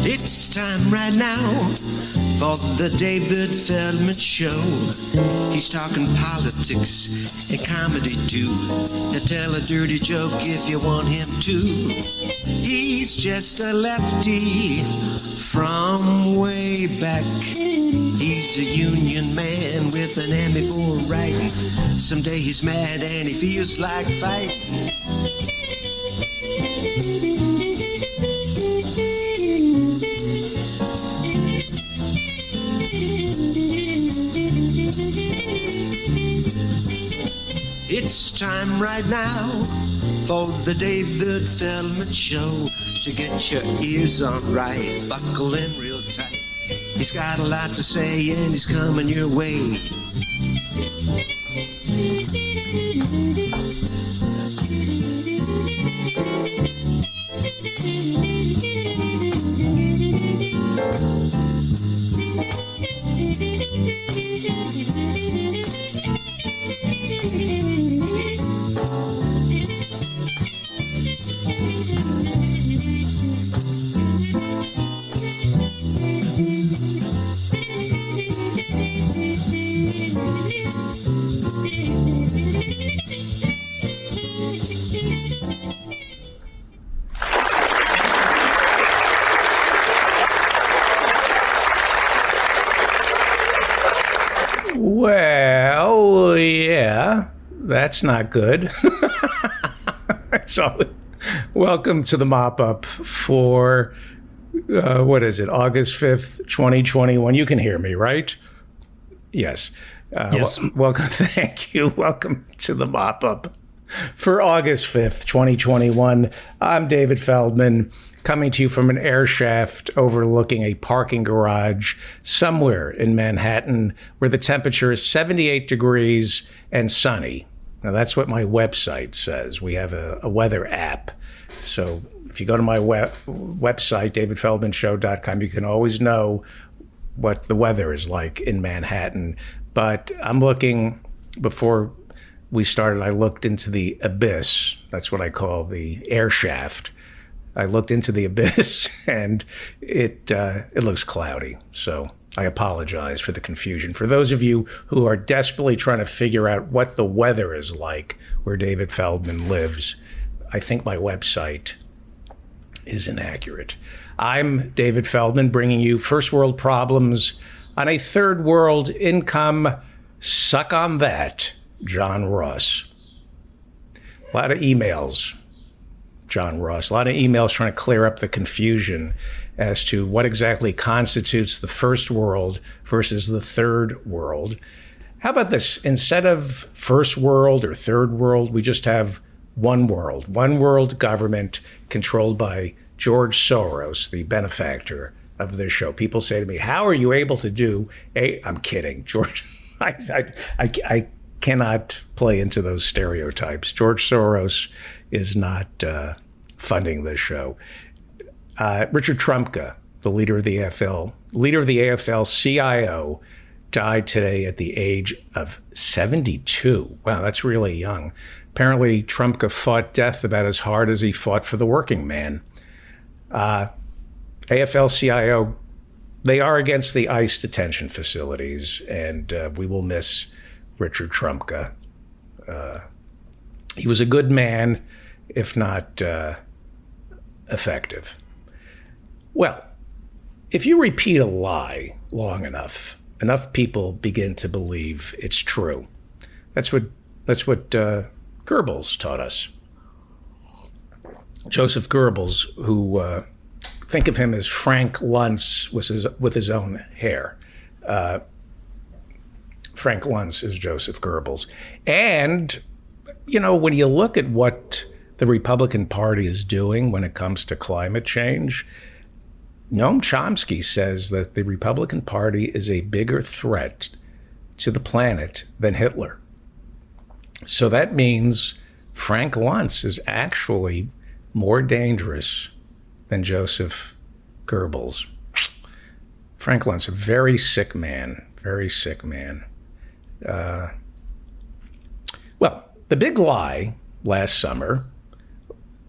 It's time right now for the David Feldman Show. He's talking politics and comedy too. He'll tell a dirty joke if you want him to. He's just a lefty from way back. He's a union man with an Emmy for writing. Someday he's mad and he feels like fighting. It's time right now for the David Feldman Show. To get your ears on right, buckle in real tight. He's got a lot to say and he's coming your way. Well, yeah, that's not good. So, welcome to the mop-up for, what is it, August 5th, 2021. You can hear me, right? Yes. Yes. Welcome, thank you. Welcome to the mop-up for August 5th, 2021. I'm David Feldman, coming to you from an air shaft overlooking a parking garage somewhere in Manhattan where the temperature is 78 degrees and sunny. Now, that's what my website says. We have a weather app. So if you go to my website, davidfeldmanshow.com, you can always know what the weather is like in Manhattan. But I'm looking, before we started, I looked into the abyss. That's what I call the air shaft. I looked into the abyss, and it looks cloudy. So I apologize for the confusion. For those of you who are desperately trying to figure out what the weather is like where David Feldman lives, I think my website is inaccurate. I'm David Feldman, bringing you first world problems on a third world income. Suck on that, John Ross. A lot of emails. John Ross. A lot of emails trying to clear up the confusion as to what exactly constitutes the first world versus the third world. How about this? Instead of first world or third world, we just have one world government controlled by George Soros, the benefactor of this show. People say to me, how are you able to do I'm kidding, George. I cannot play into those stereotypes. George Soros is not funding this show. Richard Trumka, the leader of the AFL-CIO, died today at the age of 72. Wow, that's really young. Apparently, Trumka fought death about as hard as he fought for the working man. AFL-CIO, they are against the ICE detention facilities, and we will miss Richard Trumka. He was a good man, if not effective. Well, if you repeat a lie long enough people begin to believe it's true. That's what Goebbels taught us. Joseph Goebbels, who think of him as Frank Luntz with his own hair. Frank Luntz is Joseph Goebbels. And, you know, when you look at what the Republican Party is doing when it comes to climate change, Noam Chomsky says that the Republican Party is a bigger threat to the planet than Hitler. So that means Frank Luntz is actually more dangerous than Joseph Goebbels. Frank Luntz, a very sick man. Well, the big lie last summer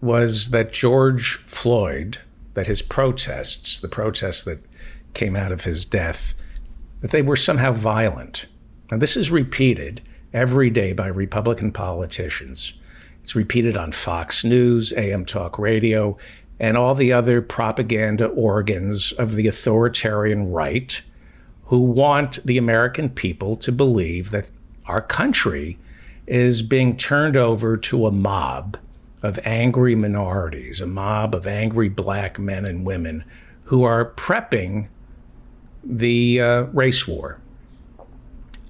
was that George Floyd that his protests, the protests that came out of his death, that they were somehow violent. Now, this is repeated every day by Republican politicians. It's repeated on Fox News, AM Talk Radio, and all the other propaganda organs of the authoritarian right who want the American people to believe that our country is being turned over to a mob of angry minorities, a mob of angry black men and women who are prepping the race war.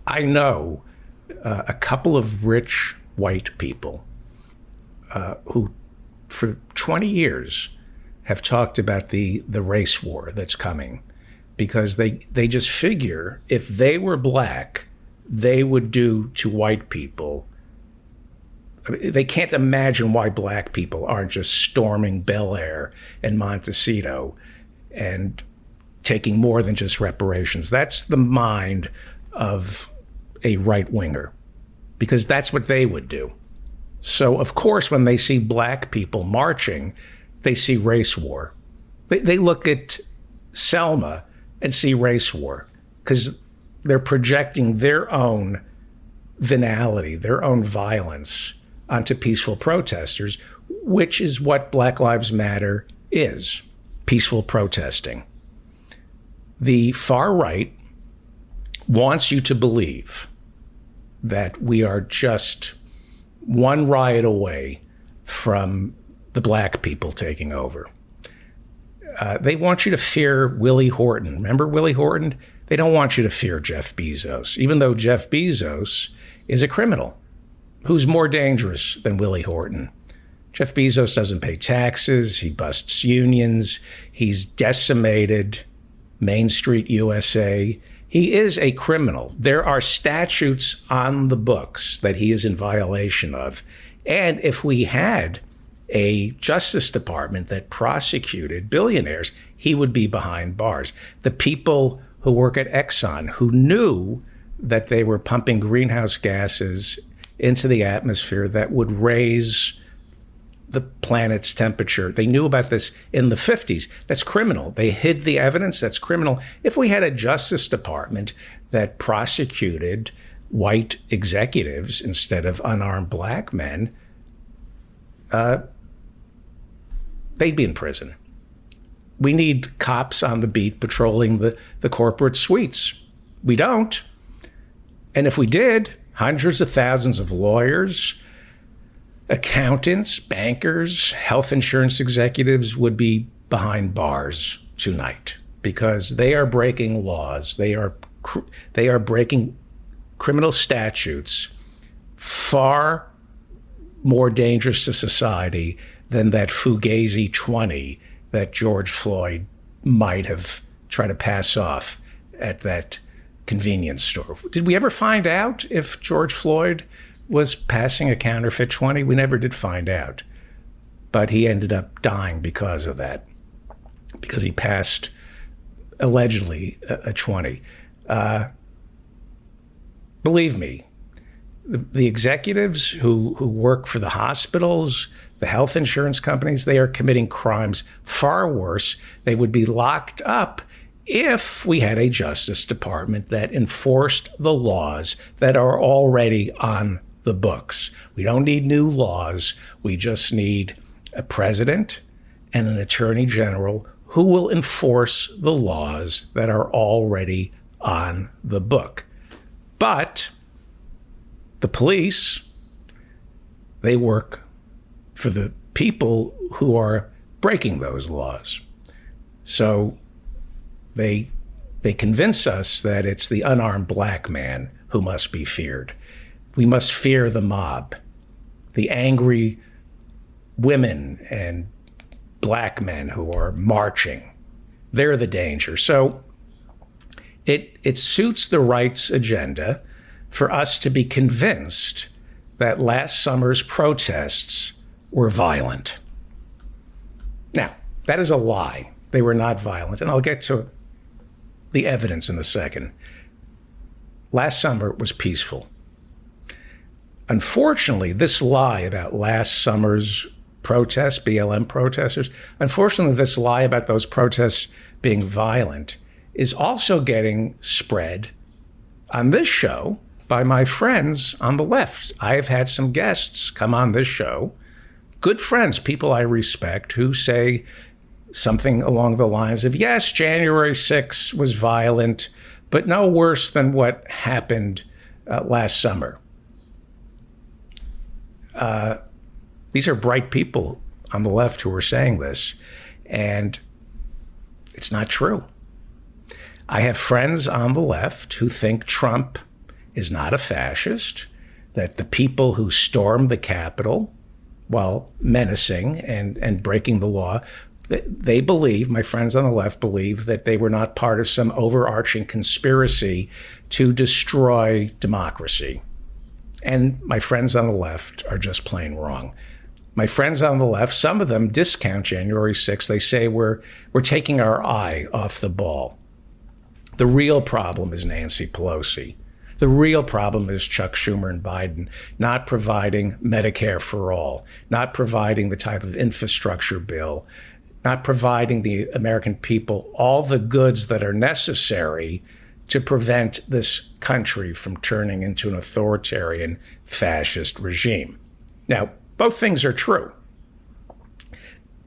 I know a couple of rich white people who, for 20 years, have talked about the race war that's coming, because they just figure if they were black, they would do to white people. I mean, they can't imagine why black people aren't just storming Bel Air and Montecito and taking more than just reparations. That's the mind of a right-winger, because that's what they would do. So, of course, when they see black people marching, they see race war. They look at Selma and see race war, because they're projecting their own venality, their own violence onto peaceful protesters, which is what Black Lives Matter is, peaceful protesting. The far right wants you to believe that we are just one riot away from the black people taking over. They want you to fear Willie Horton. Remember Willie Horton? They don't want you to fear Jeff Bezos, even though Jeff Bezos is a criminal. Who's more dangerous than Willie Horton? Jeff Bezos doesn't pay taxes. He busts unions. He's decimated Main Street USA. He is a criminal. There are statutes on the books that he is in violation of. And if we had a Justice Department that prosecuted billionaires, he would be behind bars. The people who work at Exxon, who knew that they were pumping greenhouse gases into the atmosphere that would raise the planet's temperature. They knew about this in the 50s. That's criminal. They hid the evidence. That's criminal. If we had a Justice Department that prosecuted white executives instead of unarmed black men, they'd be in prison. We need cops on the beat patrolling the corporate suites. We don't. And if we did, hundreds of thousands of lawyers, accountants, bankers, health insurance executives would be behind bars tonight, because they are breaking laws. They are breaking criminal statutes far more dangerous to society than that Fugazi 20 that George Floyd might have tried to pass off at that convenience store. Did we ever find out if George Floyd was passing a counterfeit 20? We never did find out. But he ended up dying because of that, because he passed, allegedly, a 20. Believe me, the executives who work for the hospitals, the health insurance companies, they are committing crimes far worse. They would be locked up if we had a Justice Department that enforced the laws that are already on the books. We don't need new laws. We just need a president and an attorney general who will enforce the laws that are already on the book. But the police, they work for the people who are breaking those laws. So they convince us that it's the unarmed black man who must be feared. We must fear the mob, the angry women and black men who are marching. They're the danger. So it suits the right's agenda for us to be convinced that last summer's protests were violent. Now, that is a lie. They were not violent, and I'll get to the evidence in a second. Last summer was peaceful. Unfortunately, this lie about last summer's protests, BLM protesters. Unfortunately, this lie about those protests being violent is also getting spread on this show by my friends on the left. I have had some guests come on this show, good friends, people I respect, who say something along the lines of, yes, January 6th was violent, but no worse than what happened last summer. These are bright people on the left who are saying this, and it's not true. I have friends on the left who think Trump is not a fascist, that the people who stormed the Capitol while menacing and breaking the law, they believe, my friends on the left believe, that they were not part of some overarching conspiracy to destroy democracy. And my friends on the left are just plain wrong. My friends on the left, some of them discount January 6th. They say we're taking our eye off the ball. The real problem is Nancy Pelosi. The real problem is Chuck Schumer and Biden not providing Medicare for all, not providing the type of infrastructure bill, not providing the American people all the goods that are necessary to prevent this country from turning into an authoritarian fascist regime. Now, both things are true.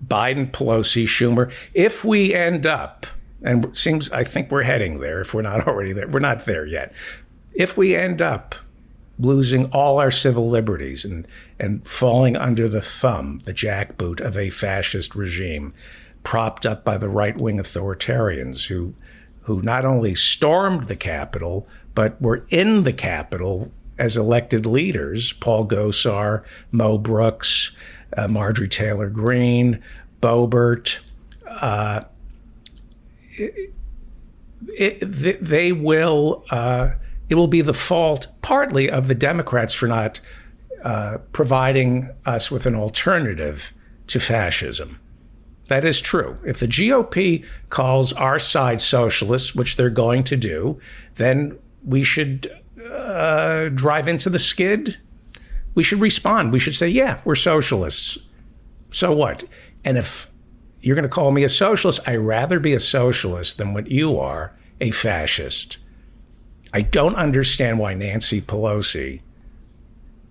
Biden, Pelosi, Schumer, if we end up, and it seems, I think we're heading there if we're not already there, we're not there yet. If we end up losing all our civil liberties and falling under the thumb, the jackboot of a fascist regime propped up by the right-wing authoritarians who not only stormed the Capitol, but were in the Capitol as elected leaders, Paul Gosar, Mo Brooks, Marjorie Taylor Greene, Boebert, it will be the fault partly of the Democrats for not providing us with an alternative to fascism. That is true. If the GOP calls our side socialists, which they're going to do, then we should drive into the skid. We should respond. We should say, yeah, we're socialists. So what? And if you're going to call me a socialist, I'd rather be a socialist than what you are, a fascist. I don't understand why Nancy Pelosi,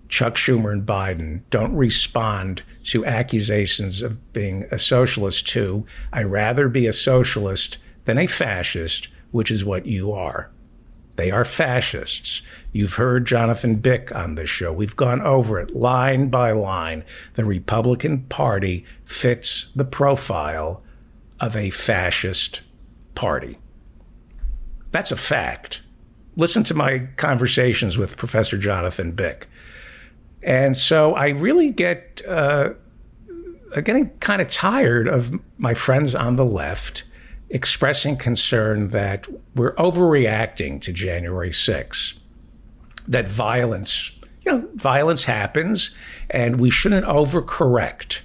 Chuck Schumer, and Biden don't respond to accusations of being a socialist too. I'd rather be a socialist than a fascist, which is what you are. They are fascists. You've heard Jonathan Bick on this show. We've gone over it line by line. The Republican Party fits the profile of a fascist party. That's a fact. Listen to my conversations with Professor Jonathan Bick. And so I really get getting kind of tired of my friends on the left expressing concern that we're overreacting to January 6th, that violence happens and we shouldn't overcorrect.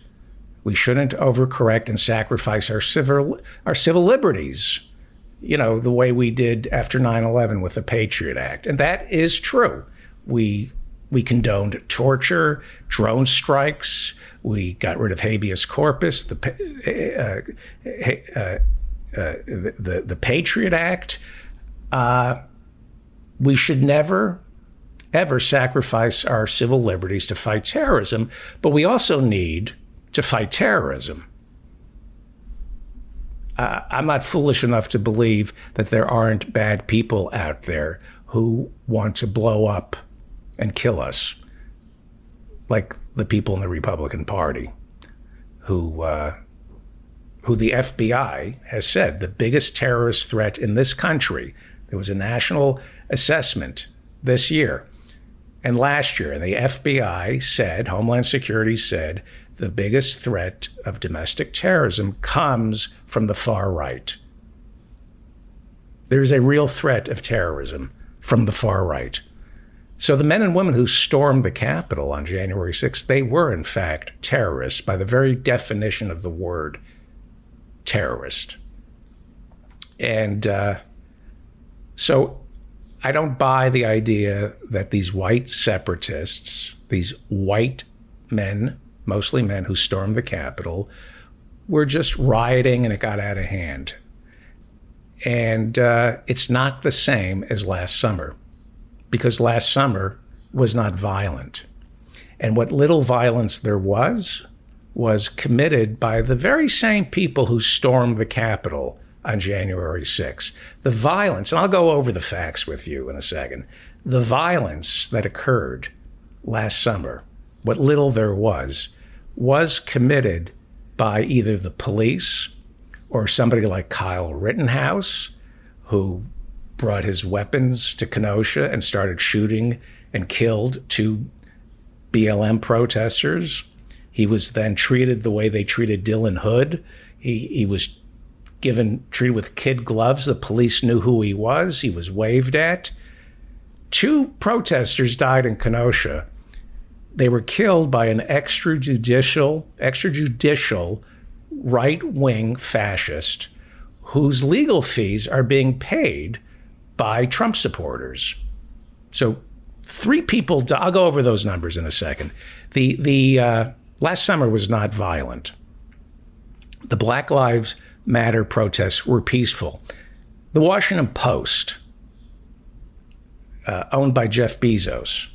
We shouldn't overcorrect and sacrifice our civil liberties, the way we did after 9/11 with the Patriot Act. And that is true. We condoned torture, drone strikes. We got rid of habeas corpus, the Patriot Act. We should never, ever sacrifice our civil liberties to fight terrorism, but we also need to fight terrorism. I'm not foolish enough to believe that there aren't bad people out there who want to blow up and kill us, like the people in the Republican Party, who the FBI has said the biggest terrorist threat in this country. There was a national assessment this year and last year, and the FBI said, Homeland Security said, the biggest threat of domestic terrorism comes from the far right. There's a real threat of terrorism from the far right. So the men and women who stormed the Capitol on January 6th, they were, in fact, terrorists by the very definition of the word terrorist. And so I don't buy the idea that these white separatists, these white men mostly men who stormed the Capitol, were just rioting and it got out of hand. And it's not the same as last summer, because last summer was not violent. And what little violence there was committed by the very same people who stormed the Capitol on January 6th. The violence, and I'll go over the facts with you in a second, the violence that occurred last summer, what little there was committed by either the police or somebody like Kyle Rittenhouse, who brought his weapons to Kenosha and started shooting and killed 2 BLM protesters. He was then treated the way they treated Dylan Hood. He was treated with kid gloves. The police knew who he was. He was waved at. 2 protesters died in Kenosha. They were killed by an extrajudicial right-wing fascist whose legal fees are being paid by Trump supporters. So 3 people, I'll go over those numbers in a second. The last summer was not violent. The Black Lives Matter protests were peaceful. The Washington Post, owned by Jeff Bezos,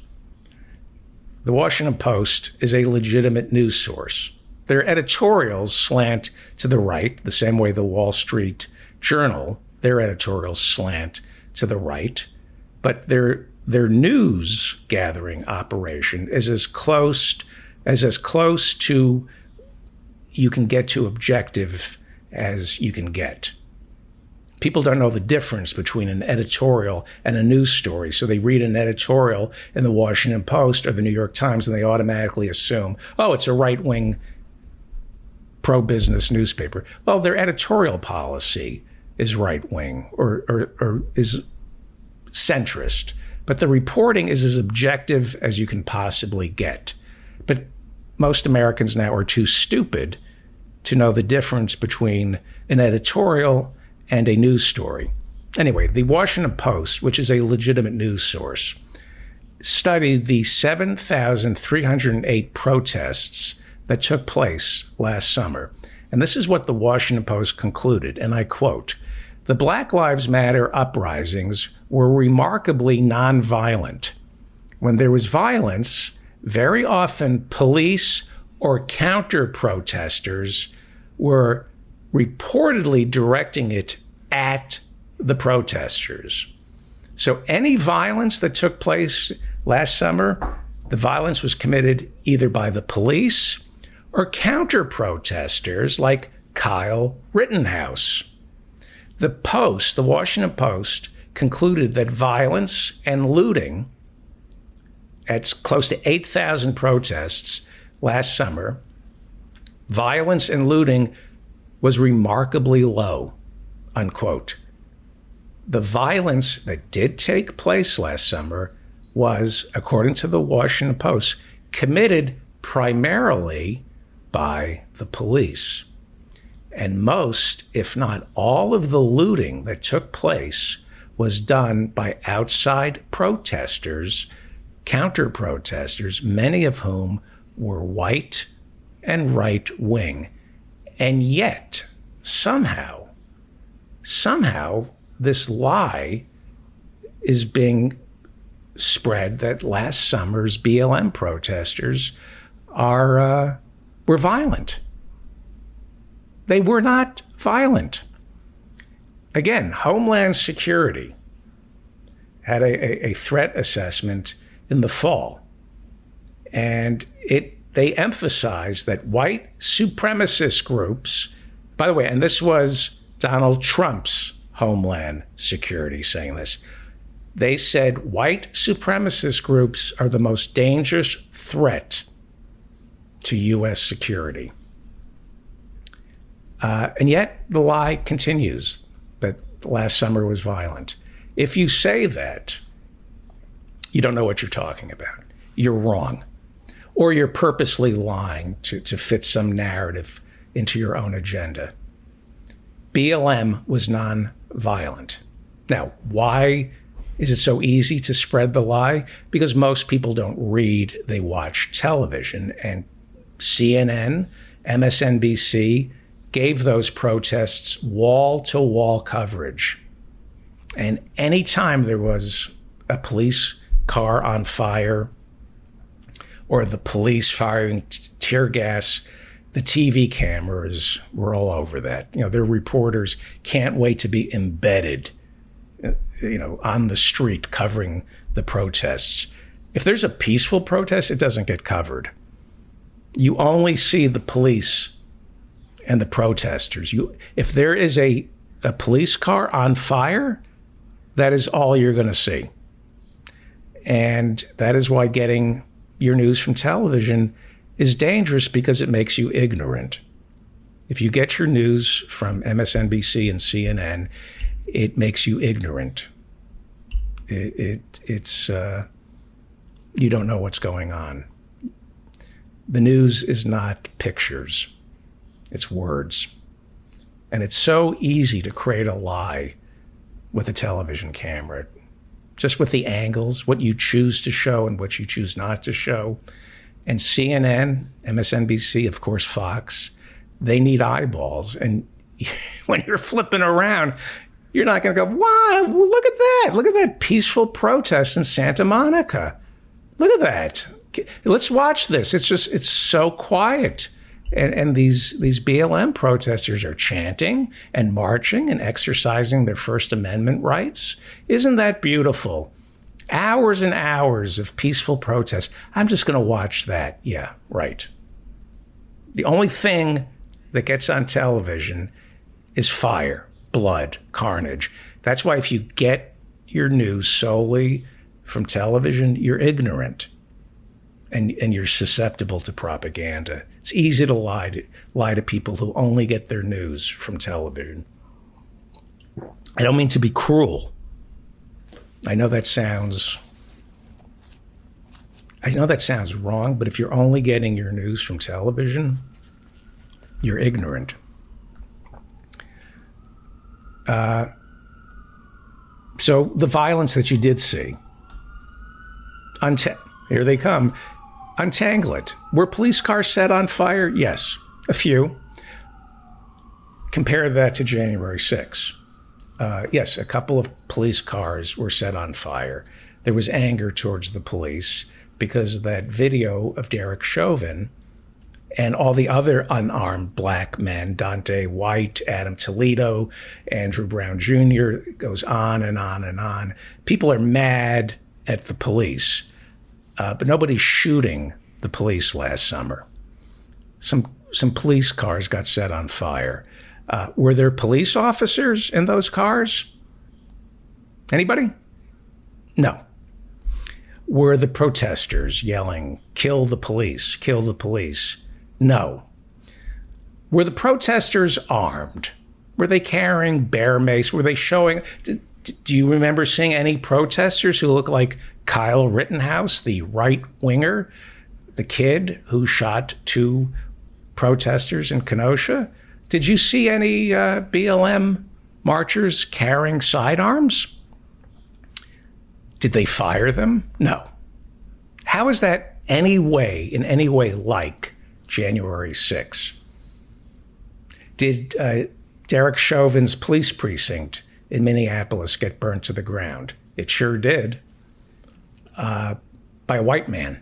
the Washington Post is a legitimate news source. Their editorials slant to the right, the same way the Wall Street Journal, their editorials slant to the right, but their news gathering operation is as close to you can get to objective as you can get. People don't know the difference between an editorial and a news story, so they read an editorial in the Washington Post or the New York Times and they automatically assume, oh, it's a right-wing pro-business newspaper. Well, their editorial policy is right-wing or is centrist, but the reporting is as objective as you can possibly get. But most Americans now are too stupid to know the difference between an editorial and a news story. Anyway, the Washington Post, which is a legitimate news source, studied the 7,308 protests that took place last summer. And this is what the Washington Post concluded, and I quote, "The Black Lives Matter uprisings were remarkably nonviolent. When there was violence, very often police or counter-protesters were reportedly directing it at the protesters." So any violence that took place last summer, the violence was committed either by the police or counter-protesters like Kyle Rittenhouse. The Washington Post, concluded that violence and looting at close to 8,000 protests last summer, violence and looting was remarkably low, unquote. The violence that did take place last summer was, according to the Washington Post, committed primarily by the police. And most, if not all, of the looting that took place was done by outside protesters, counter-protesters, many of whom were white and right-wing. And yet, somehow, this lie is being spread that last summer's BLM protesters were violent. They were not violent. Again, Homeland Security had a threat assessment in the fall, and they emphasized that white supremacist groups, by the way, and this was Donald Trump's Homeland Security saying this, they said white supremacist groups are the most dangerous threat to U.S. security. And yet the lie continues that last summer was violent. If you say that, you don't know what you're talking about. You're wrong. Or you're purposely lying to fit some narrative into your own agenda. BLM was non-violent. Now, why is it so easy to spread the lie? Because most people don't read, they watch television, and CNN, MSNBC gave those protests wall-to-wall coverage. And anytime there was a police car on fire or the police firing tear gas, the TV cameras were all over that. Their reporters can't wait to be embedded, on the street covering the protests. If there's a peaceful protest, it doesn't get covered. You only see the police and the protesters. If there is a police car on fire, that is all you're going to see. And that is why getting your news from television is dangerous, because it makes you ignorant. If you get your news from MSNBC and CNN, it makes you ignorant. It's you don't know what's going on. The news is not pictures. It's words. And it's so easy to create a lie with a television camera, just with the angles, what you choose to show and what you choose not to show. And CNN, MSNBC, of course, Fox, they need eyeballs. And when you're flipping around, you're not going to go, wow, look at that. Look at that peaceful protest in Santa Monica. Look at that. Let's watch this. It's so quiet. And these BLM protesters are chanting and marching and exercising their First Amendment rights. Isn't that beautiful? Hours and hours of peaceful protest. I'm just going to watch that. Yeah, right. The only thing that gets on television is fire, blood, carnage. That's why if you get your news solely from television, you're ignorant and you're susceptible to propaganda. It's easy to lie to people who only get their news from television. I don't mean to be cruel. I know that sounds wrong, but if you're only getting your news from television, you're ignorant. So the violence that you did see, here they come. Untangle it. Were police cars set on fire? Yes, a few. Compare that to January 6th. Yes, a couple of police cars were set on fire. There was anger towards the police because that video of Derek Chauvin and all the other unarmed black men, Dante White, Adam Toledo, Andrew Brown Jr., it goes on and on and on. People are mad at the police, but nobody's shooting the police last summer. Some police cars got set on fire. Were there police officers in those cars? Anybody? No. Were the protesters yelling, "Kill the police, kill the police"? No. Were the protesters armed? Were they carrying bear mace? Were they showing? Do you remember seeing any protesters who look like Kyle Rittenhouse, the right-winger, the kid who shot 2 protesters in Kenosha? Did you see any BLM marchers carrying sidearms? Did they fire them? No. How is that in any way like January 6th? Did Derek Chauvin's police precinct in Minneapolis get burnt to the ground? It sure did. By a white man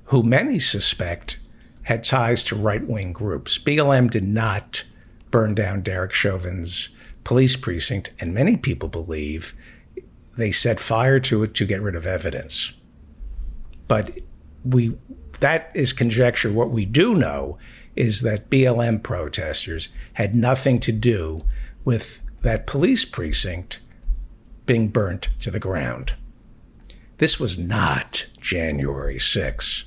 who many suspect had ties to right-wing groups. BLM did not burn down Derek Chauvin's police precinct, and many people believe they set fire to it to get rid of evidence. But that is conjecture. What we do know is that BLM protesters had nothing to do with that police precinct being burnt to the ground. This was not January 6th.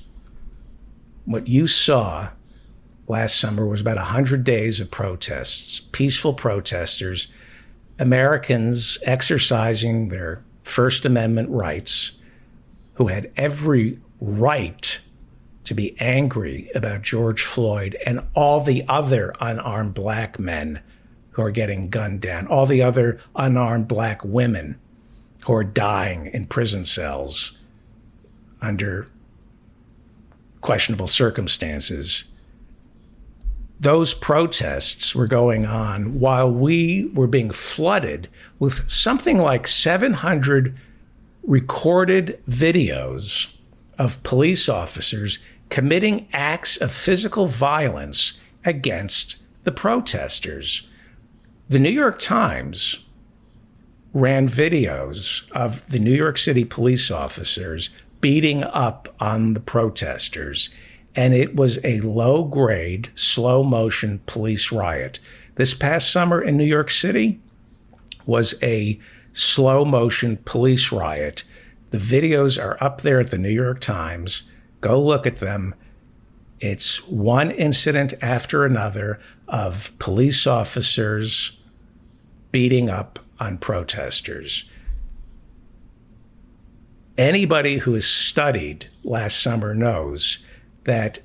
What you saw last summer was about 100 days of protests, peaceful protesters, Americans exercising their First Amendment rights, who had every right to be angry about George Floyd and all the other unarmed black men who are getting gunned down, all the other unarmed black women who are dying in prison cells under questionable circumstances. Those protests were going on while we were being flooded with something like 700 recorded videos of police officers committing acts of physical violence against the protesters. The New York Times ran videos of the New York City police officers beating up on the protesters, and it was a low-grade, slow-motion police riot. This past summer in New York City was a slow-motion police riot. The videos are up there at the New York Times. Go look at them. It's one incident after another of police officers beating up on protesters. Anybody who has studied last summer knows that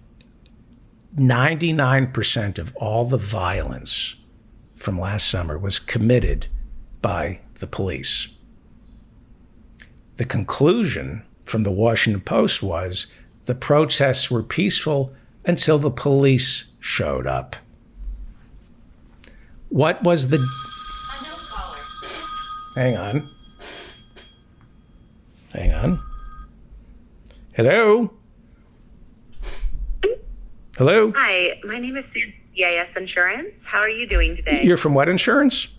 99% of all the violence from last summer was committed by the police. The conclusion from the Washington Post was the protests were peaceful until the police showed up. What was the... Hang on. Hello? Hello? Hi, my name is Susan, BAS Insurance. How are you doing today? You're from what insurance?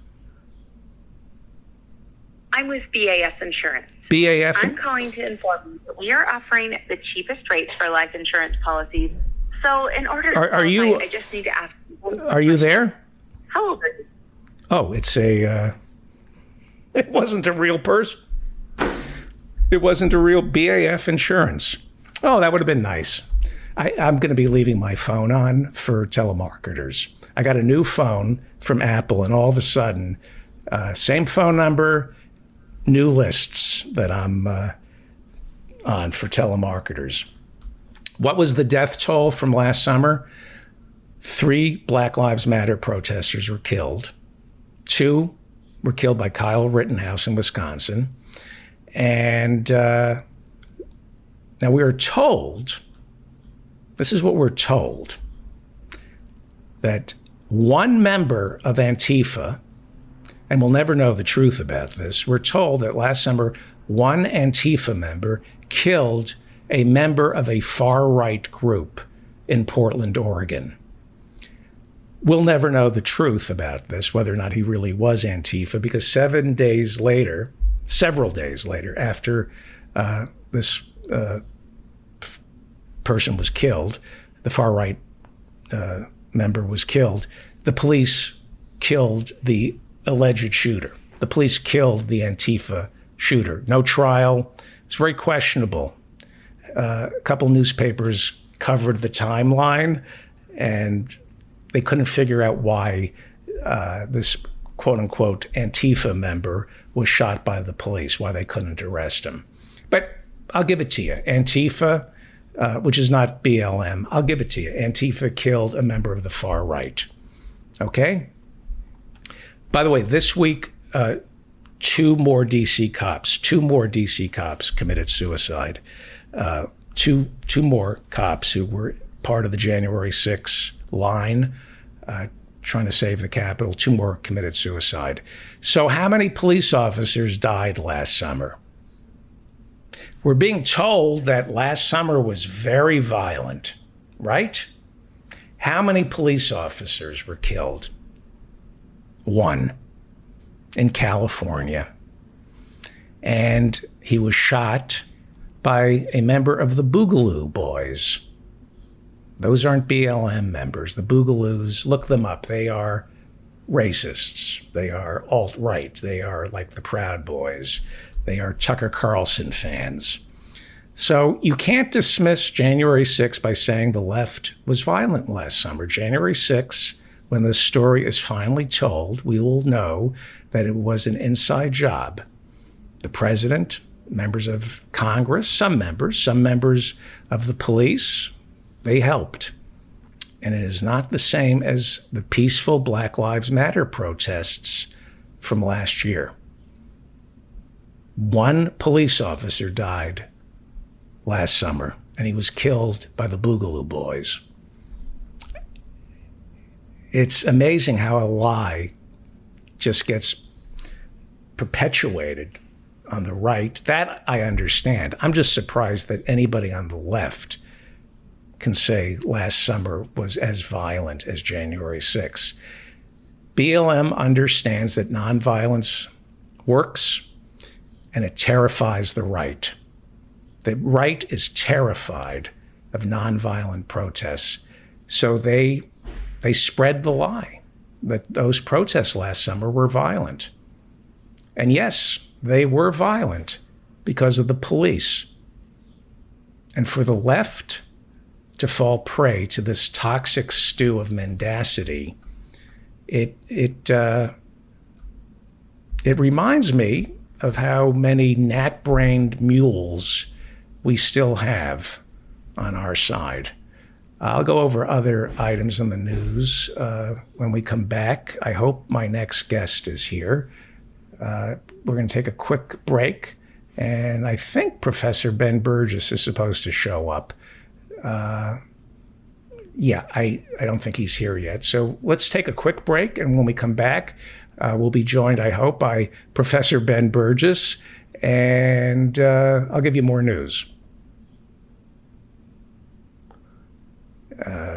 I'm with BAS Insurance. BAF? I'm calling to inform you that we are offering the cheapest rates for life insurance policies. So in order to qualify, I just need to ask you. Are you there? How old are you? Oh, it's a... it wasn't a real person. It wasn't a real BAF Insurance. Oh, that would have been nice. I'm going to be leaving my phone on for telemarketers. I got a new phone from Apple, and all of a sudden, same phone number, new lists that I'm on for telemarketers. What was the death toll from last summer? 3 Black Lives Matter protesters were killed. 2 were killed by Kyle Rittenhouse in Wisconsin. And now we are told, this is what we're told, that one member of Antifa, and we'll never know the truth about this, we're told that last summer one Antifa member killed a member of a far-right group in Portland, Oregon. We'll never know the truth about this, whether or not he really was Antifa, because several days later, after this person was killed, the far-right member was killed, the police killed the alleged shooter. The police killed the Antifa shooter. No trial. It's very questionable. A couple newspapers covered the timeline, and they couldn't figure out why this quote-unquote Antifa member was shot by the police, why they couldn't arrest him. But I'll give it to you. Antifa, which is not BLM, I'll give it to you. Antifa killed a member of the far right. Okay? By the way, this week, 2 more DC cops committed suicide. Two more cops who were part of the January 6th line trying to save the Capitol. 2 more committed suicide. So how many police officers died last summer? We're being told that last summer was very violent, right? How many police officers were killed? 1 in California. And he was shot by a member of the Boogaloo Boys. Those aren't BLM members. The Boogaloos, look them up. They are racists. They are alt-right. They are like the Proud Boys. They are Tucker Carlson fans. So you can't dismiss January 6th by saying the left was violent last summer. January 6th, when the story is finally told, we will know that it was an inside job. The president, members of Congress, some members of the police, they helped. And it is not the same as the peaceful Black Lives Matter protests from last year. 1 police officer died last summer and he was killed by the Boogaloo Boys. It's amazing how a lie just gets perpetuated on the right. That I understand. I'm just surprised that anybody on the left can say last summer was as violent as January 6th. BLM understands that nonviolence works, and it terrifies the right. The right is terrified of nonviolent protests, so they spread the lie that those protests last summer were violent. And yes, they were violent because of the police. And for the left to fall prey to this toxic stew of mendacity, it reminds me of how many gnat-brained mules we still have on our side. I'll go over other items in the news when we come back. I hope my next guest is here. We're going to take a quick break, and I think Professor Ben Burgess is supposed to show up. I don't think he's here yet. So let's take a quick break, and when we come back, we'll be joined, I hope, by Professor Ben Burgess, and I'll give you more news.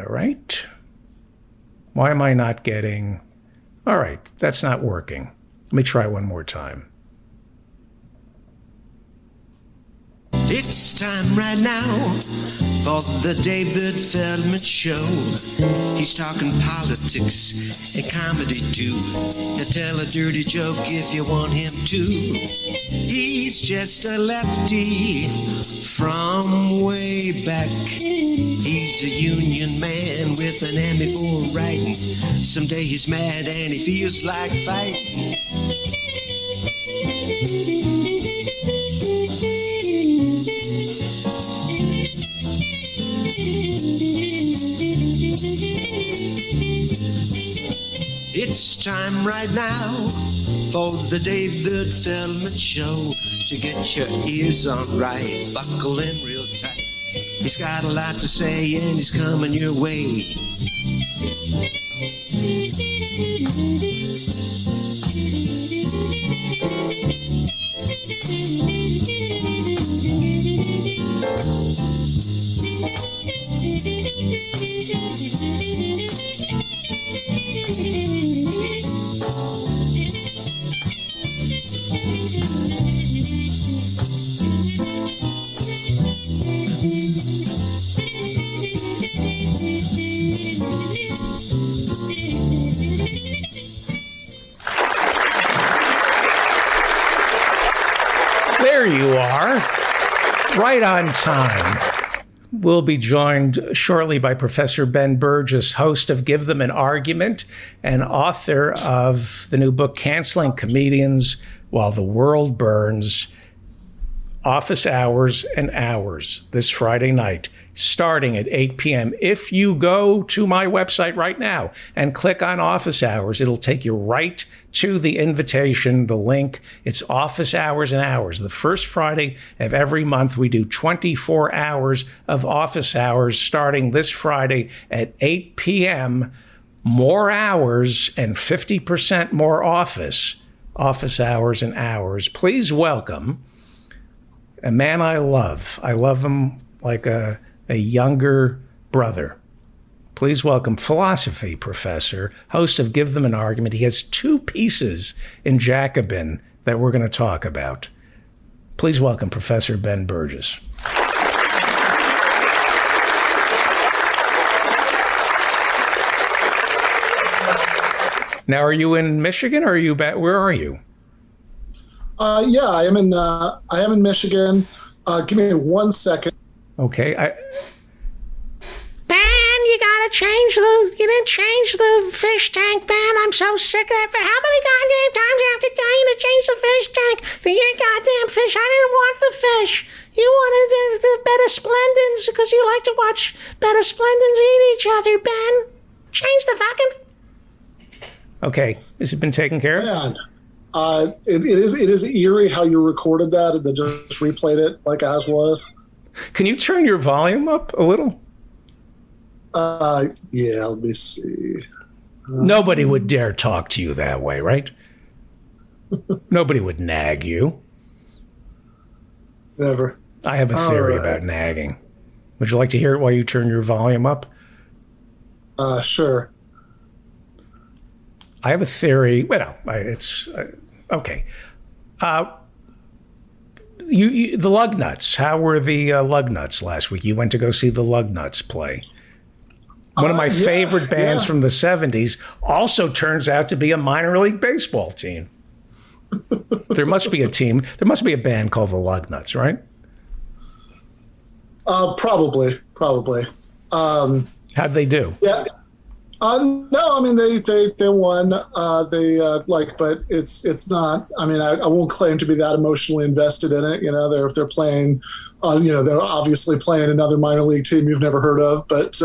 Right? Why am I not getting... All right, that's not working. Let me try one more time. It's time right now for the David Feldman Show. He's talking politics and comedy too. He'll tell a dirty joke if you want him to. He's just a lefty from way back. He's a union man with an Emmy for writing. Someday he's mad and he feels like fighting. It's time right now for the David Feldman Show. To get your ears on right, buckle in real tight. He's got a lot to say and he's coming your way. There you are, right on time. We'll be joined shortly by Professor Ben Burgess, host of Give Them an Argument and author of the new book, Canceling Comedians While the World Burns, Office Hours and Hours, this Friday night, starting at 8 p.m. If you go to my website right now and click on Office Hours, it'll take you right to the invitation, the link. It's Office Hours and Hours. The first Friday of every month, we do 24 hours of office hours starting this Friday at 8 p.m. More hours and 50% more office hours and hours. Please welcome a man I love. I love him like a younger brother. Please welcome philosophy professor, host of Give Them an Argument. He has 2 pieces in Jacobin that we're going to talk about. Please welcome Professor Ben Burgess. Now, are you in Michigan or are you back? Where are you? Yeah, I am in Michigan. Give me 1 second. Okay. Ben, you didn't change the fish tank, Ben. I'm so sick of it. How many goddamn times do I have to tell you to change the fish tank? Your goddamn fish. I didn't want the fish. You wanted the Beta Splendens because you like to watch Beta Splendens eat each other, Ben. Change the fucking... Okay. Has it been taken care of? Man, it is eerie how you recorded that and then just replayed it like as was. Can you turn your volume up a little? Yeah, let me see. Nobody would dare talk to you that way, right? Nobody would nag you. Never. I have a theory about nagging. Would you like to hear it while you turn your volume up? Sure. I have a theory. Well, it's okay. The Lugnuts. How were the Lugnuts last week? You went to go see the Lugnuts play. One of my favorite bands from the 70s also turns out to be a minor league baseball team. There must be a team. There must be a band called the Lugnuts, right? Probably. How'd they do? Yeah. No, I mean they won. But it's not. I mean, I won't claim to be that emotionally invested in it. You know, they're playing. They're obviously playing another minor league team you've never heard of, but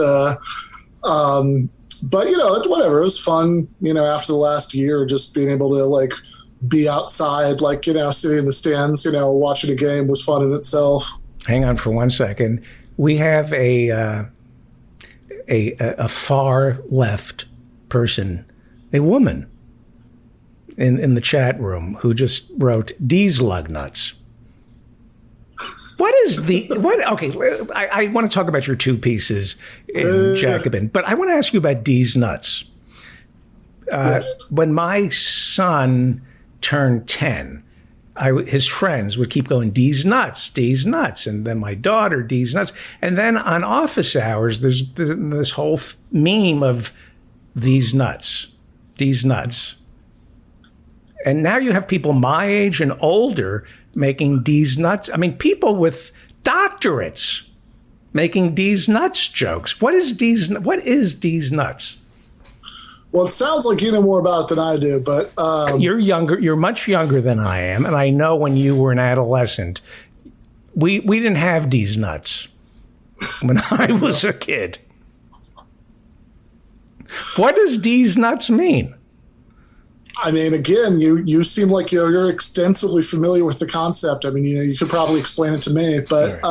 whatever. It was fun. You know, after the last year, just being able to be outside, sitting in the stands, watching a game was fun in itself. Hang on for 1 second. We have a far left person, a woman, in the chat room who just wrote D's Lugnuts. What is what? Okay, I want to talk about your two pieces in Jacobin, but I want to ask you about D's Nuts. Yes. When my son turned 10, his friends would keep going, D's Nuts, D's Nuts. And then my daughter, D's Nuts. And then on office hours, there's this whole meme of these nuts, D's Nuts. And now you have people my age and older making D's Nuts. I mean, people with doctorates making D's Nuts jokes. What is D's Nuts? Well, it sounds like you know more about it than I do, but you're younger. You're much younger than I am, and I know when you were an adolescent, we didn't have D's Nuts when I was a kid. What does D's Nuts mean? I mean, again, you seem like you're extensively familiar with the concept. I mean, you could probably explain it to me, but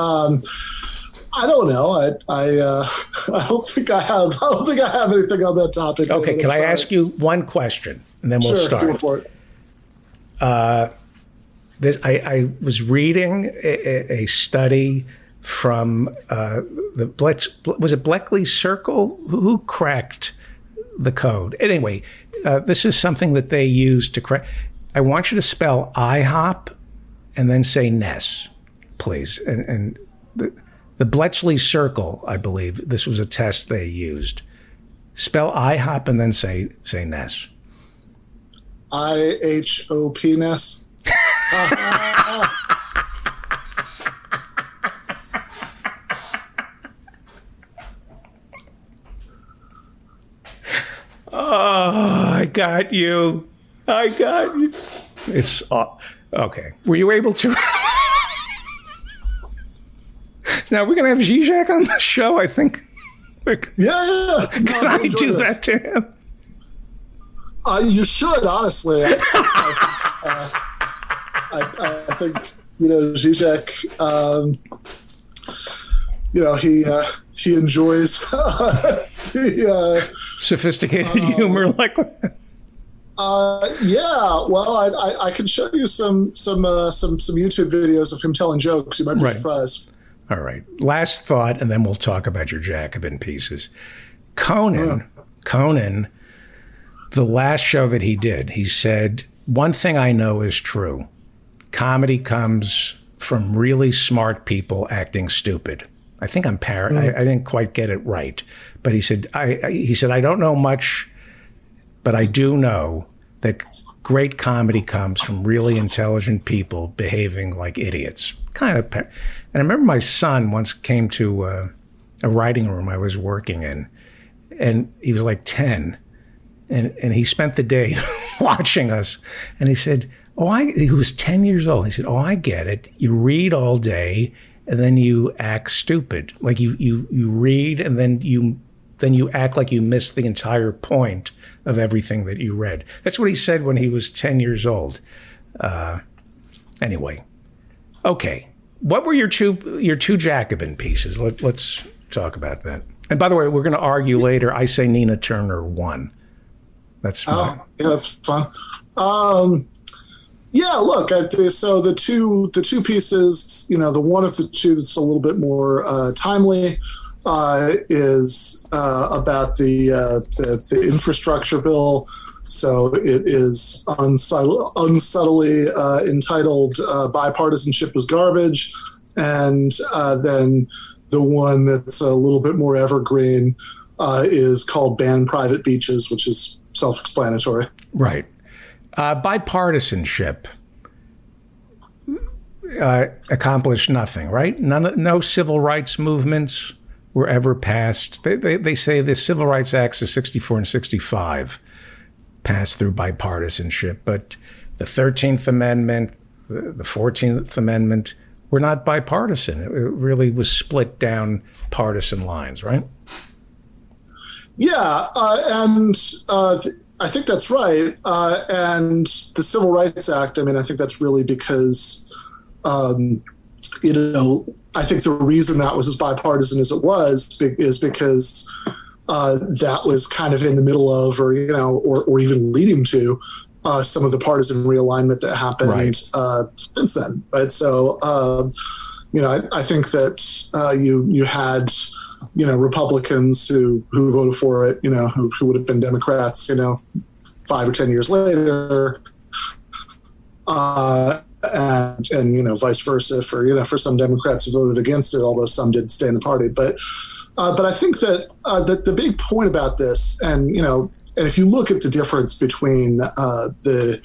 I don't know. I don't think I have anything on that topic. Okay, can I ask you one question, and then we'll start? Go for it. I was reading a study from was it Bleckley Circle? Who cracked the code? Anyway, this is something that they use to crack. I want you to spell IHOP and then say Ness, please. And the Bletchley Circle, I believe, this was a test they used. Spell IHOP and then say Ness. IHOP Ness. Oh, I got you. It's okay. Were you able to? Now we're going to have Zizek on the show, I think. Yeah. Can I do that to him? You should, honestly. I think, Zizek, he enjoys sophisticated humor like that. Well, I can show you some YouTube videos of him telling jokes. You might be surprised. All right. Last thought, and then we'll talk about your Jacobin pieces. Conan, the last show that he did, he said, one thing I know is true. Comedy comes from really smart people acting stupid. I think I didn't quite get it right. But he said, I don't know much, but I do know that great comedy comes from really intelligent people behaving like idiots. And I remember my son once came to a writing room I was working in, and he was like 10, and he spent the day watching us, and he said, he was 10 years old. He said, I get it. You read all day, and then you act stupid. Like you read, and then you act like you missed the entire point of everything that you read. That's what he said when he was 10 years old. Anyway, okay. What were your two Jacobin pieces? Let's talk about that. And by the way, we're going to argue later. I say Nina Turner won. That's fine. Yeah, that's fun. Yeah, look. So the two pieces, the one of the two that's a little bit more timely is about the infrastructure bill. So it is unsubtly entitled "Bipartisanship is Garbage," and then the one that's a little bit more evergreen is called "Ban Private Beaches," which is self-explanatory. Right. Bipartisanship accomplished nothing, right? No civil rights movements were ever passed. They say the Civil Rights Acts of 64 and 65 passed through bipartisanship, but the 13th Amendment, the 14th Amendment were not bipartisan. It really was split down partisan lines, right? Yeah, and I think that's right. And the Civil Rights Act, I think that's really because, I think the reason that was as bipartisan as it was is because that was kind of in the middle of, or even leading to some of the partisan realignment that happened since then, right? So, I think that you had, Republicans who voted for it, who would have been Democrats, 5 or 10 years later, and vice versa for some Democrats who voted against it, although some did stay in the party. But I think that the big point about this, and if you look at the difference between the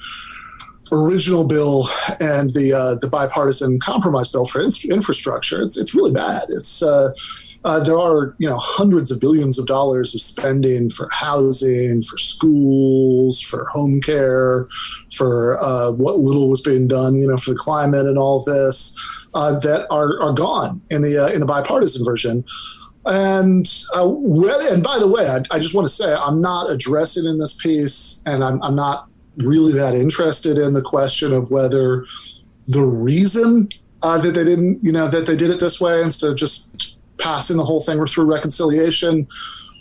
original bill and the bipartisan compromise bill for infrastructure, it's really bad. It's there are hundreds of billions of dollars of spending for housing, for schools, for home care, for what little was being done for the climate and all of this that are gone in the bipartisan version. And by the way, I just want to say I'm not addressing in this piece, and I'm not really that interested in the question of whether the reason that they didn't, that they did it this way instead of just passing the whole thing through reconciliation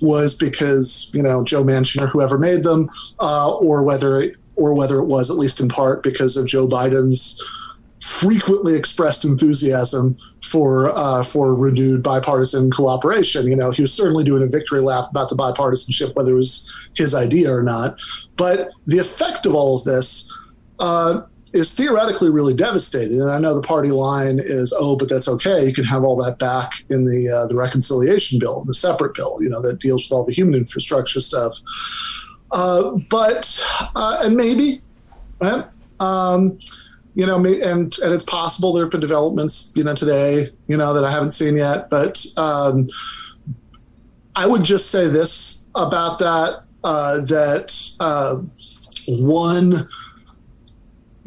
was because, Joe Manchin or whoever made them, or whether it was, at least in part, because of Joe Biden's frequently expressed enthusiasm for renewed bipartisan cooperation. He was certainly doing a victory lap about the bipartisanship, whether it was his idea or not. But the effect of all of this is theoretically really devastating. And I know the party line is, but that's okay. You can have all that back in the reconciliation bill, the separate bill, that deals with all the human infrastructure stuff. And maybe, right? And it's possible there have been developments, today, that I haven't seen yet. But I would just say this about that, one,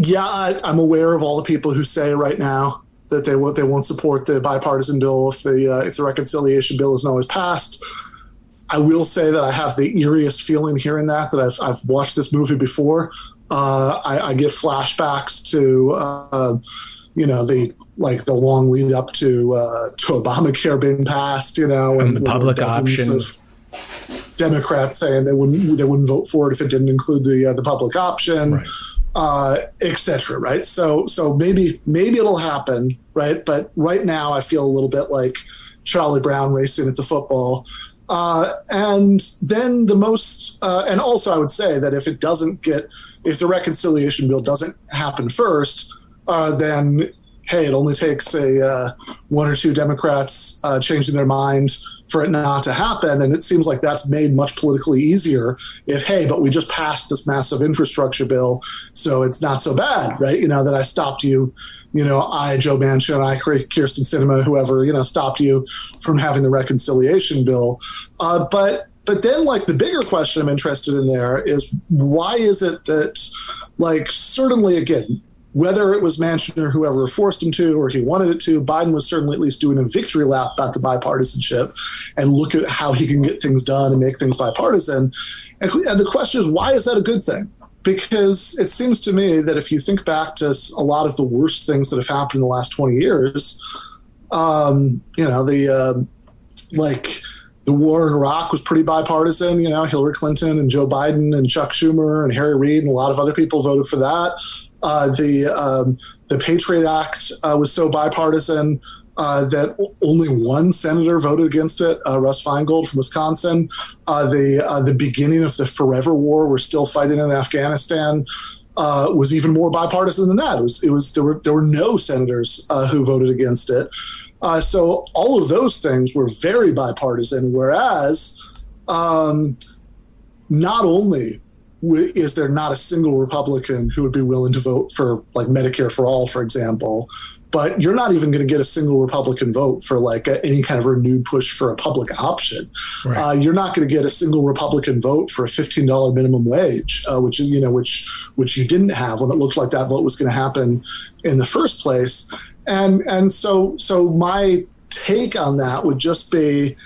I'm aware of all the people who say right now that they won't support the bipartisan bill if the reconciliation bill isn't always passed. I will say that I have the eeriest feeling hearing that I've watched this movie before. I get flashbacks to the long lead up to Obamacare being passed, and the public option. Democrats saying they wouldn't vote for it if it didn't include the public option. Right. Et cetera, right? So maybe it'll happen, right? But right now I feel a little bit like Charlie Brown racing at the football. And then and also I would say that if the reconciliation bill doesn't happen first, then hey, it only takes one or two Democrats changing their mind for it not to happen. And it seems like that's made much politically easier but we just passed this massive infrastructure bill, so it's not so bad, right? That I stopped you, I, Joe Manchin, I, Kirsten Sinema, whoever, stopped you from having the reconciliation bill. But then, the bigger question I'm interested in there is, why is it that, certainly, again, whether it was Manchin or whoever forced him to, or he wanted it to, Biden was certainly at least doing a victory lap about the bipartisanship and look at how he can get things done and make things bipartisan. And the question is, why is that a good thing? because it seems to me that if you think back to a lot of the worst things that have happened in the last 20 years, the war in Iraq was pretty bipartisan. Hillary Clinton and Joe Biden and Chuck Schumer and Harry Reid and a lot of other people voted for that. The Patriot Act was so bipartisan that only one senator voted against it, Russ Feingold from Wisconsin. The beginning of the Forever War, we're still fighting in Afghanistan, was even more bipartisan than that. There were no senators who voted against it. So all of those things were very bipartisan, whereas not only is there not a single Republican who would be willing to vote for like Medicare for all, for example, but you're not even going to get a single Republican vote for like any kind of renewed push for a public option. Right. You're not going to get a single Republican vote for a $15 minimum wage, which you didn't have when it looked like that vote was going to happen in the first place. And so my take on that would just be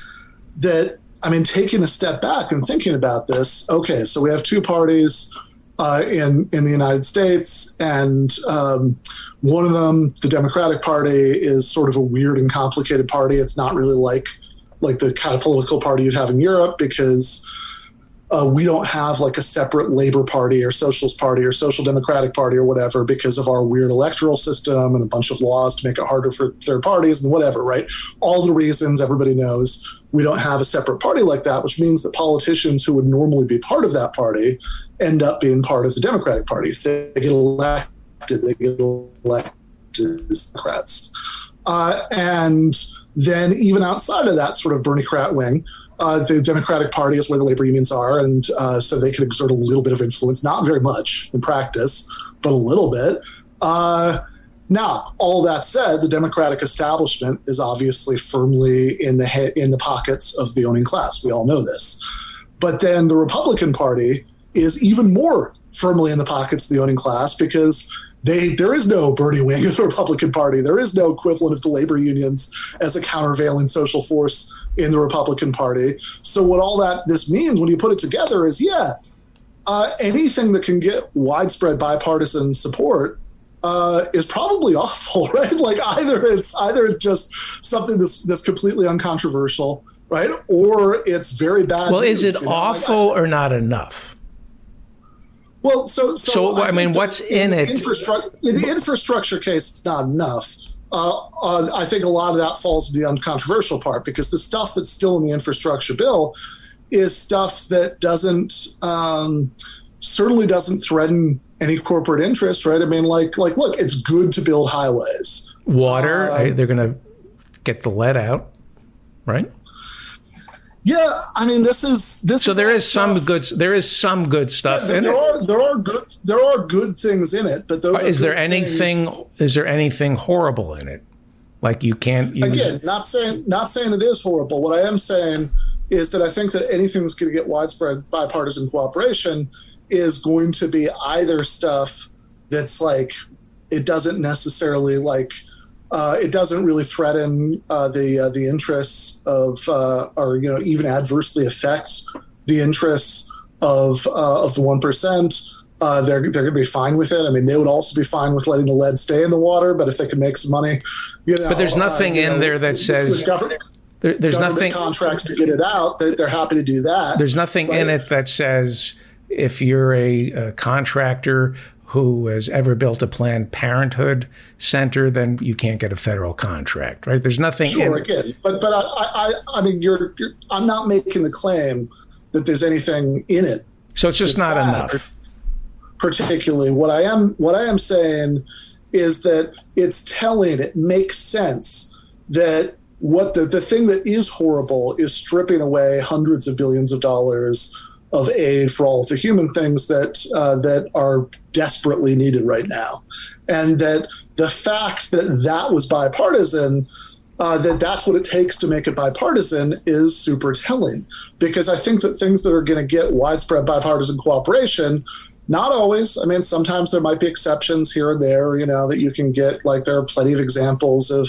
that, taking a step back and thinking about this, okay, so we have two parties in the United States, and one of them, the Democratic Party, is sort of a weird and complicated party. It's not really like the kind of political party you'd have in Europe, because we don't have like a separate Labor Party or Socialist Party or Social Democratic Party or whatever because of our weird electoral system and a bunch of laws to make it harder for third parties and whatever, right? All the reasons everybody knows we don't have a separate party like that, which means that politicians who would normally be part of that party end up being part of the Democratic Party. If they get elected, as Democrats. And then even outside of that sort of Bernie-crat wing, the Democratic Party is where the labor unions are, and so they can exert a little bit of influence, not very much in practice, but a little bit. Now, all that said, the Democratic establishment is obviously firmly in the pockets of the owning class. We all know this. But then the Republican Party is even more firmly in the pockets of the owning class, because there is no Bernie wing of the Republican Party. There is no equivalent of the labor unions as a countervailing social force in the Republican Party. So what this means when you put it together is, anything that can get widespread bipartisan support is probably awful, right? Like either it's just something that's completely uncontroversial, right? Or it's very bad. Well, is it awful or not enough? Well, so what's in it? In the infrastructure case, it's not enough. I think a lot of that falls to the uncontroversial part, because the stuff that's still in the infrastructure bill is stuff that certainly doesn't threaten any corporate interest, right? Look, it's good to build highways. Water, they're going to get the lead out, right? Yeah, this is. So there is some good stuff in it. There are good things in it, but those. Is there anything horrible in it? Like you can't use. Again, not saying it is horrible. What I am saying is that I think that anything that's going to get widespread bipartisan cooperation is going to be either stuff that's like it doesn't necessarily it doesn't really threaten the interests of or even adversely affects the interests of the 1%. They're going to be fine with it. They would also be fine with letting the lead stay in the water, but if they can make some money, But there's nothing in there that says there's nothing contracts to get it out. They're happy to do that. There's nothing in it that says if you're a contractor who has ever built a Planned Parenthood center, then you can't get a federal contract, right? There's nothing. Sure, again, but I'm not making the claim that there's anything in it. So it's just not enough. Particularly, what I am saying is that it's telling. It makes sense that what the thing that is horrible is stripping away hundreds of billions of dollars of aid for all of the human things that are desperately needed right now, and that the fact that was bipartisan, that's what it takes to make it bipartisan, is super telling, because I think that things that are going to get widespread bipartisan cooperation, not always. Sometimes there might be exceptions here and there, that you can get. Like there are plenty of examples of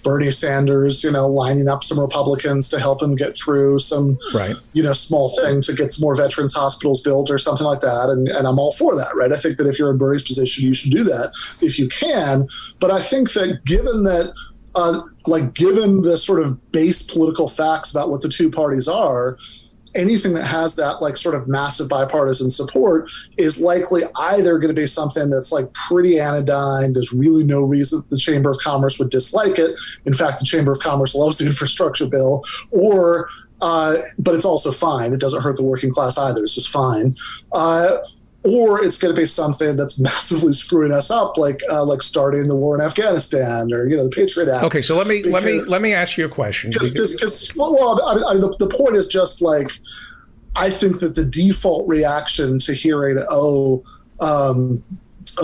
Bernie Sanders, lining up some Republicans to help him get through some, small thing to get some more veterans hospitals built or something like that. And I'm all for that, right? I think that if you're in Bernie's position, you should do that if you can. But I think that given the sort of base political facts about what the two parties are, anything that has that like sort of massive bipartisan support is likely either going to be something that's like pretty anodyne. There's really no reason that the Chamber of Commerce would dislike it. In fact, the Chamber of Commerce loves the infrastructure bill, but it's also fine. It doesn't hurt the working class either. It's just fine. Or it's going to be something that's massively screwing us up, like starting the war in Afghanistan or the Patriot Act. Okay, so let me ask you a question. The point is just like, I think that the default reaction to hearing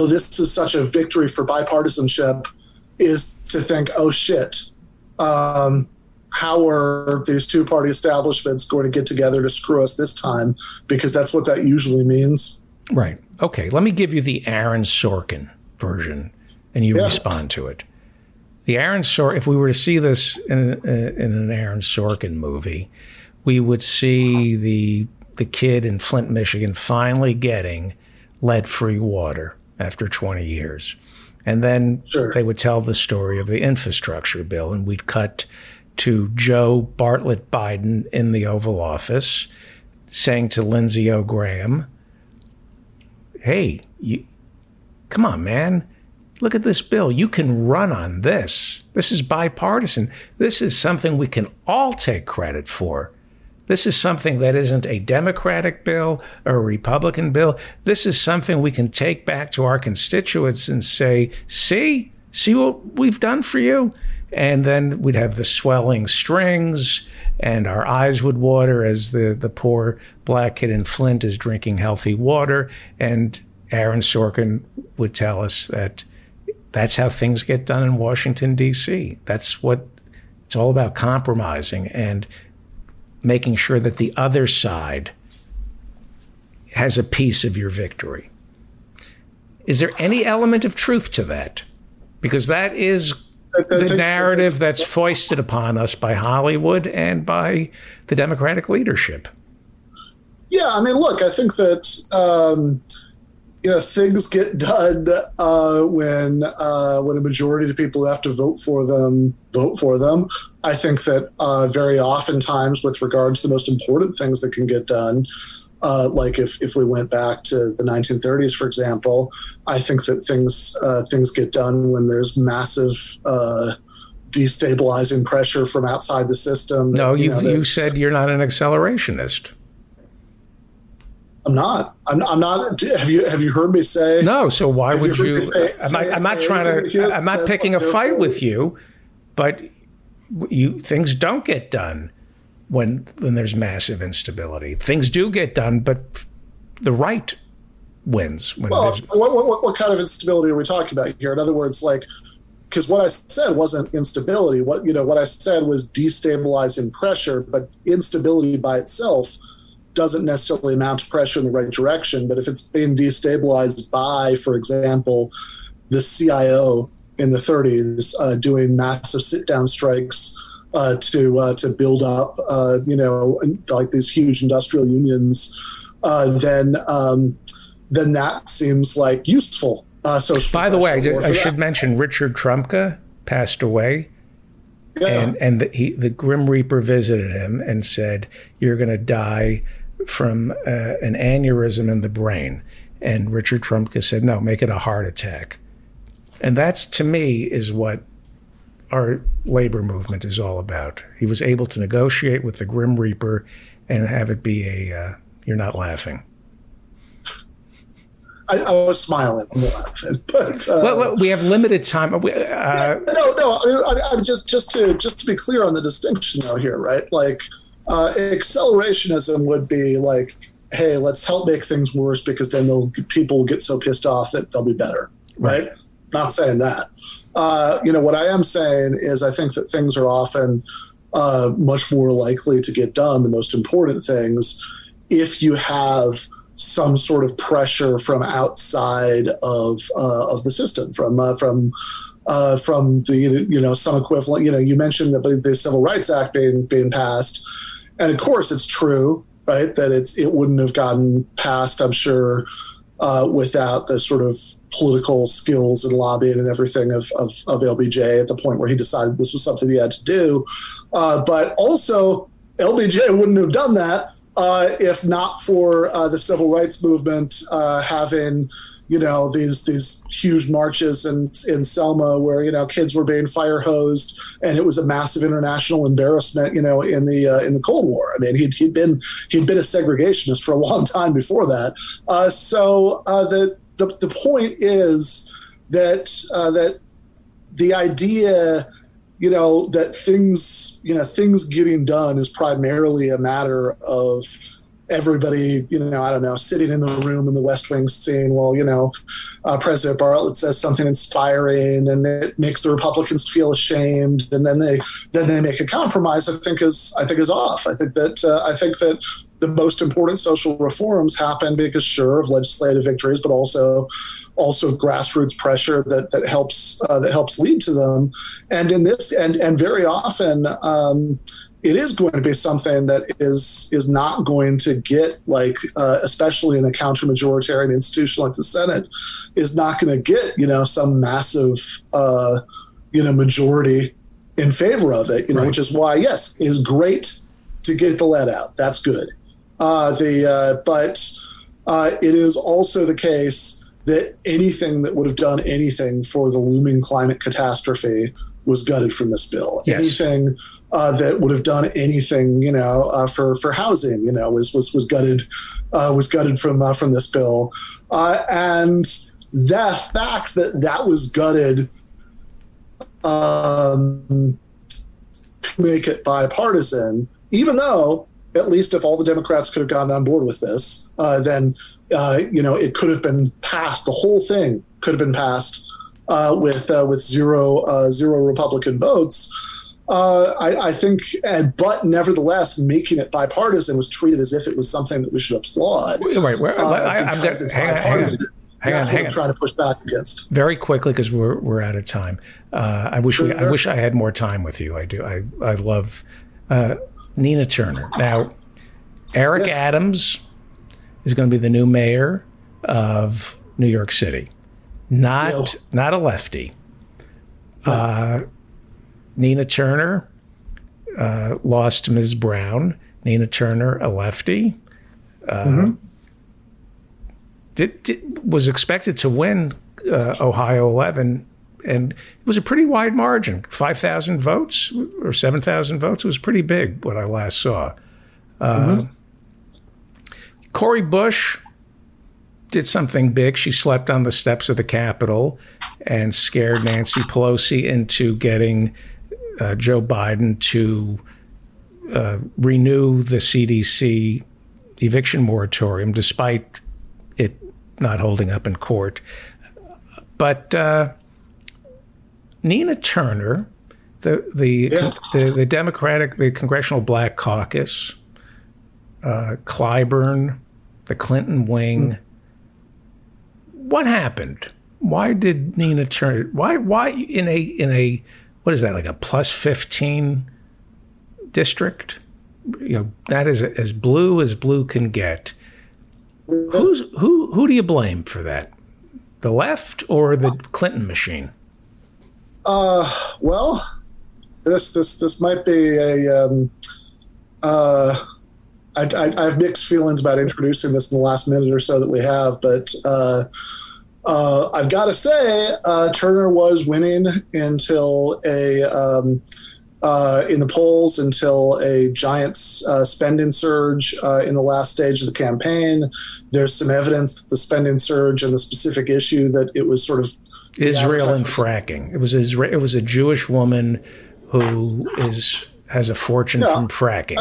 this is such a victory for bipartisanship is to think, oh shit, how are these two-party establishments going to get together to screw us this time? Because that's what that usually means. Right. Okay. Let me give you the Aaron Sorkin version, and you respond to it. The Aaron Sorkin. If we were to see this in an Aaron Sorkin movie, we would see the kid in Flint, Michigan, finally getting lead-free water after 20 years, and then they would tell the story of the infrastructure bill, and we'd cut to Joe Bartlett Biden in the Oval Office saying to Lindsey Graham, hey, come on, man. Look at this bill. You can run on this. This is bipartisan. This is something we can all take credit for. This is something that isn't a Democratic bill or a Republican bill. This is something we can take back to our constituents and say, see what we've done for you? And then we'd have the swelling strings and our eyes would water as the poor black kid in Flint is drinking healthy water. And Aaron Sorkin would tell us that that's how things get done in Washington, D.C. That's what it's all about, compromising and making sure that the other side has a piece of your victory. Is there any element of truth to that? Because that is the narrative that's foisted upon us by Hollywood and by the Democratic leadership. Yeah, I mean, look, I think that things get done when a majority of the people who have to vote for them. I think that very oftentimes, with regards to the most important things that can get done, like if we went back to the 1930s, for example, I think that things get done when there's massive destabilizing pressure from outside the system. No, you said you're not an accelerationist. I'm not. I'm not. Have you heard me say? No. So why would you? I'm not picking a fight with you, but things don't get done when there's massive instability. Things do get done, but the right wins. What kind of instability are we talking about here? In other words, because what I said wasn't instability. What I said was destabilizing pressure, but instability by itself doesn't necessarily amount to pressure in the right direction. But if it's being destabilized by, for example, the CIO in the 30s doing massive sit-down strikes to build up, like these huge industrial unions, then that seems like useful. By the way, I should mention Richard Trumka passed away. Yeah. And the Grim Reaper visited him and said, "You're going to die from an aneurysm in the brain." And Richard Trumka said, "No, make it a heart attack." And that's, to me, is what our labor movement is all about. He was able to negotiate with the Grim Reaper and have it be you're not laughing. I was smiling. I was laughing. But, we have limited time. No. I mean, just to be clear on the distinction though here, right? Accelerationism would be like, hey, let's help make things worse because then people will get so pissed off that they'll be better, right? Not saying that. What I am saying is I think that things are often much more likely to get done, the most important things, if you have some sort of pressure from outside of the system, from the some equivalent. You mentioned the Civil Rights Act being passed, and of course it's true, right, that it wouldn't have gotten passed, I'm sure, without the sort of political skills and lobbying and everything of LBJ at the point where he decided this was something he had to do. But also, LBJ wouldn't have done that if not for the civil rights movement having, these huge marches in Selma where, kids were being fire hosed, and it was a massive international embarrassment, in the Cold War. I mean, he'd been a segregationist for a long time before that. So the point is that the idea, that things getting done is primarily a matter of everybody, sitting in the room in the West Wing saying, well, President Bartlett says something inspiring and it makes the Republicans feel ashamed, and then they make a compromise. I think is off. I think that the most important social reforms happen because, sure, of legislative victories, but also grassroots pressure that helps lead to them. And in this, and very often, it is going to be something that is not going to get, especially in a counter-majoritarian institution like the Senate, is not going to get, some massive, majority in favor of it, right. Which is why, yes, it is great to get the lead out. That's good. But it is also the case that anything that would have done anything for the looming climate catastrophe was gutted from this bill. Yes. Anything that would have done anything, for housing, was gutted from this bill, and the fact that was gutted make it bipartisan, even though at least if all the Democrats could have gotten on board with this, then it could have been passed. The whole thing could have been passed with zero Republican votes. I think, but nevertheless, making it bipartisan was treated as if it was something that we should applaud. Right. Hang on. I'm trying to push back against very quickly because we're out of time. I wish I had more time with you. I do. I love Nina Turner. Now, Eric Adams is going to be the new mayor of New York City. Not a lefty. Nina Turner lost to Ms. Brown. Nina Turner, a lefty, was expected to win Ohio 11, and it was a pretty wide margin, 5,000 votes or 7,000 votes. It was pretty big what I last saw. Cori Bush did something big. She slept on the steps of the Capitol and scared Nancy Pelosi into getting Joe Biden to renew the CDC eviction moratorium, despite it not holding up in court. But Nina Turner, the Democratic, the Congressional Black Caucus, Clyburn, the Clinton wing. What happened? Why did Nina Turner? Why in a what is that, like a plus 15 district? That is as blue can get. Who do you blame for that? The left or the Clinton machine? Well, this might be a. I have mixed feelings about introducing this in the last minute or so that we have, but I've got to say Turner was winning until in the polls until a giant spending surge in the last stage of the campaign. There's some evidence that the spending surge and the specific issue that it was sort of Israel and fracking. It was a Jewish woman who has a fortune from fracking.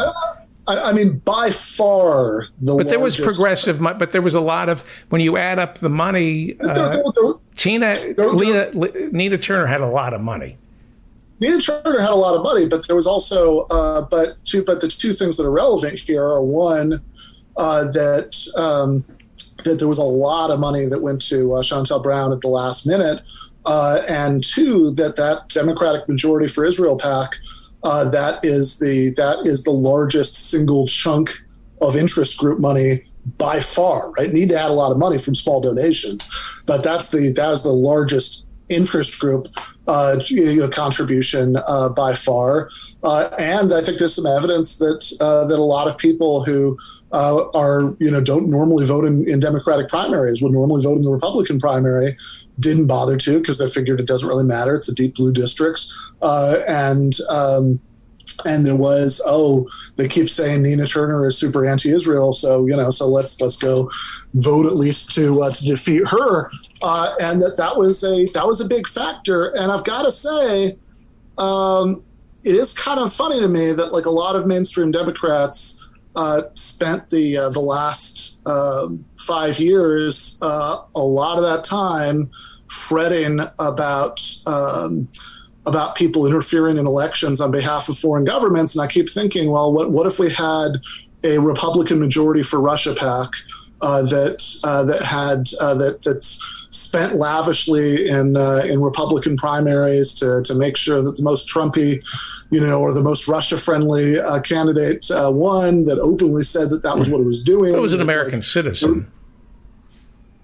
I mean, by far the. But there was progressive, but there was a lot of, when you add up the money. Nina Turner had a lot of money. Nina Turner had a lot of money, but there was also, but the two things that are relevant here are one, that that there was a lot of money that went to Chantal Brown at the last minute, and two, that Democratic Majority for Israel PAC, that is the largest single chunk of interest group money by far, right? Need to add a lot of money from small donations, but that is the largest interest group contribution by far. And I think there's some evidence that a lot of people who don't normally vote in Democratic primaries, would normally vote in the Republican primary, didn't bother to because they figured it doesn't really matter. It's a deep blue district. And there was, they keep saying Nina Turner is super anti-Israel, so let's go vote at least to defeat her, and that was a big factor. And I've got to say, it is kind of funny to me that like a lot of mainstream Democrats spent the last 5 years, a lot of that time fretting about people interfering in elections on behalf of foreign governments. And I keep thinking, well, what if we had a Republican majority for Russia PAC that's spent lavishly in Republican primaries to make sure that the most Trumpy, or the most Russia-friendly candidate won, that openly said that was what it was doing. But it was an American citizen.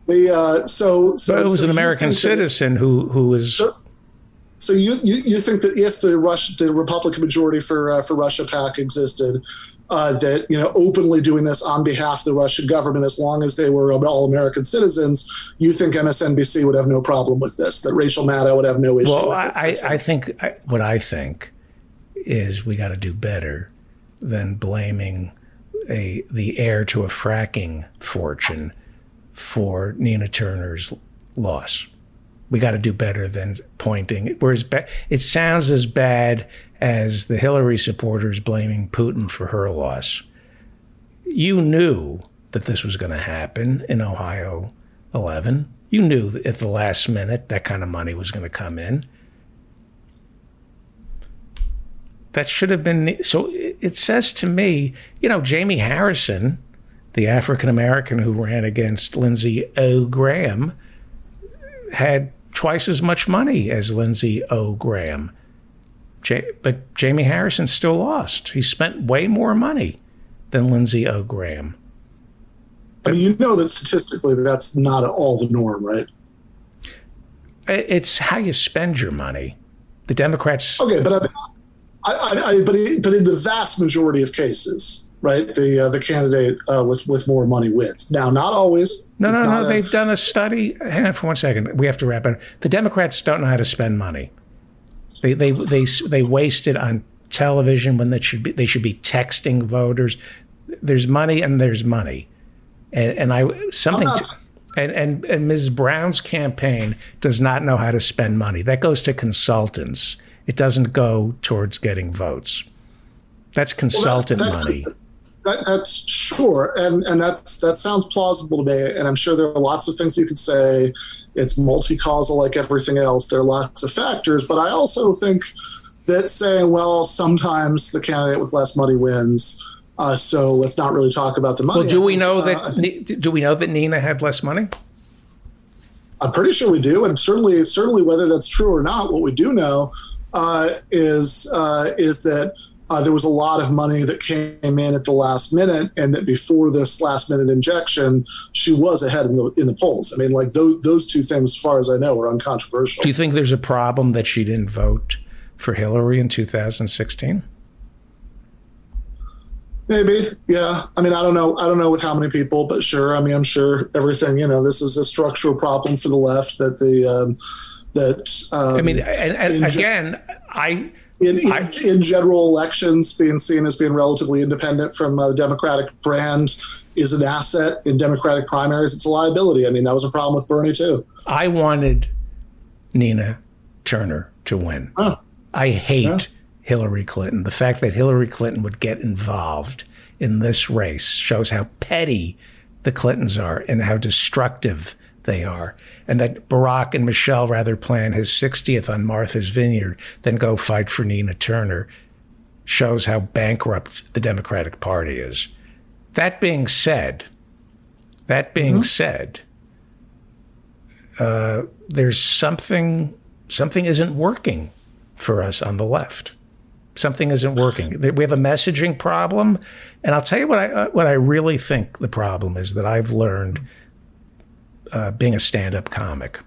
It was an American citizen who was. So you think that if the Republican majority for Russia PAC existed, that openly doing this on behalf of the Russian government, as long as they were all American citizens, you think MSNBC would have no problem with this? That Rachel Maddow would have no issue? Well, what I think is we got to do better than blaming the heir to a fracking fortune for Nina Turner's loss. We got to do better than pointing. It sounds as bad as the Hillary supporters blaming Putin for her loss. You knew that this was going to happen in Ohio 11. You knew that at the last minute that kind of money was going to come in. That should have been. So it says to me, Jamie Harrison, the African-American who ran against Lindsey O. Graham, had twice as much money as Lindsey O. Graham. But Jamie Harrison still lost. He spent way more money than Lindsey O. Graham. But that statistically that's not at all the norm, right? It's how you spend your money. The Democrats. Okay, but but in the vast majority of cases, right, the candidate with more money wins. Now, not always. No. They've done a study. Hang on for 1 second. We have to wrap it. The Democrats don't know how to spend money. They waste it on television when they should be texting voters. There's money and there's money, and Ms. Brown's campaign does not know how to spend money. That goes to consultants. It doesn't go towards getting votes. That's consultant money. That's sure, and that sounds plausible to me. And I'm sure there are lots of things you could say. It's multi-causal, like everything else. There are lots of factors, but I also think that saying, well, sometimes the candidate with less money wins, so let's not really talk about the money. Well, do we know that Nina had less money? I'm pretty sure we do, and certainly whether that's true or not, what we do know is that. There was a lot of money that came in at the last minute, and that before this last minute injection, she was ahead in the polls. I mean, like those two things, as far as I know, are uncontroversial. Do you think there's a problem that she didn't vote for Hillary in 2016? Maybe, yeah. I mean, I don't know with how many people, but sure. I mean, I'm sure everything. This is a structural problem for the left in general elections, being seen as being relatively independent from the Democratic brand is an asset. In Democratic primaries, it's a liability. I mean, that was a problem with Bernie, too. I wanted Nina Turner to win. Oh. I hate Hillary Clinton. The fact that Hillary Clinton would get involved in this race shows how petty the Clintons are and how destructive they are, and that Barack and Michelle rather plan his 60th on Martha's Vineyard than go fight for Nina Turner shows how bankrupt the Democratic Party is. That being said, That being said, there's something isn't working for us on the left. Something isn't working. We have a messaging problem, and I'll tell you what I really think the problem is that I've learned being a stand-up comic.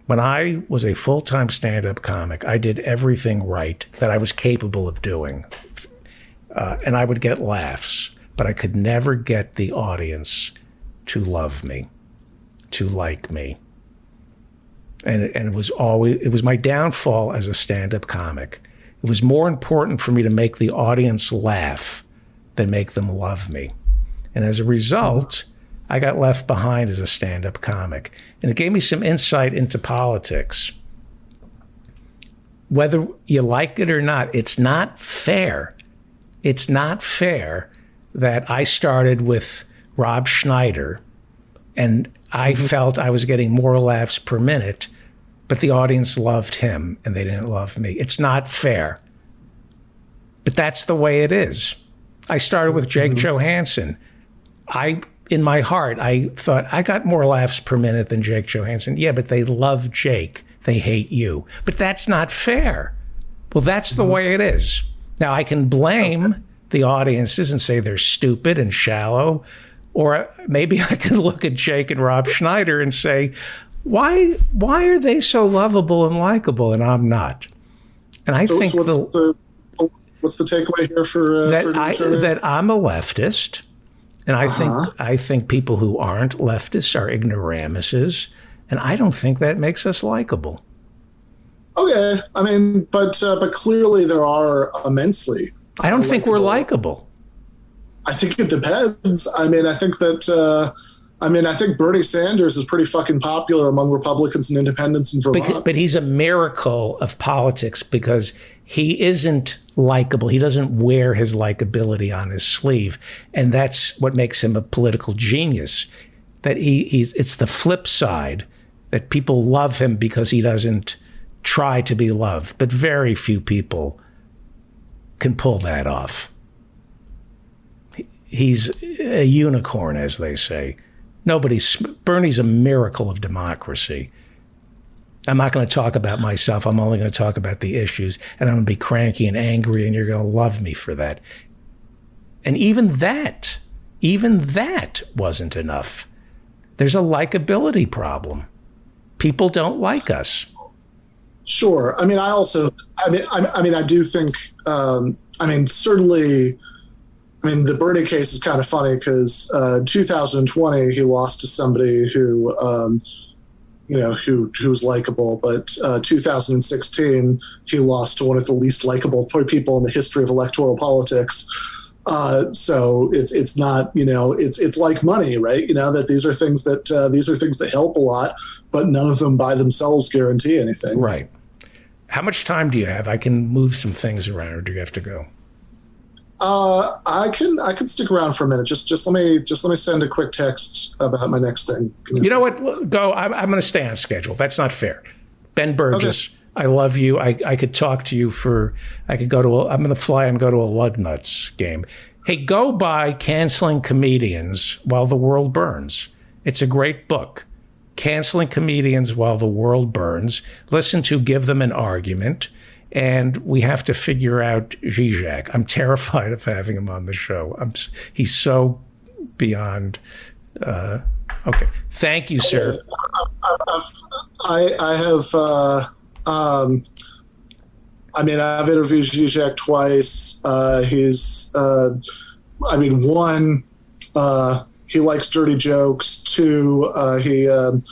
When I was a full-time stand-up comic, I did everything right that I was capable of doing, and I would get laughs, but I could never get the audience to love me, to like me. And it was my downfall as a stand-up comic. It was more important for me to make the audience laugh than make them love me. And as a result, I got left behind as a stand-up comic. And it gave me some insight into politics. Whether you like it or not, it's not fair. It's not fair that I started with Rob Schneider and I felt I was getting more laughs per minute, but the audience loved him and they didn't love me. It's not fair. But that's the way it is. I started with Jake Johansson. In my heart, I thought I got more laughs per minute than Jake Johansson. Yeah, but they love Jake. They hate you. But that's not fair. Well, that's the way it is. Now, I can blame the audiences and say they're stupid and shallow. Or maybe I can look at Jake and Rob Schneider and say, why are they so lovable and likable and I'm not? And I think what's the takeaway here for that I'm a leftist, and I think people who aren't leftists are ignoramuses, and I don't think that makes us likable. Okay, I mean, but clearly there are immensely. I don't think we're likable. I think it depends. I mean, I think Bernie Sanders is pretty fucking popular among Republicans and independents in Vermont. But he's a miracle of politics because he isn't likable. He doesn't wear his likability on his sleeve. And that's what makes him a political genius. That it's the flip side, that people love him because he doesn't try to be loved. But very few people can pull that off. He's a unicorn, as they say. Bernie's a miracle of democracy. I'm not going to talk about myself. I'm only going to talk about the issues, and I'm going to be cranky and angry, and you're going to love me for that. And even that wasn't enough. There's a likability problem. People don't like us. Sure. I mean, I do think, certainly, the Bernie case is kind of funny because 2020 he lost to somebody who was likable, but 2016 he lost to one of the least likable people in the history of electoral politics. So it's not, it's like money, right? That these are things that help a lot, but none of them by themselves guarantee anything. Right. How much time do you have? I can move some things around, or do you have to go? I can stick around for a minute. Just let me send a quick text about my next thing. You know what? Go. I'm going to stay on schedule. That's not fair. Ben Burgess, okay. I love you. I could talk to you I'm going to fly and go to a Lugnuts game. Hey, go buy Canceling Comedians While the World Burns. It's a great book. Canceling Comedians While the World Burns. Listen to Give Them an Argument. And we have to figure out Zizek. I'm terrified of having him on the show. He's so beyond. Okay. Thank you, sir. I've interviewed Zizek twice. One, he likes dirty jokes. Two, interviewing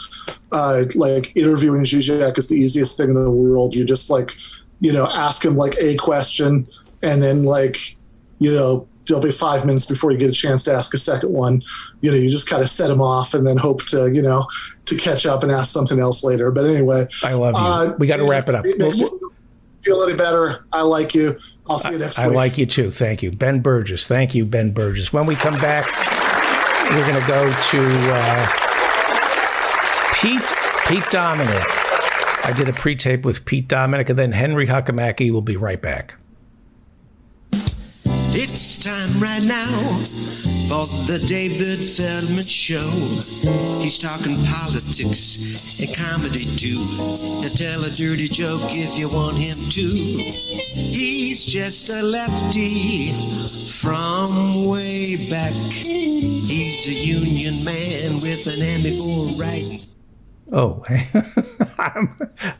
Zizek is the easiest thing in the world. You just ask him a question, and then there'll be 5 minutes before you get a chance to ask a second one. You just kind of set him off and then hope to catch up and ask something else later. But anyway, I love you. We got to wrap it up. Feel any better? I like you. I'll see you next week. I like you too. Thank you. Ben Burgess. Thank you, Ben Burgess. When we come back, we're going to go to Pete Dominic. I did a pre-tape with Pete Dominic, and then Henry Huckabee will be right back. It's time right now for the David Feldman Show. He's talking politics and comedy too. He'll tell a dirty joke if you want him to. He's just a lefty from way back. He's a union man with an Emmy for writing. Oh,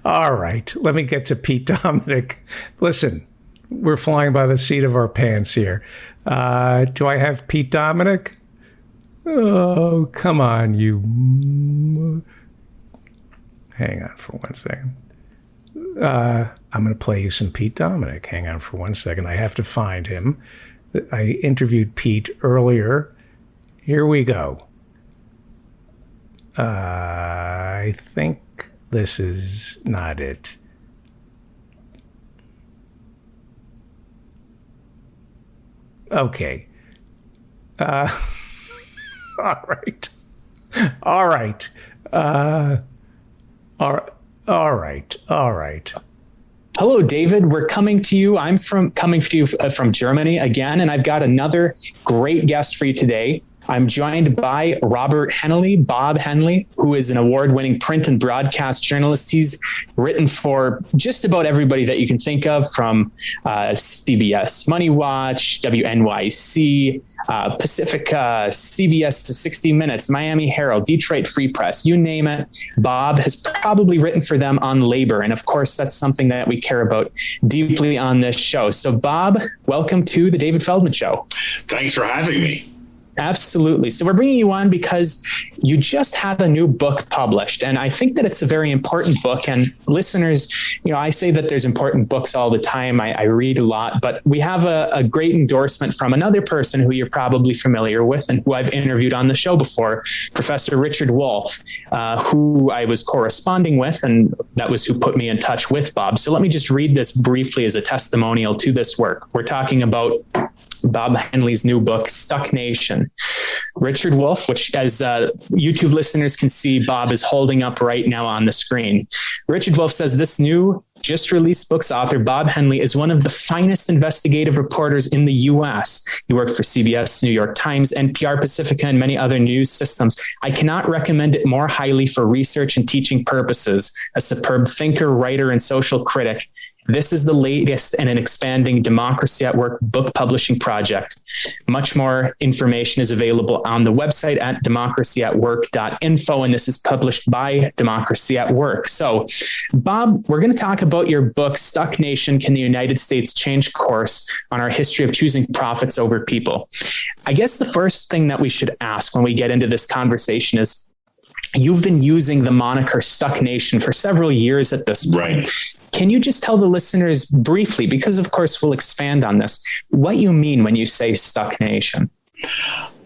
all right. Let me get to Pete Dominic. Listen, we're flying by the seat of our pants here. Do I have Pete Dominic? Oh, come on, you. Hang on for 1 second. I'm going to play you some Pete Dominic. Hang on for 1 second. I have to find him. I interviewed Pete earlier. Here we go. I think this is not it. Okay. All right. All right. All right. Hello, David. We're coming to you. I'm coming to you from Germany again, and I've got another great guest for you today. I'm joined by Robert Henley, Bob Henley, who is an award-winning print and broadcast journalist. He's written for just about everybody that you can think of, from CBS Money Watch, WNYC, Pacifica, CBS 60 Minutes, Miami Herald, Detroit Free Press, you name it. Bob has probably written for them on labor. And of course, that's something that we care about deeply on this show. So Bob, welcome to the David Feldman Show. Thanks for having me. Absolutely. So we're bringing you on because you just had a new book published, and I think that it's a very important book. And listeners, I say that there's important books all the time. I read a lot, but we have a great endorsement from another person who you're probably familiar with and who I've interviewed on the show before, Professor Richard Wolff, who I was corresponding with, and that was who put me in touch with Bob. So let me just read this briefly as a testimonial to this work. We're talking about Bob Henley's new book, Stuck Nation. Richard Wolff, which as YouTube listeners can see, Bob is holding up right now on the screen. Richard Wolff says this new, just released book's author, Bob Henley, is one of the finest investigative reporters in the U.S. He worked for CBS, New York Times, NPR, Pacifica, and many other news systems. I cannot recommend it more highly for research and teaching purposes. A superb thinker, writer, and social critic, this is the latest in an expanding Democracy at Work book publishing project. Much more information is available on the website at democracyatwork.info, and this is published by Democracy at Work. So, Bob, we're going to talk about your book, Stuck Nation, Can the United States Change Course on Our History of Choosing Profits Over People. I guess the first thing that we should ask when we get into this conversation is, you've been using the moniker Stuck Nation for several years at this point. Right. Can you just tell the listeners briefly, because of course we'll expand on this, what you mean when you say Stuck Nation?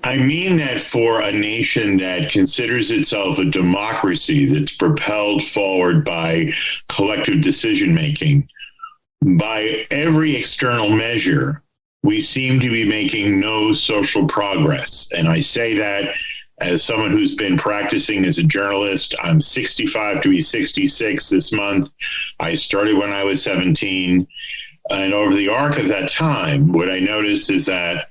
I mean that for a nation that considers itself a democracy that's propelled forward by collective decision-making, by every external measure, we seem to be making no social progress. And I say that as someone who's been practicing as a journalist. I'm 65 to be 66 this month. I started when I was 17. And over the arc of that time, what I noticed is that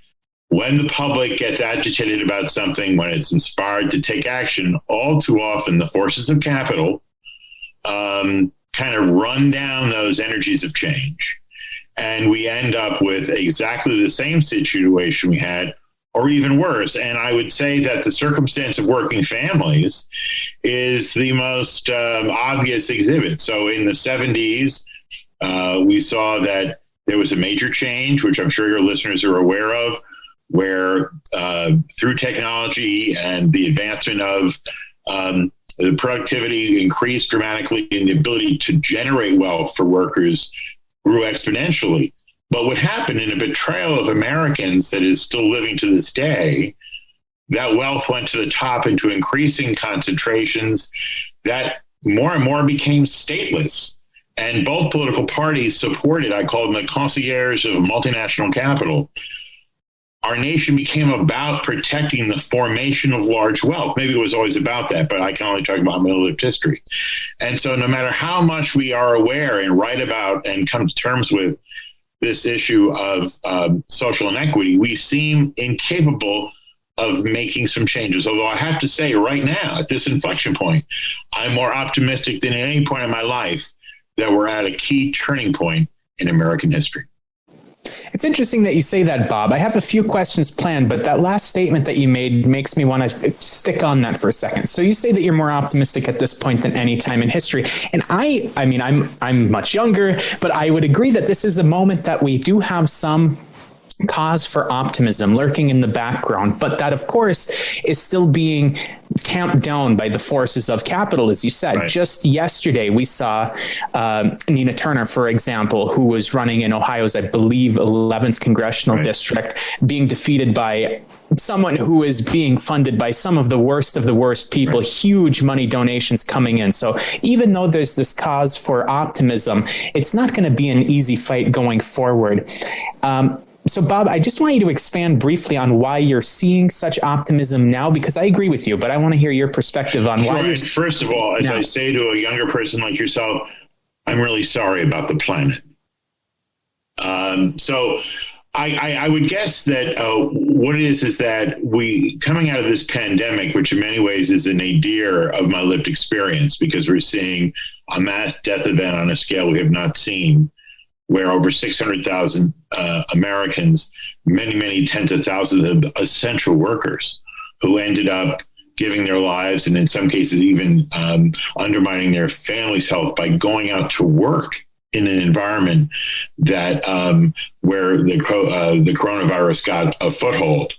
when the public gets agitated about something, when it's inspired to take action, all too often the forces of capital kind of run down those energies of change. And we end up with exactly the same situation we had, or even worse. And I would say that the circumstance of working families is the most obvious exhibit. So in the 70s, we saw that there was a major change, which I'm sure your listeners are aware of, where through technology and the advancement of the productivity increased dramatically, and the ability to generate wealth for workers grew exponentially. But what happened in a betrayal of Americans that is still living to this day, that wealth went to the top into increasing concentrations that more and more became stateless. And both political parties supported, I call them the concierge of multinational capital. Our nation became about protecting the formation of large wealth. Maybe it was always about that, but I can only talk about middle-lived history. And so no matter how much we are aware and write about and come to terms with this issue of social inequity, we seem incapable of making some changes. Although I have to say right now, at this inflection point, I'm more optimistic than at any point in my life that we're at a key turning point in American history. It's interesting that you say that, Bob. I have a few questions planned, but that last statement that you made makes me want to stick on that for a second. So you say that you're more optimistic at this point than any time in history. And I mean, I'm much younger, but I would agree that this is a moment that we do have some cause for optimism lurking in the background, but that, of course, is still being tamped down by the forces of capital, as you said. Right. Just yesterday, we saw Nina Turner, for example, who was running in Ohio's, I believe, 11th congressional district, being defeated by someone who is being funded by some of the worst people, huge money donations coming in. So even though there's this cause for optimism, it's not going to be an easy fight going forward. So, Bob, I just want you to expand briefly on why you're seeing such optimism now, because I agree with you, but I want to hear your perspective on why. Right. First of all, as I say to a younger person like yourself, I'm really sorry about the planet. So I would guess that what it is that we, coming out of this pandemic, which in many ways is a nadir of my lived experience, because we're seeing a mass death event on a scale we have not seen, where over 600,000 Americans, many tens of thousands of essential workers who ended up giving their lives and in some cases even undermining their family's health by going out to work in an environment that where the coronavirus got a foothold.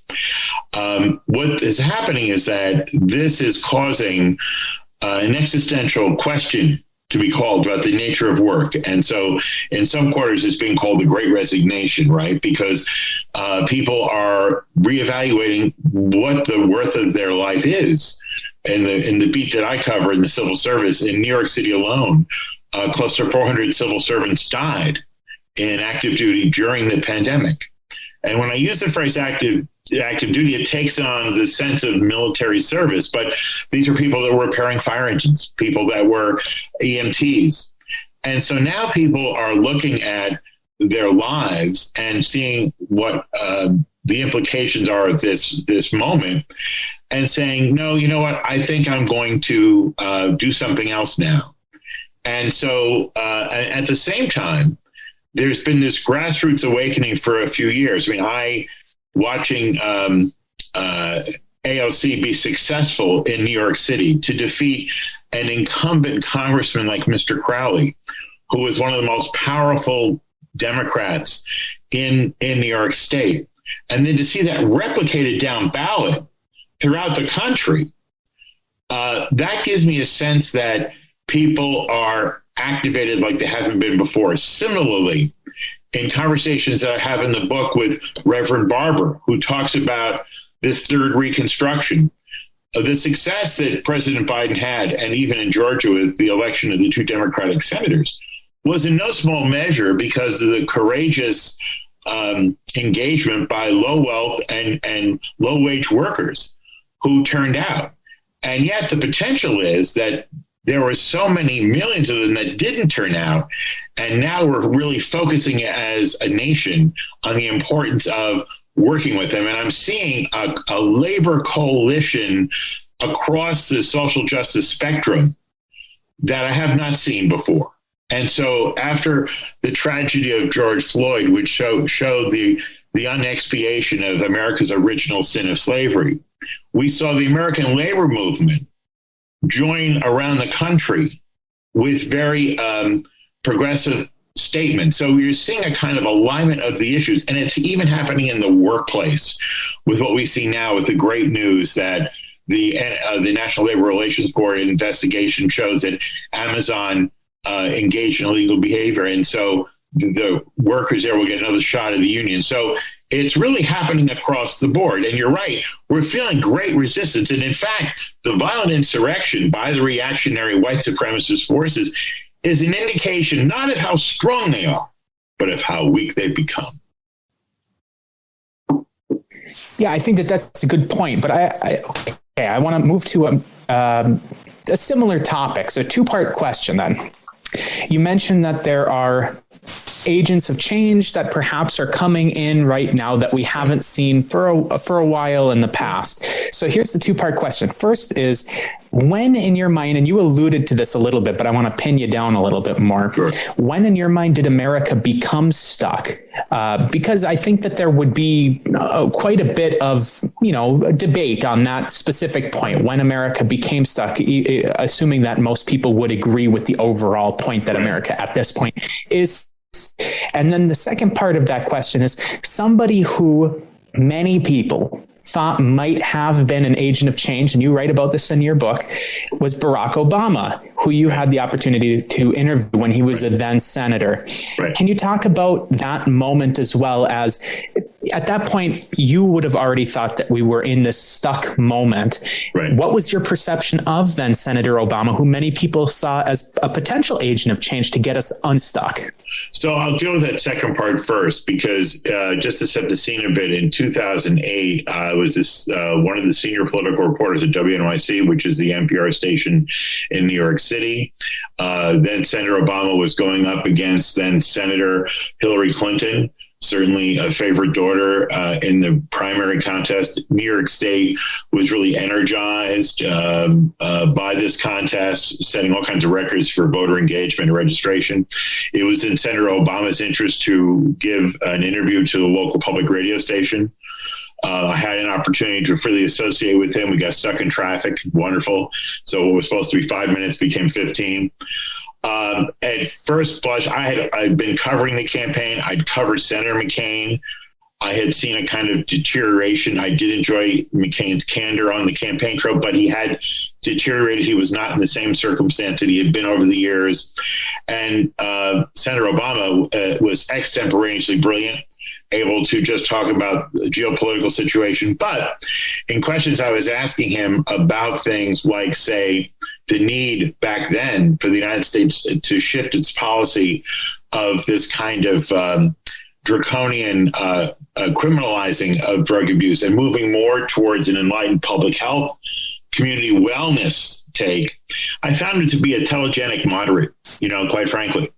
What is happening is that this is causing an existential question to be called about the nature of work. And so in some quarters, it's being called the Great Resignation, right? Because people are reevaluating what the worth of their life is. In the beat that I cover in the civil service, in New York City alone, close to 400 civil servants died in active duty during the pandemic. And when I use the phrase active duty, it takes on the sense of military service, but these are people that were repairing fire engines, people that were EMTs. And so now people are looking at their lives and seeing what the implications are of this moment and saying, no, you know what, I think I'm going to do something else now. And so at the same time, there's been this grassroots awakening for a few years. I mean, watching AOC be successful in New York City to defeat an incumbent congressman like Mr. Crowley, who was one of the most powerful Democrats in New York State. And then to see that replicated down ballot throughout the country, that gives me a sense that people are activated like they haven't been before. Similarly, in conversations that I have in the book with Reverend Barber, who talks about this third Reconstruction, the success that President Biden had, and even in Georgia with the election of the two Democratic senators, was in no small measure because of the courageous engagement by low wealth and low wage workers who turned out. And yet the potential is that there were so many millions of them that didn't turn out. And now we're really focusing as a nation on the importance of working with them. And I'm seeing a labor coalition across the social justice spectrum that I have not seen before. And so after the tragedy of George Floyd, which showed the unexpiation of America's original sin of slavery, we saw the American labor movement join around the country with very progressive statements. So you're seeing a kind of alignment of the issues, and it's even happening in the workplace with what we see now with the great news that the National Labor Relations Board investigation shows that Amazon engaged in illegal behavior. And so the workers there will get another shot at the union. So it's really happening across the board. And you're right, we're feeling great resistance. And in fact, the violent insurrection by the reactionary white supremacist forces is an indication not of how strong they are, but of how weak they've become. Yeah, I think that's a good point. But I want to move to a similar topic. So two-part question then. You mentioned that there are agents of change that perhaps are coming in right now that we haven't seen for a while in the past. So here's the two-part question. First is, when in your mind, and you alluded to this a little bit, but I want to pin you down a little bit more. Sure. When in your mind did America become stuck? Because I think that there would be quite a bit of, debate on that specific point, when America became stuck, assuming that most people would agree with the overall point that America at this point is. And then the second part of that question is, somebody who many people thought might have been an agent of change, and you write about this in your book, was Barack Obama, who you had the opportunity to interview when he was a then senator. Right. Can you talk about that moment, as well as at that point, you would have already thought that we were in this stuck moment. Right. What was your perception of then Senator Obama, who many people saw as a potential agent of change to get us unstuck? So I'll deal with that second part first, because just to set the scene a bit, in 2008, I was one of the senior political reporters at WNYC, which is the NPR station in New York City. Then Senator Obama was going up against then Senator Hillary Clinton, certainly a favorite daughter in the primary contest. New York State was really energized by this contest, setting all kinds of records for voter engagement and registration. It was in Senator Obama's interest to give an interview to the local public radio station. I had an opportunity to freely associate with him. We got stuck in traffic. Wonderful. So what was supposed to be 5 minutes became 15. At first blush, I'd been covering the campaign. I'd covered Senator McCain. I had seen a kind of deterioration. I did enjoy McCain's candor on the campaign trail, but he had deteriorated. He was not in the same circumstance that he had been over the years. And Senator Obama was extemporaneously brilliant, able to just talk about the geopolitical situation. But in questions I was asking him about things like, say, the need back then for the United States to shift its policy of this kind of draconian criminalizing of drug abuse and moving more towards an enlightened public health, community wellness take, I found it to be a telegenic moderate, quite frankly.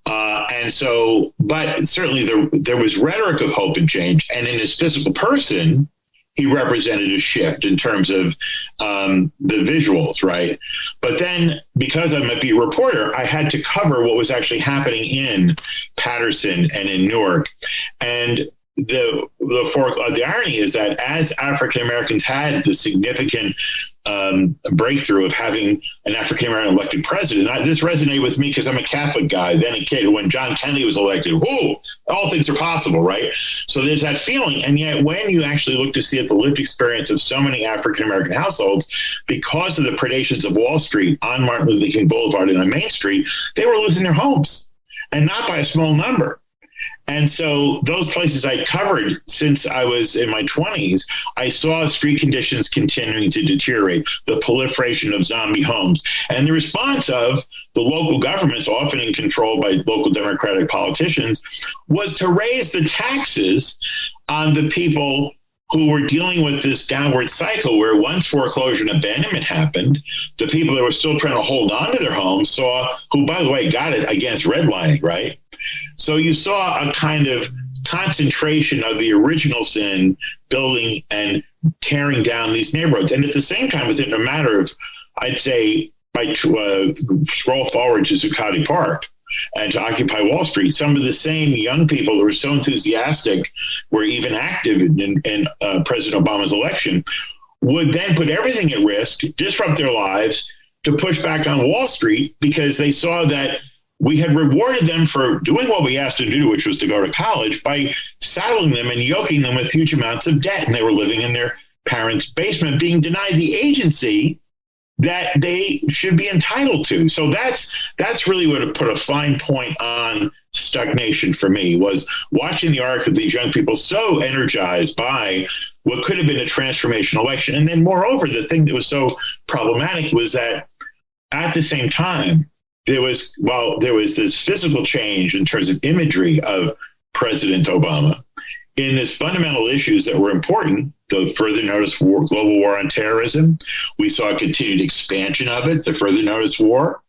But certainly there was rhetoric of hope and change. And in his physical person, he represented a shift in terms of the visuals, right? But then, because I'm a beat reporter, I had to cover what was actually happening in Patterson and in Newark. And the irony is that as African Americans had the significant breakthrough of having an African American elected president, this resonated with me because I'm a Catholic guy, then a kid. When John Kennedy was elected, whoa, all things are possible, right? So there's that feeling. And yet when you actually look to see at the lived experience of so many African American households, because of the predations of Wall Street on Martin Luther King Boulevard and on Main Street, they were losing their homes, and not by a small number. And so those places I covered since I was in my 20s, I saw street conditions continuing to deteriorate, the proliferation of zombie homes, and the response of the local governments, often controlled by local Democratic politicians, was to raise the taxes on the people who were dealing with this downward cycle where once foreclosure and abandonment happened, the people that were still trying to hold on to their homes saw, who, by the way, got it against redlining, right? So you saw a kind of concentration of the original sin building and tearing down these neighborhoods. And at the same time, within a matter of, I'd say, by scroll forward to Zuccotti Park and to Occupy Wall Street, some of the same young people who were so enthusiastic, were even active in President Obama's election, would then put everything at risk, disrupt their lives to push back on Wall Street, because they saw that we had rewarded them for doing what we asked them to do, which was to go to college, by saddling them and yoking them with huge amounts of debt. And they were living in their parents' basement, being denied the agency that they should be entitled to. So that's really what put a fine point on stagnation for me, was watching the arc of these young people so energized by what could have been a transformational election. And then moreover, the thing that was so problematic was that at the same time, there was this physical change in terms of imagery of President Obama in his fundamental issues that were important, the further notice war, global war on terrorism. We saw a continued expansion of it, the further notice war,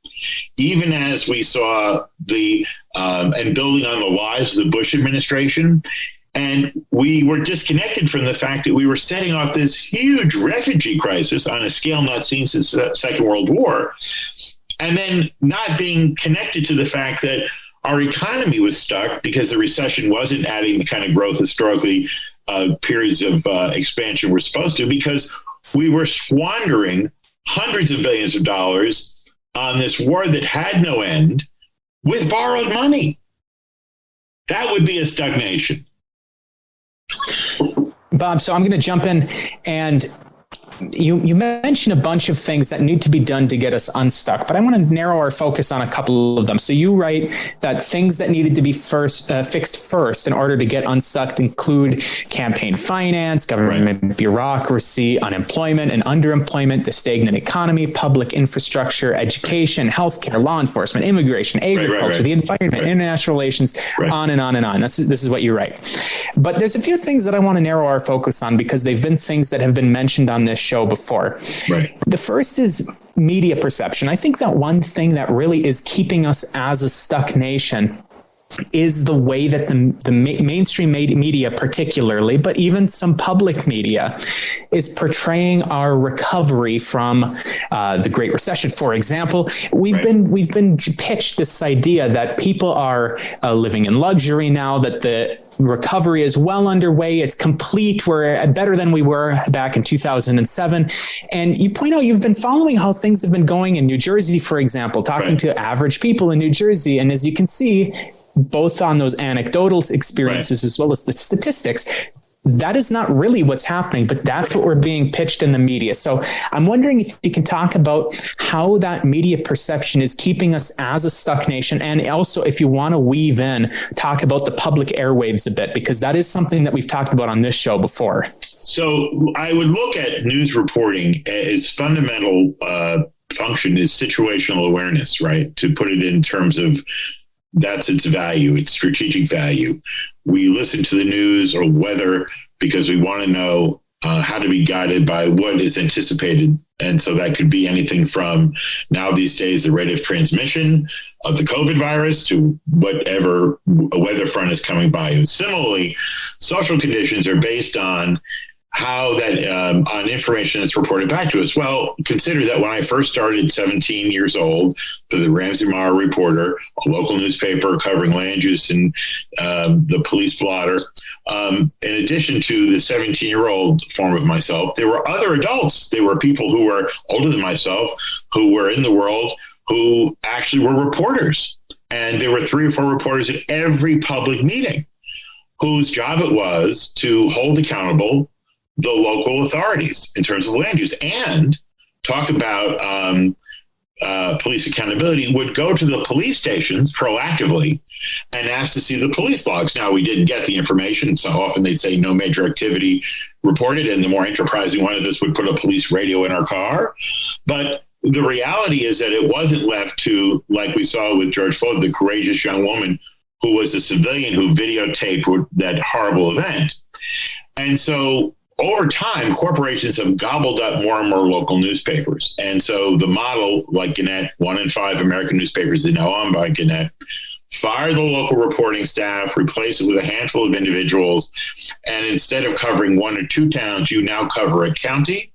even as we saw and building on the lies of the Bush administration. And we were disconnected from the fact that we were setting off this huge refugee crisis on a scale not seen since the Second World War, and then not being connected to the fact that our economy was stuck because the recession wasn't adding the kind of growth historically periods of expansion were supposed to, because we were squandering hundreds of billions of dollars on this war that had no end with borrowed money. That would be a stagnation. Bob, so I'm going to jump in, and you mentioned a bunch of things that need to be done to get us unstuck, but I want to narrow our focus on a couple of them. So you write that things that needed to be fixed first in order to get unstuck include campaign finance, government bureaucracy, unemployment and underemployment, the stagnant economy, public infrastructure, education, healthcare, law enforcement, immigration, agriculture, the environment, international relations, on and on and on. This is what you write. But there's a few things that I want to narrow our focus on because they've been things that have been mentioned on this show before. The first is media perception. I think that one thing that really is keeping us as a stuck nation is the way that the mainstream media particularly, but even some public media, is portraying our recovery from the Great Recession. For example, we've been pitched this idea that people are living in luxury now, that the recovery is well underway. It's complete. We're better than we were back in 2007. And you point out you've been following how things have been going in New Jersey, for example, talking to average people in New Jersey. And as you can see, both on those anecdotal experiences as well as the statistics, that is not really what's happening, but that's what we're being pitched in the media. So I'm wondering if you can talk about how that media perception is keeping us as a stuck nation. And also, if you want to weave in, talk about the public airwaves a bit, because that is something that we've talked about on this show before. So I would look at news reporting as fundamental function is situational awareness, right? To put it in terms of that's its value, its strategic value. We listen to the news or weather because we want to know how to be guided by what is anticipated. And so that could be anything from now these days, the rate of transmission of the COVID virus to whatever a weather front is coming by. And similarly, social conditions are based on how that on information that's reported back to us. Well, consider that when I first started 17 years old for the Ramsey-Mara Reporter, a local newspaper covering land use and the police blotter, in addition to the 17-year-old form of myself, there were other adults. There were people who were older than myself who were in the world who actually were reporters. And there were 3 or 4 reporters at every public meeting whose job it was to hold accountable the local authorities in terms of land use and talk about police accountability, would go to the police stations proactively and ask to see the police logs. Now, we didn't get the information. So often they'd say no major activity reported. And the more enterprising one of us would put a police radio in our car. But the reality is that it wasn't left to, like we saw with George Floyd, the courageous young woman who was a civilian who videotaped that horrible event. And so over time, corporations have gobbled up more and more local newspapers. And so the model, like Gannett, 1 in 5 American newspapers is now owned by Gannett, fire the local reporting staff, replace it with a handful of individuals. And instead of covering 1 or 2 towns, you now cover a county.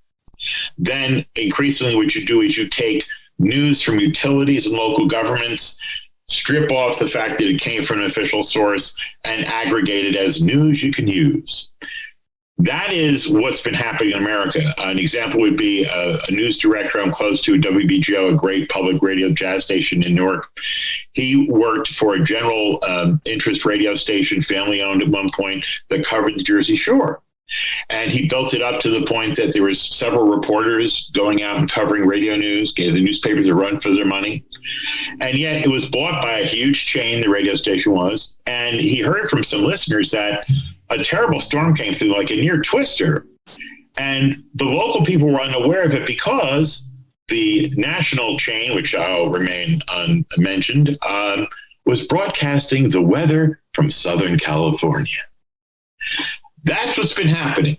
Then increasingly what you do is you take news from utilities and local governments, strip off the fact that it came from an official source, and aggregate it as news you can use. That is what's been happening in America. An example would be a news director I'm close to, WBGO, a great public radio jazz station in Newark. He worked for a general interest radio station, family-owned at one point, that covered the Jersey Shore. And he built it up to the point that there was several reporters going out and covering radio news, gave the newspapers a run for their money. And yet it was bought by a huge chain, the radio station was. And he heard from some listeners that a terrible storm came through, like a near twister. And the local people were unaware of it because the national chain, which I'll remain unmentioned, was broadcasting the weather from Southern California. That's what's been happening.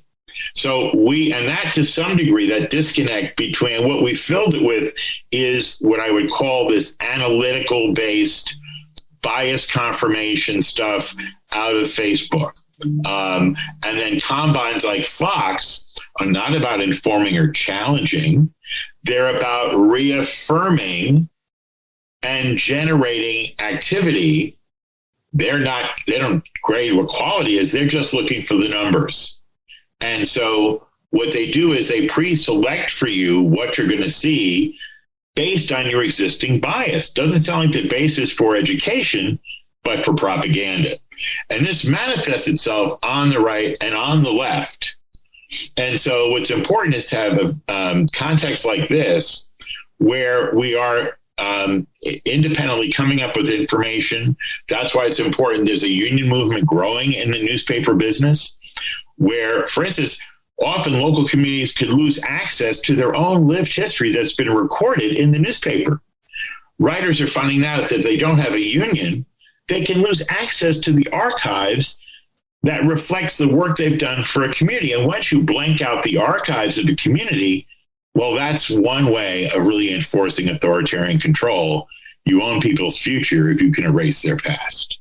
So and that to some degree, that disconnect between what we filled it with is what I would call this analytical based bias confirmation stuff out of Facebook. And then combines like Fox are not about informing or challenging. They're about reaffirming and generating activity. They don't grade what quality is. They're just looking for the numbers. And so what they do is they pre-select for you what you're going to see based on your existing bias. Doesn't sound like the basis for education, but for propaganda. And this manifests itself on the right and on the left. And so what's important is to have a context like this, where we are independently coming up with information. That's why it's important. There's a union movement growing in the newspaper business, where, for instance, often local communities could lose access to their own lived history that's been recorded in the newspaper. Writers are finding out that if they don't have a union, they can lose access to the archives that reflects the work they've done for a community. And once you blank out the archives of the community, well, that's one way of really enforcing authoritarian control. You own people's future if you can erase their past.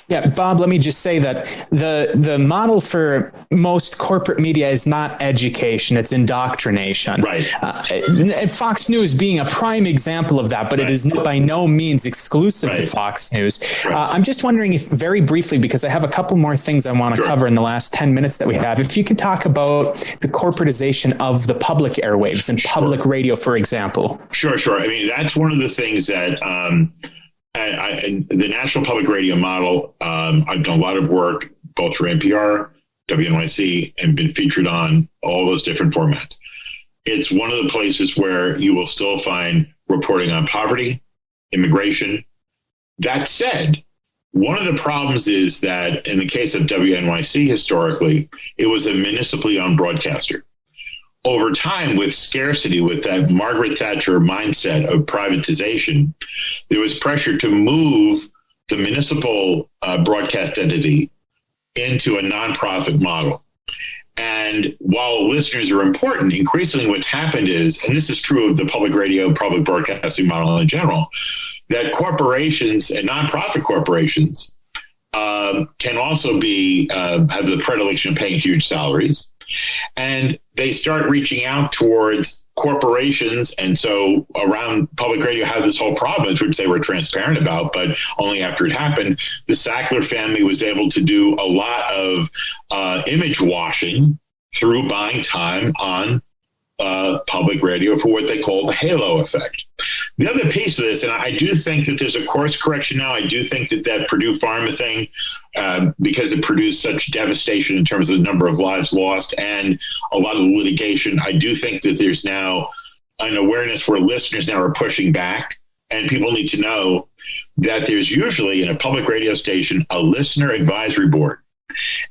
Yeah, Bob, let me just say that the model for most corporate media is not education, it's indoctrination. Right. And Fox News being a prime example of that, but it is by no means exclusive to Fox News. Right. I'm just wondering if, very briefly, because I have a couple more things I want to cover in the last 10 minutes that we have, if you could talk about the corporatization of the public airwaves and public radio, for example. Sure. I mean, that's one of the things that... And the National Public Radio model, I've done a lot of work, both for NPR, WNYC, and been featured on all those different formats. It's one of the places where you will still find reporting on poverty, immigration. That said, one of the problems is that in the case of WNYC, historically, it was a municipally owned broadcaster. Over time, with scarcity, with that Margaret Thatcher mindset of privatization, there was pressure to move the municipal broadcast entity into a nonprofit model. And while listeners are important, increasingly what's happened is, and this is true of the public radio, public broadcasting model in general, that corporations and nonprofit corporations can also be have the predilection of paying huge salaries. And they start reaching out towards corporations. And so around public radio had this whole problem, which they were transparent about, but only after it happened. The Sackler family was able to do a lot of image washing through buying time on public radio for what they call the halo effect. The other piece of this, and I do think that there's a course correction now. I do think that Purdue Pharma thing, because it produced such devastation in terms of the number of lives lost and a lot of the litigation, I do think that there's now an awareness where listeners now are pushing back, and people need to know that there's usually in a public radio station a listener advisory board.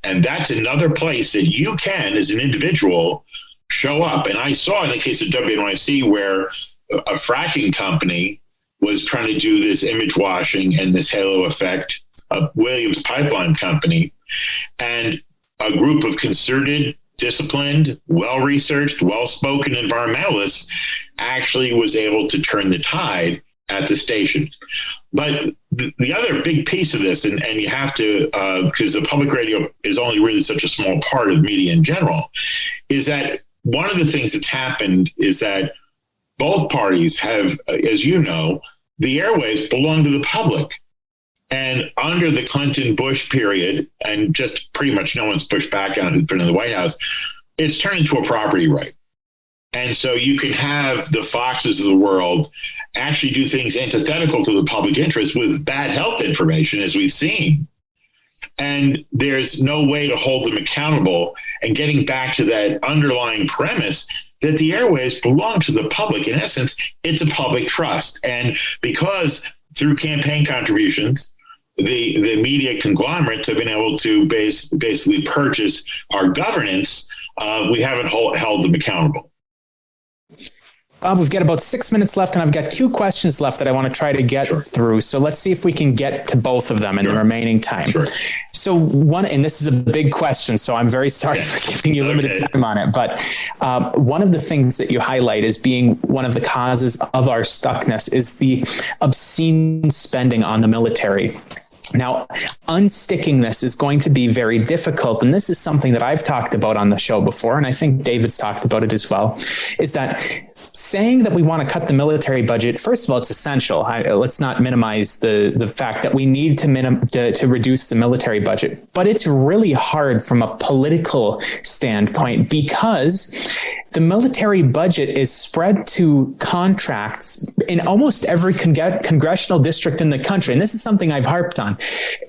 And that's another place that you can, as an individual, show up. And I saw in the case of WNYC where a fracking company was trying to do this image washing and this halo effect, a Williams Pipeline Company, and a group of concerted, disciplined, well-researched, well-spoken environmentalists actually was able to turn the tide at the station. But the other big piece of this, and you have to, because the public radio is only really such a small part of media in general, is that one of the things that's happened is that both parties have, as you know, the airwaves belong to the public. And under the Clinton-Bush period, and just pretty much no one's pushed back on it who's been in the White House, it's turned into a property right. And so you can have the Foxes of the world actually do things antithetical to the public interest with bad health information, as we've seen. And there's no way to hold them accountable. And getting back to that underlying premise that the airwaves belong to the public, in essence, it's a public trust. And because through campaign contributions, the media conglomerates have been able to basically purchase our governance, we haven't held them accountable. We've got about 6 minutes left, and I've got 2 questions left that I want to try to get through. So let's see if we can get to both of them in the remaining time. So one, and this is a big question, so I'm very sorry for giving you limited time on it. But one of the things that you highlight as being one of the causes of our stuckness is the obscene spending on the military. Now, unsticking this is going to be very difficult, and this is something that I've talked about on the show before, and I think David's talked about it as well, is that saying that we want to cut the military budget, first of all, it's essential. Let's not minimize the fact that we need to reduce the military budget, but it's really hard from a political standpoint because the military budget is spread to contracts in almost every congressional district in the country. And this is something I've harped on.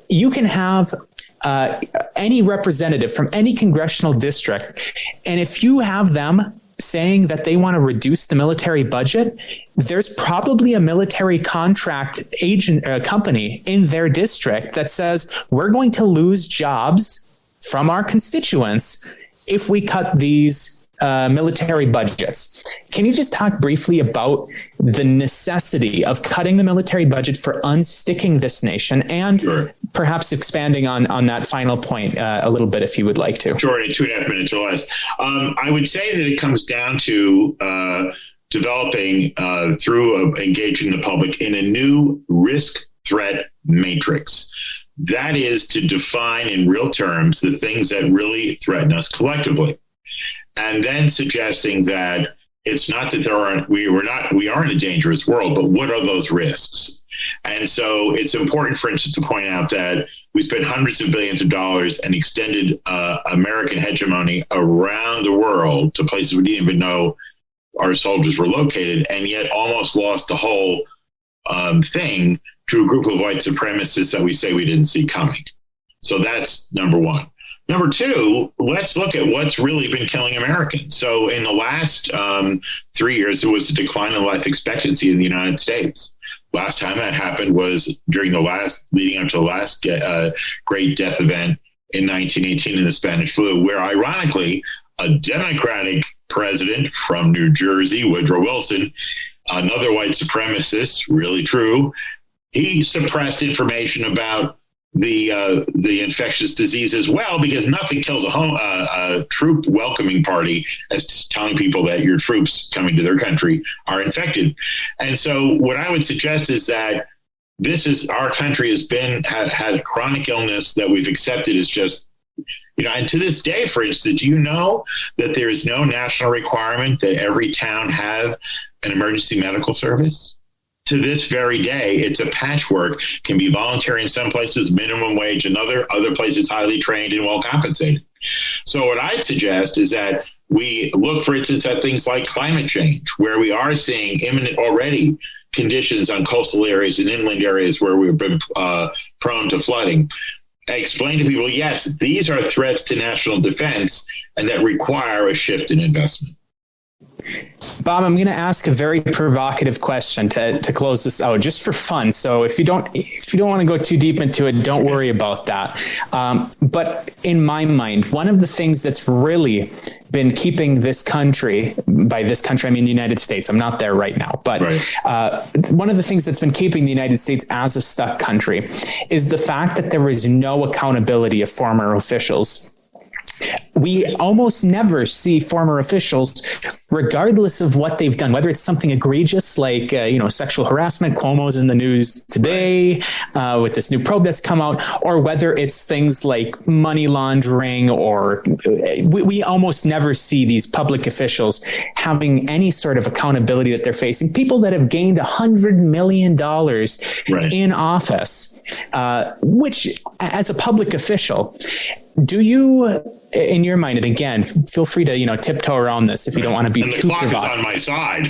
You can have any representative from any congressional district, and if you have them saying that they want to reduce the military budget, there's probably a military contract agent company in their district that says, we're going to lose jobs from our constituents if we cut these military budgets. Can you just talk briefly about the necessity of cutting the military budget for unsticking this nation, and perhaps expanding on that final point a little bit, if you would like to? Sure, in 2.5 minutes or less. I would say that it comes down to developing through engaging the public in a new risk threat matrix. That is to define in real terms the things that really threaten us collectively. And then suggesting that it's not that we are in a dangerous world, but what are those risks? And so it's important, for instance, to point out that we spent hundreds of billions of dollars and extended American hegemony around the world to places we didn't even know our soldiers were located, and yet almost lost the whole thing to a group of white supremacists that we say we didn't see coming. So that's number one. Number two, let's look at what's really been killing Americans. So in the last 3 years, there was a decline in life expectancy in the United States. Last time that happened was leading up to the last great death event in 1918 in the Spanish flu, where ironically, a Democratic president from New Jersey, Woodrow Wilson, another white supremacist, really true, he suppressed information about the infectious disease as well, because nothing kills a troop welcoming party as telling people that your troops coming to their country are infected. And so what I would suggest is that our country has had a chronic illness that we've accepted as just, and to this day, for instance, do you know that there is no national requirement that every town have an emergency medical service? To this very day, it's a patchwork, can be voluntary in some places, minimum wage in other places, highly trained and well compensated. So what I'd suggest is that we look, for instance, at things like climate change, where we are seeing imminent already conditions on coastal areas and inland areas where we've been prone to flooding. I explain to people, yes, these are threats to national defense and that require a shift in investment. Bob, I'm going to ask a very provocative question to close this out, just for fun. So if you don't want to go too deep into it, don't worry about that. But in my mind, one of the things that's really been keeping this country, by this country, I mean the United States, I'm not there right now, but one of the things that's been keeping the United States as a stuck country is the fact that there is no accountability of former officials. We almost never see former officials, regardless of what they've done, whether it's something egregious like, sexual harassment. Cuomo's in the news today with this new probe that's come out, or whether it's things like money laundering, or we almost never see these public officials having any sort of accountability that they're facing. People that have gained $100 million in office, which as a public official, do you, in your mind, and again, feel free to, tiptoe around this if you don't want to be and the clock is on my side.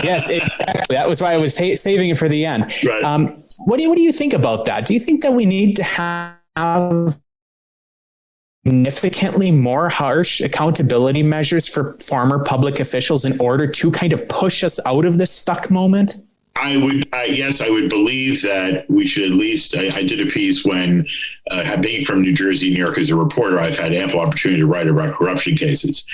Yes, exactly. That was why I was saving it for the end. Right. What do you think about that? Do you think that we need to have significantly more harsh accountability measures for former public officials in order to kind of push us out of this stuck moment? I would, yes, I would believe that we should at least, I did a piece when, being from New Jersey, New York as a reporter, I've had ample opportunity to write about corruption cases.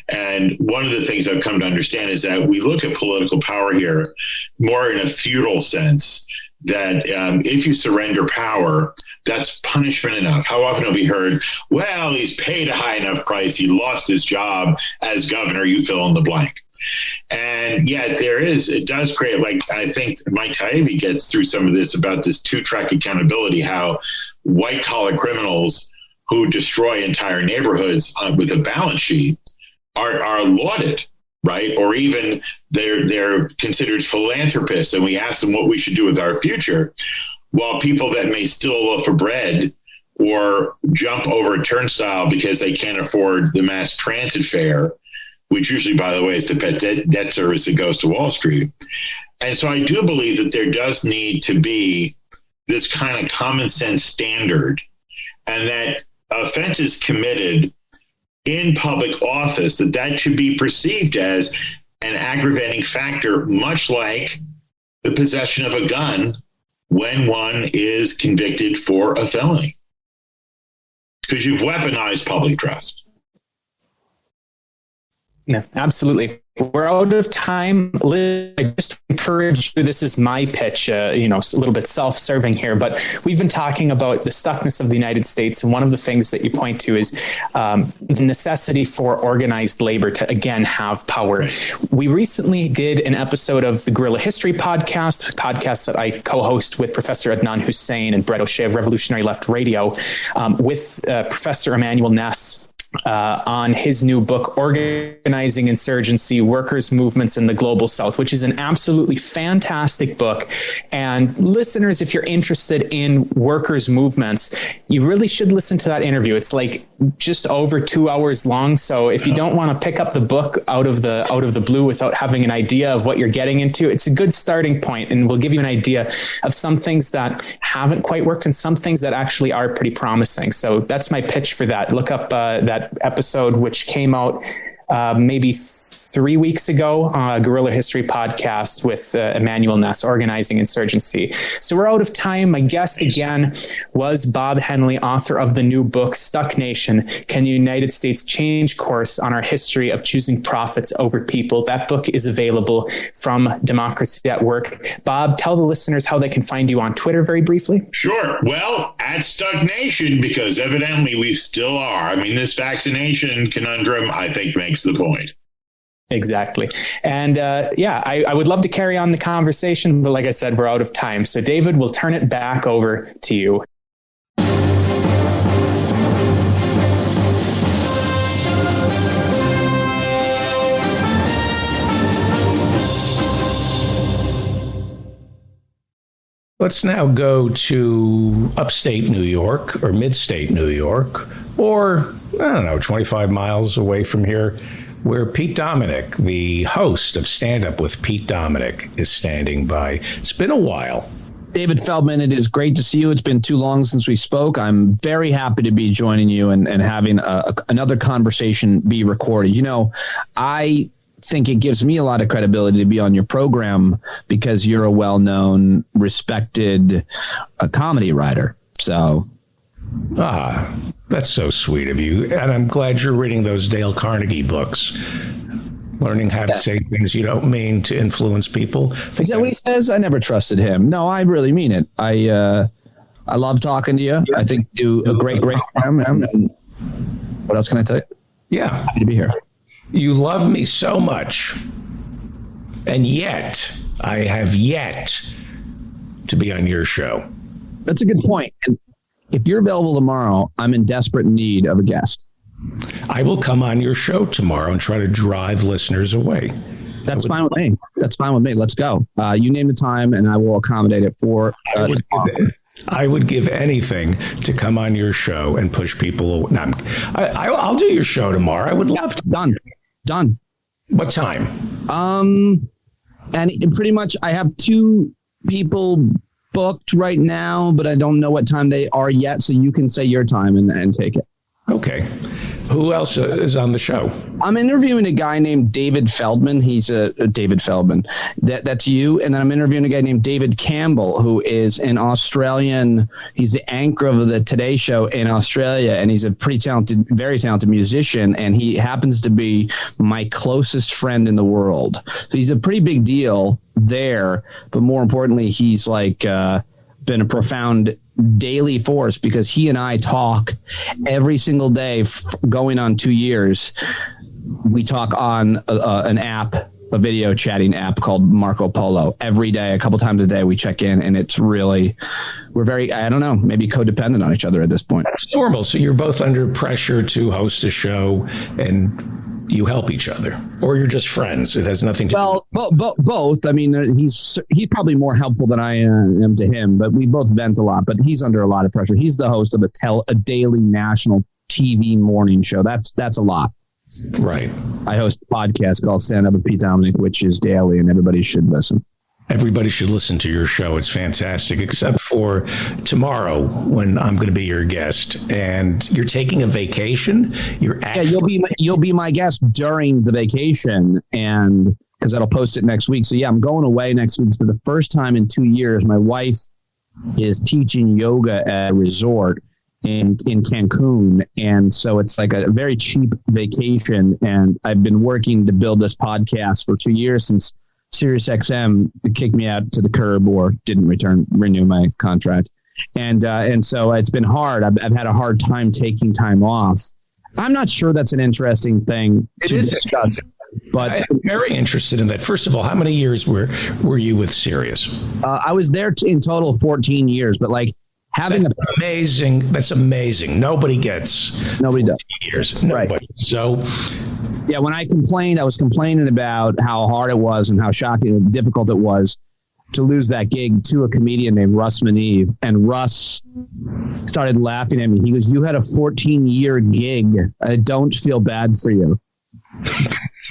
And one of the things I've come to understand is that we look at political power here more in a feudal sense, that if you surrender power, that's punishment enough. How often have we heard, well, he's paid a high enough price, he lost his job as governor, you fill in the blank. And yet it does create, like, I think Mike Taibbi gets through some of this about this two-track accountability, how white collar criminals who destroy entire neighborhoods with a balance sheet are lauded, right? Or even they're considered philanthropists, and we ask them what we should do with our future, while people that may steal a loaf of bread or jump over a turnstile because they can't afford the mass transit fare, which usually, by the way, is the debt service that goes to Wall Street. And so I do believe that there does need to be this kind of common sense standard, and that offenses committed in public office, that should be perceived as an aggravating factor, much like the possession of a gun when one is convicted for a felony, because you've weaponized public trust. No, absolutely. We're out of time. Liz, I just encourage you, this is my pitch, a little bit self-serving here, but we've been talking about the stuckness of the United States. And one of the things that you point to is the necessity for organized labor to, again, have power. We recently did an episode of the Guerrilla History podcast that I co-host with Professor Adnan Hussein and Brett O'Shea of Revolutionary Left Radio, with Professor Emmanuel Ness, on his new book, Organizing Insurgency, Workers' Movements in the Global South, which is an absolutely fantastic book. And listeners, if you're interested in workers' movements, you really should listen to that interview. It's like just over 2 hours long. So if you don't want to pick up the book out of the blue without having an idea of what you're getting into, it's a good starting point, and will give you an idea of some things that haven't quite worked and some things that actually are pretty promising. So that's my pitch for that. Look up that episode, which came out maybe 3 weeks ago, Guerrilla History podcast with Emmanuel Ness, Organizing Insurgency. So we're out of time. My guest again was Bob Henley, author of the new book, Stuck Nation: Can the United States Change Course on Our History of Choosing Profits Over People? That book is available from Democracy at Work. Bob, tell the listeners how they can find you on Twitter very briefly. Sure. Well, at Stuck Nation, because evidently we still are. I mean, this vaccination conundrum, I think, makes the point. Exactly. And I would love to carry on the conversation, but like I said, we're out of time. So David, we'll turn it back over to you. Let's now go to upstate New York, or mid-state New York, or, 25 miles away from here, where Pete Dominick, the host of Stand Up with Pete Dominick, is standing by. It's been a while. David Feldman, it is great to see you. It's been too long since we spoke. I'm very happy to be joining you and having another conversation be recorded. I think it gives me a lot of credibility to be on your program because you're a well-known, respected comedy writer. So... that's so sweet of you. And I'm glad you're reading those Dale Carnegie books, learning how to say things you don't mean to influence people. Is that what he says? I never trusted him. No, I really mean it. I love talking to you. I think you do a great program. And what else can I tell you? Yeah. Happy to be here. You love me so much, and yet I have yet to be on your show. That's a good point. And if you're available tomorrow, I'm in desperate need of a guest. I will come on your show tomorrow and try to drive listeners away. That's fine with me. That's fine with me. Let's go. You name the time, and I will accommodate it for. I would give anything to come on your show and push people away. No, I'll do your show tomorrow. I would love to. Done. What time? And pretty much I have 2 people booked right now, but I don't know what time they are yet. So you can say your time and take it. Okay. Who else is on the show? I'm interviewing a guy named David Feldman. He's a David Feldman. That's you. And then I'm interviewing a guy named David Campbell, who is an Australian. He's the anchor of the Today Show in Australia. And he's a pretty talented, very talented musician. And he happens to be my closest friend in the world. So he's a pretty big deal there. But more importantly, he's like been a profound daily force because he and I talk every single day going on 2 years. We talk on an app, a video chatting app called Marco Polo. Every day, a couple times a day, we check in, and it's really, we're very, I don't know, maybe codependent on each other at this point. That's normal. So you're both under pressure to host a show, and you help each other, or you're just friends. It has nothing to do. Well, both. I mean, he's probably more helpful than I am to him, but we both vent a lot. But he's under a lot of pressure. He's the host of a daily national TV morning show. That's a lot. Right. I host a podcast called Stand Up with Pete Dominic, which is daily, and everybody should listen. Everybody should listen to your show. It's fantastic, except for tomorrow when I'm going to be your guest, and you're taking a vacation. You'll be my guest during the vacation, and because I'll post it next week. So yeah, I'm going away next week for the first time in 2 years. My wife is teaching yoga at a resort in Cancun, and so it's like a very cheap vacation. And I've been working to build this podcast for 2 years since SiriusXM kicked me out to the curb or didn't renew my contract. And so it's been hard. I've had a hard time taking time off. I'm not sure that's an interesting thing to discuss, but I'm very interested in that. First of all, how many years were you with Sirius? I was there in total 14 years, but like having that's amazing. Nobody does years. Nobody. Right. So yeah, when I was complaining about how hard it was and how shocking and difficult it was to lose that gig to a comedian named Russ Maneve. And Russ started laughing at me. He goes, "You had a 14-year gig. I don't feel bad for you."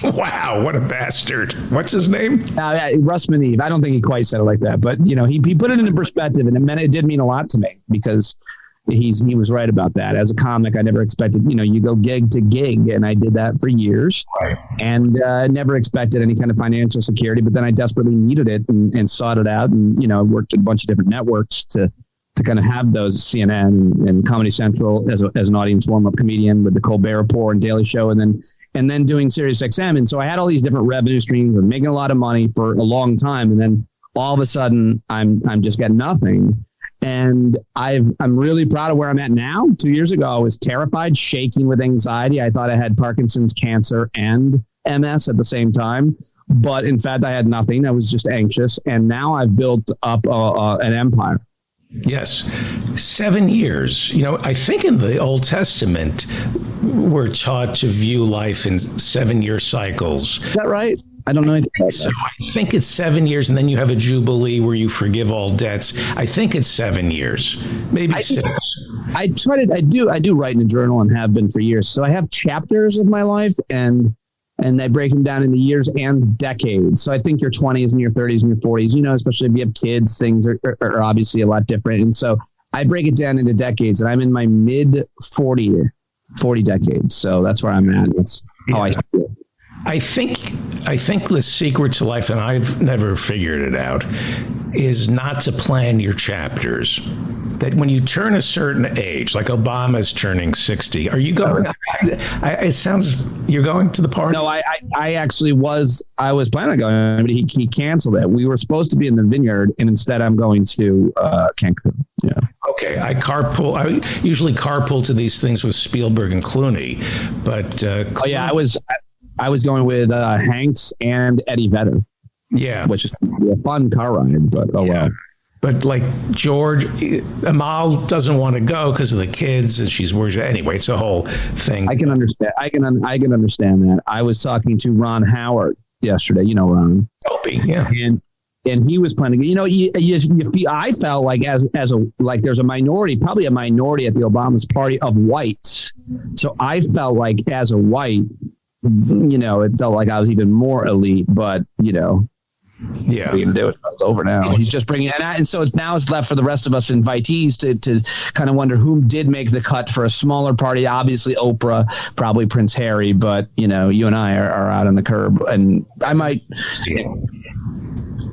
Wow, what a bastard. What's his name? Russ Maneve. I don't think he quite said it like that, but he put it into perspective, and it did mean a lot to me because he was right about that. As a comic, I never expected, you go gig to gig, and I did that for years, right, and never expected any kind of financial security. But then I desperately needed it and sought it out, and worked at a bunch of different networks to kind of have those, CNN and Comedy Central as an audience warm-up comedian with the Colbert Report and Daily Show, and then doing SiriusXM. And so I had all these different revenue streams and making a lot of money for a long time, and then all of a sudden I'm just getting nothing. And I'm really proud of where I'm at now. 2 years ago, I was terrified, shaking with anxiety. I thought I had Parkinson's, cancer, and MS at the same time. But in fact, I had nothing. I was just anxious. And now I've built up an empire. Yes. 7 years. I think in the Old Testament, we're taught to view life in 7-year cycles. Is that right? I don't know anything about that. So I think it's 7 years, and then you have a jubilee where you forgive all debts. I think it's 7 years, maybe 6. I do write in a journal and have been for years. So I have chapters of my life, and I break them down into years and decades. So I think your 20s and your 30s and your 40s, especially if you have kids, things are obviously a lot different. And so I break it down into decades, and I'm in my mid 40 decades. So that's where I'm at. That's how I feel. I think the secret to life, and I've never figured it out, is not to plan your chapters. That when you turn a certain age, like Obama's turning 60, are you going? It sounds you're going to the party. No, I actually was. I was planning on going, but he canceled it. We were supposed to be in the Vineyard, and instead I'm going to Cancun. Yeah. Okay, I usually carpool to these things with Spielberg and Clooney, but I was going with Hanks and Eddie Vedder. Yeah. Which is a fun car ride, but well. But like Amal doesn't want to go because of the kids, and she's worried. Anyway, it's a whole thing. I can understand. I can understand that. I was talking to Ron Howard yesterday. Ron. Opie, yeah. And he was planning. I felt like as there's a minority, probably a minority at the Obama's party of whites. So I felt like as a white, it felt like I was even more elite. But Yeah, we can do it. It's over now. He's just bringing it, and so now it's left for the rest of us invitees to kind of wonder who did make the cut for a smaller party. Obviously, Oprah, probably Prince Harry, but you and I are out on the curb, and I might.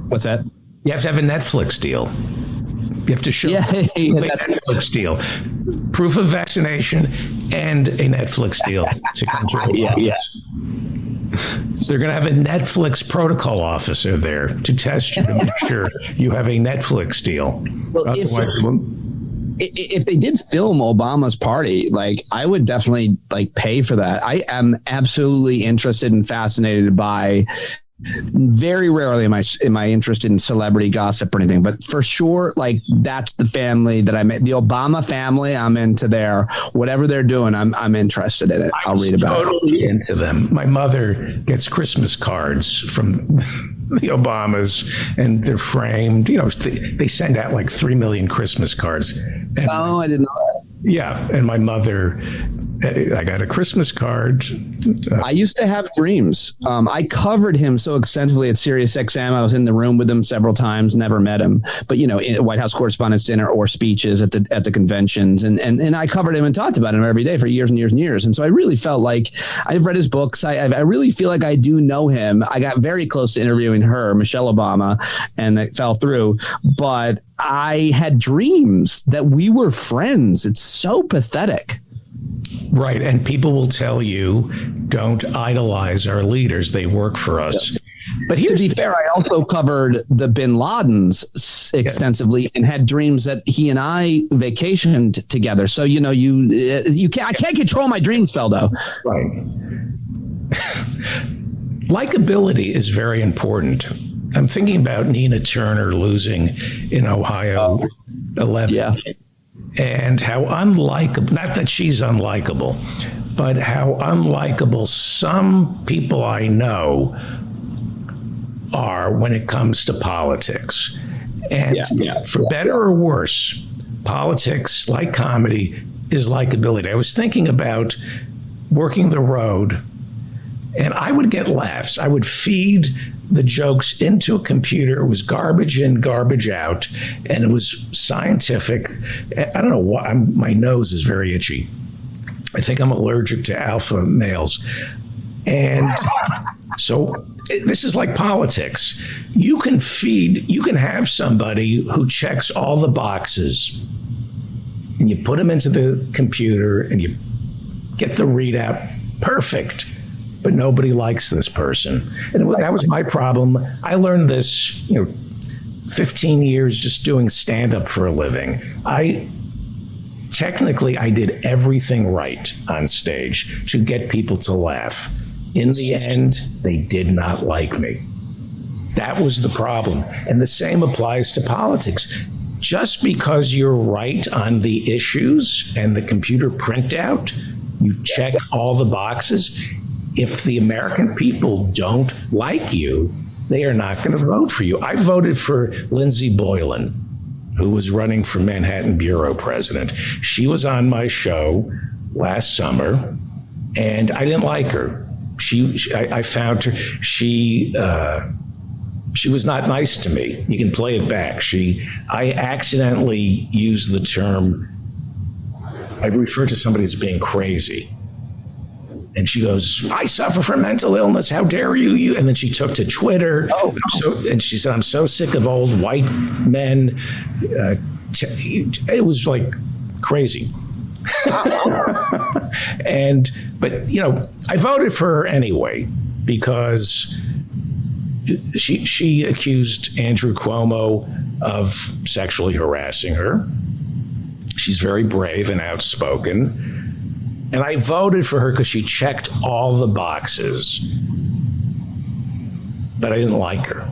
What's that? You have to have a Netflix deal. You have to show a Netflix deal, proof of vaccination, and a Netflix deal to control. They're going to have a Netflix protocol officer there to test you to make sure you have a Netflix deal. Well, if they did film Obama's party, like I would definitely pay for that. I am absolutely interested and fascinated by. Very rarely am I interested in celebrity gossip or anything, but for sure, that's the family that I'm in. The Obama family, I'm into their whatever they're doing. I'm interested in it. I'll read about it. Totally into them. My mother gets Christmas cards from the Obamas, and they're framed. They send out 3 million Christmas cards. And, I didn't know that. Yeah, and my mother. I got a Christmas card. I used to have dreams. I covered him so extensively at Sirius XM. I was in the room with him several times, never met him, but in White House Correspondents' Dinner or speeches at the conventions. And I covered him and talked about him every day for years and years and years. And so I really felt like I've read his books. I really feel like I do know him. I got very close to interviewing her, Michelle Obama, and that fell through. But I had dreams that we were friends. It's so pathetic. Right. And people will tell you, don't idolize our leaders. They work for us. Yeah. But to be fair, I also covered the bin Ladens extensively and had dreams that he and I vacationed together. So, I can't control my dreams, Feldo. Right. Likability is very important. I'm thinking about Nina Turner losing in Ohio 11. Yeah. And how unlikable, not that she's unlikable, but how unlikable some people I know are when it comes to politics. And for better or worse, politics, like comedy, is likability. I was thinking about working the road, and I would get laughs. I would feed the jokes into a computer. It was garbage in, garbage out, and it was scientific. I don't know why. My nose is very itchy. I think I'm allergic to alpha males. And so this is like politics. You can have somebody who checks all the boxes, and you put them into the computer and you get the readout perfect. But nobody likes this person. And that was my problem. I learned this, 15 years just doing stand-up for a living. I did everything right on stage to get people to laugh. In the end, they did not like me. That was the problem. And the same applies to politics. Just because you're right on the issues and the computer printout, you check all the boxes. If the American people don't like you, they are not going to vote for you. I voted for Lindsey Boylan, who was running for Manhattan Bureau President. She was on my show last summer, and I didn't like her. I found her. She was not nice to me. You can play it back. I accidentally used the term. I referred to somebody as being crazy. And she goes, I suffer from mental illness. How dare you? And then she took to Twitter. And she said, I'm so sick of old white men. It was like crazy. But I voted for her anyway because she accused Andrew Cuomo of sexually harassing her. She's very brave and outspoken. And I voted for her because she checked all the boxes. But I didn't like her.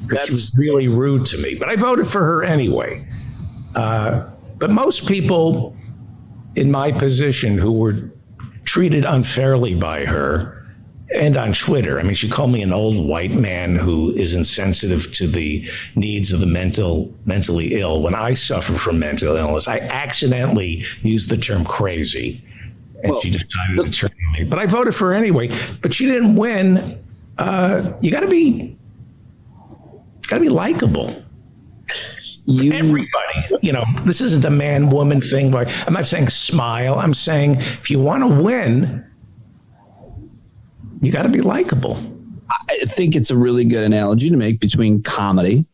Because she was really rude to me. But I voted for her anyway. But most people in my position who were treated unfairly by her, and on Twitter, I mean, she called me an old white man who is insensitive to the needs of the mentally ill. When I suffer from mental illness, I accidentally used the term crazy. And she decided to terminate me. But I voted for her anyway. But she didn't win. You got to be Got to be likable. Everybody, this isn't a man-woman thing. I'm not saying smile. I'm saying if you want to win, you got to be likable. I think it's a really good analogy to make between comedy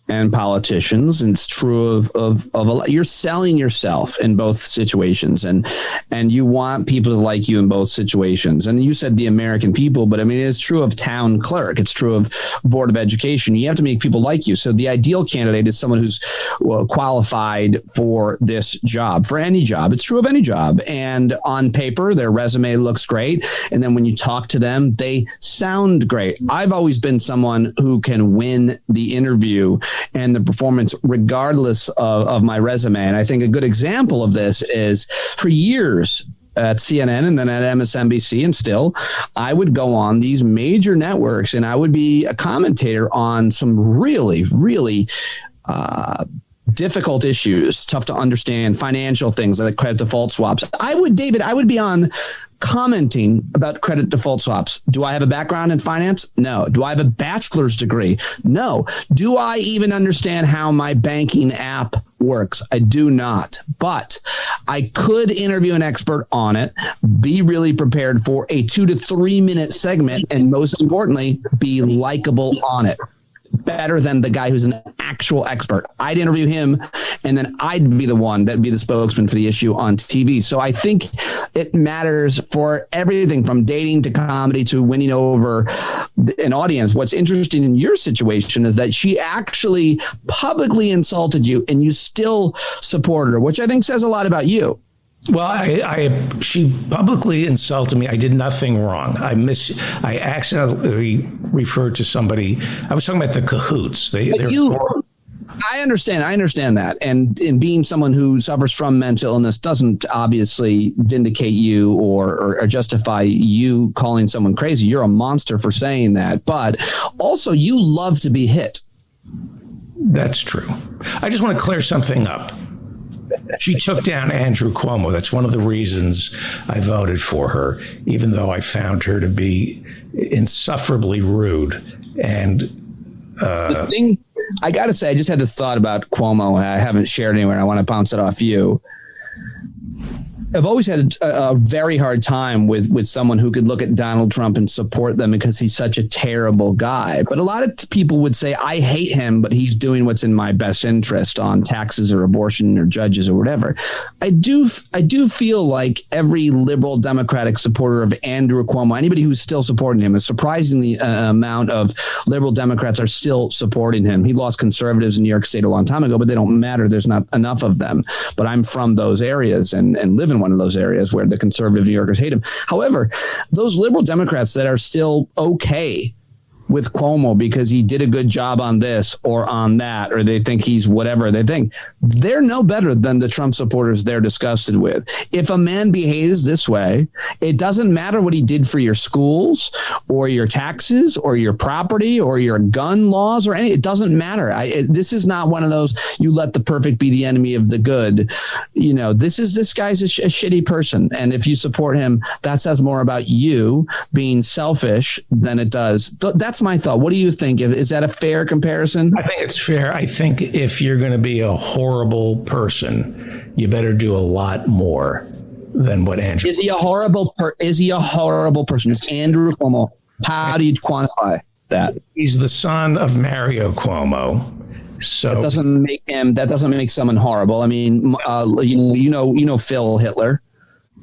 and politicians, and it's true of you're selling yourself in both situations, and you want people to like you in both situations. And you said the American people, but I mean, it's true of town clerk, it's true of board of education. You have to make people like you. So the ideal candidate is someone who's qualified for this job, for any job. It's true of any job. And on paper, their resume looks great, and then when you talk to them, they sound great. I've always been someone who can win the interview and the performance regardless of my resume. And I think a good example of this is for years at CNN and then at MSNBC, and still, I would go on these major networks and I would be a commentator on some really, really difficult issues, tough to understand financial things like credit default swaps. I would be on commenting about credit default swaps. Do I have a background in finance? No. Do I have a bachelor's degree? No. Do I even understand how my banking app works? I do not. But I could interview an expert on it, be really prepared for a 2 to 3 minute segment, and most importantly, be likable on it. Better than the guy who's an actual expert. I'd interview him, and then I'd be the one that'd be the spokesman for the issue on TV. So I think it matters for everything from dating to comedy to winning over an audience. What's interesting in your situation is that she actually publicly insulted you, and you still supported her, which I think says a lot about you. Well, she publicly insulted me. I did nothing wrong. I accidentally referred to somebody. I was talking about the cahoots. I understand that. And in being someone who suffers from mental illness doesn't obviously vindicate you or justify you calling someone crazy. You're a monster for saying that. But also, you love to be hit. That's true. I just want to clear something up. She took down Andrew Cuomo. That's one of the reasons I voted for her, even though I found her to be insufferably rude. And the thing, I got to say, I just had this thought about Cuomo. I haven't shared anywhere, and I want to bounce it off you. I've always had a very hard time with someone who could look at Donald Trump and support them because he's such a terrible guy. But a lot of people would say, I hate him, but he's doing what's in my best interest on taxes or abortion or judges or whatever. I do feel like every liberal Democratic supporter of Andrew Cuomo, anybody who's still supporting him, a surprisingly amount of liberal Democrats are still supporting him. He lost conservatives in New York State a long time ago, but they don't matter. There's not enough of them. But I'm from those areas and live in one of those areas where the conservative New Yorkers hate him. However, those liberal Democrats that are still okay with Cuomo because he did a good job on this or on that, or they think he's whatever they think, they're no better than the Trump supporters they're disgusted with. If a man behaves this way, it doesn't matter what he did for your schools or your taxes or your property or your gun laws or it doesn't matter. This is not one of those, you let the perfect be the enemy of the good. This guy's a shitty person. And if you support him, that says more about you being selfish than it does. That's my thought. What do you think? Is that a fair comparison? I think it's fair. I think if you're going to be a horrible person, you better do a lot more than what Andrew. Is he a horrible person? Is Andrew Cuomo? How do you quantify that? He's the son of Mario Cuomo. So that doesn't make someone horrible. I mean, you know Phil Hitler.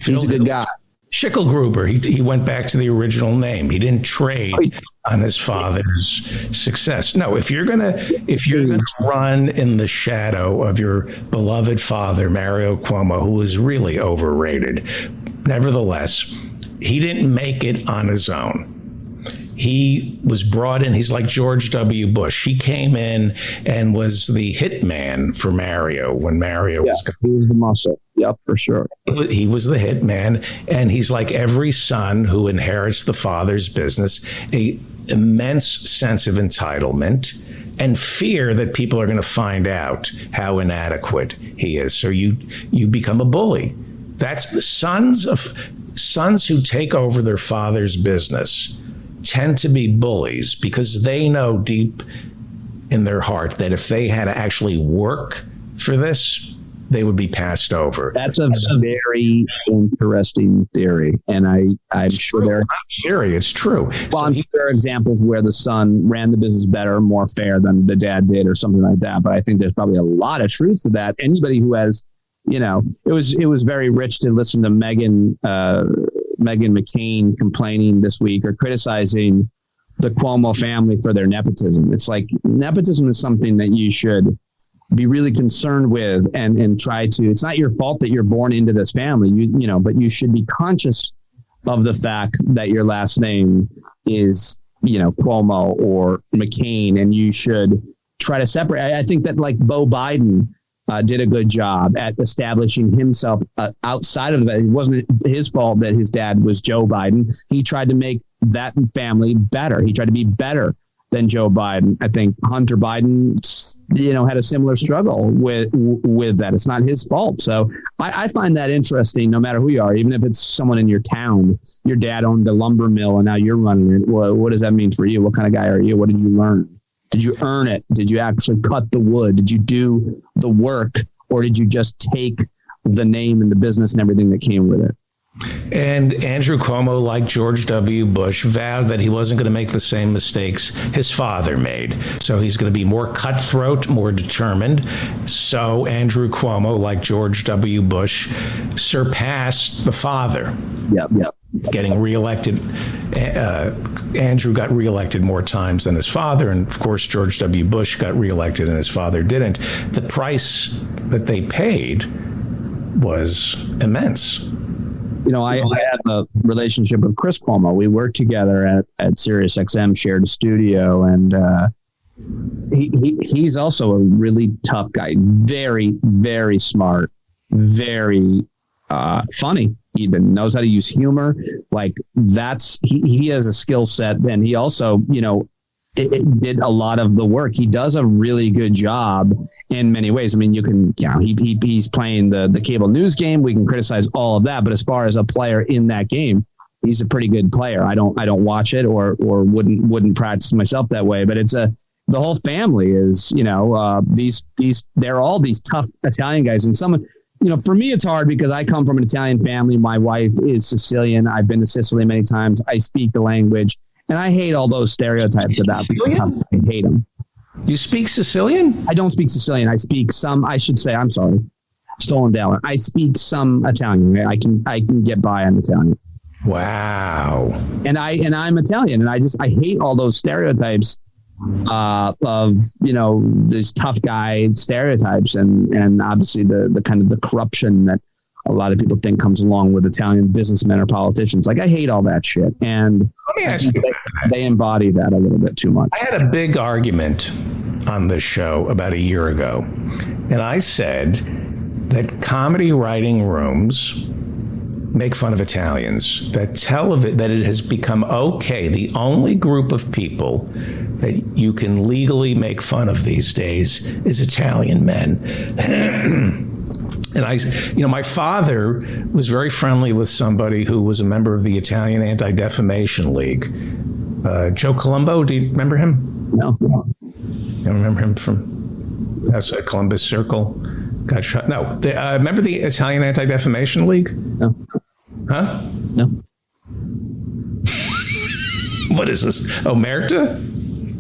He's a good guy. Schicklgruber. He went back to the original name. He didn't trade on his father's success. No, if you're gonna run in the shadow of your beloved father, Mario Cuomo, who is really overrated, nevertheless, he didn't make it on his own. He was brought in. He's like George W. Bush. He came in and was the hitman for Mario when Mario was gone. He was the muscle. Yep, for sure. He was the hitman, and he's like every son who inherits the father's business, an immense sense of entitlement and fear that people are going to find out how inadequate he is. So you become a bully. That's the sons who take over their father's business tend to be bullies because they know deep in their heart that if they had to actually work for this, they would be passed over. That's a very interesting theory, and I'm sure there are theory. It's true. Well, I'm sure there are examples where the son ran the business better, more fair than the dad did, or something like that. But I think there's probably a lot of truth to that. Anybody who has, it was very rich to listen to Meghan McCain complaining this week or criticizing the Cuomo family for their nepotism. It's like nepotism is something that you should be really concerned with and try to, it's not your fault that you're born into this family, but you should be conscious of the fact that your last name is, Cuomo or McCain, and you should try to separate. I think that like Beau Biden did a good job at establishing himself outside of that. It wasn't his fault that his dad was Joe Biden. He tried to make that family better. He tried to be better than Joe Biden. I think Hunter Biden, had a similar struggle with that. It's not his fault. So I find that interesting, no matter who you are, even if it's someone in your town. Your dad owned the lumber mill and now you're running it. Well, what does that mean for you? What kind of guy are you? What did you learn? Did you earn it? Did you actually cut the wood? Did you do the work? Or did you just take the name and the business and everything that came with it? And Andrew Cuomo, like George W. Bush, vowed that he wasn't going to make the same mistakes his father made. So he's going to be more cutthroat, more determined. So Andrew Cuomo, like George W. Bush, surpassed the father. Yep. Getting reelected. Andrew got reelected more times than his father. And of course, George W. Bush got reelected and his father didn't. The price that they paid was immense. I had a relationship with Chris Cuomo. We worked together at SiriusXM, shared a studio, and he's also a really tough guy. Very, very smart, very funny. He knows how to use humor. Like he has a skill set, and he also, it did a lot of the work. He does a really good job in many ways. I mean, you can, he's playing the cable news game. We can criticize all of that, but as far as a player in that game, he's a pretty good player. I don't watch it or wouldn't practice myself that way, but the whole family is, they're all these tough Italian guys. And someone, for me, it's hard because I come from an Italian family. My wife is Sicilian. I've been to Sicily many times. I speak the language. And I hate all those stereotypes about people. I hate them. You speak Sicilian? I don't speak Sicilian. I speak some, I should say, I'm sorry, stolen valor. I speak some Italian. I can get by on Italian. Wow. And I'm Italian, and I hate all those stereotypes of these tough guy stereotypes and obviously the kind of the corruption that a lot of people think comes along with Italian businessmen or politicians. Like, I hate all that shit. And let me ask you, they embody that a little bit too much. I had a big argument on this show about a year ago, and I said that comedy writing rooms make fun of Italians, that it has become okay. The only group of people that you can legally make fun of these days is Italian men. And my father was very friendly with somebody who was a member of the Italian Anti-Defamation League. Joe Colombo, do you remember him? No. You remember him from outside Columbus Circle? Got shot. No. Remember the Italian Anti-Defamation League? No. Huh? No. What is this? Omerta?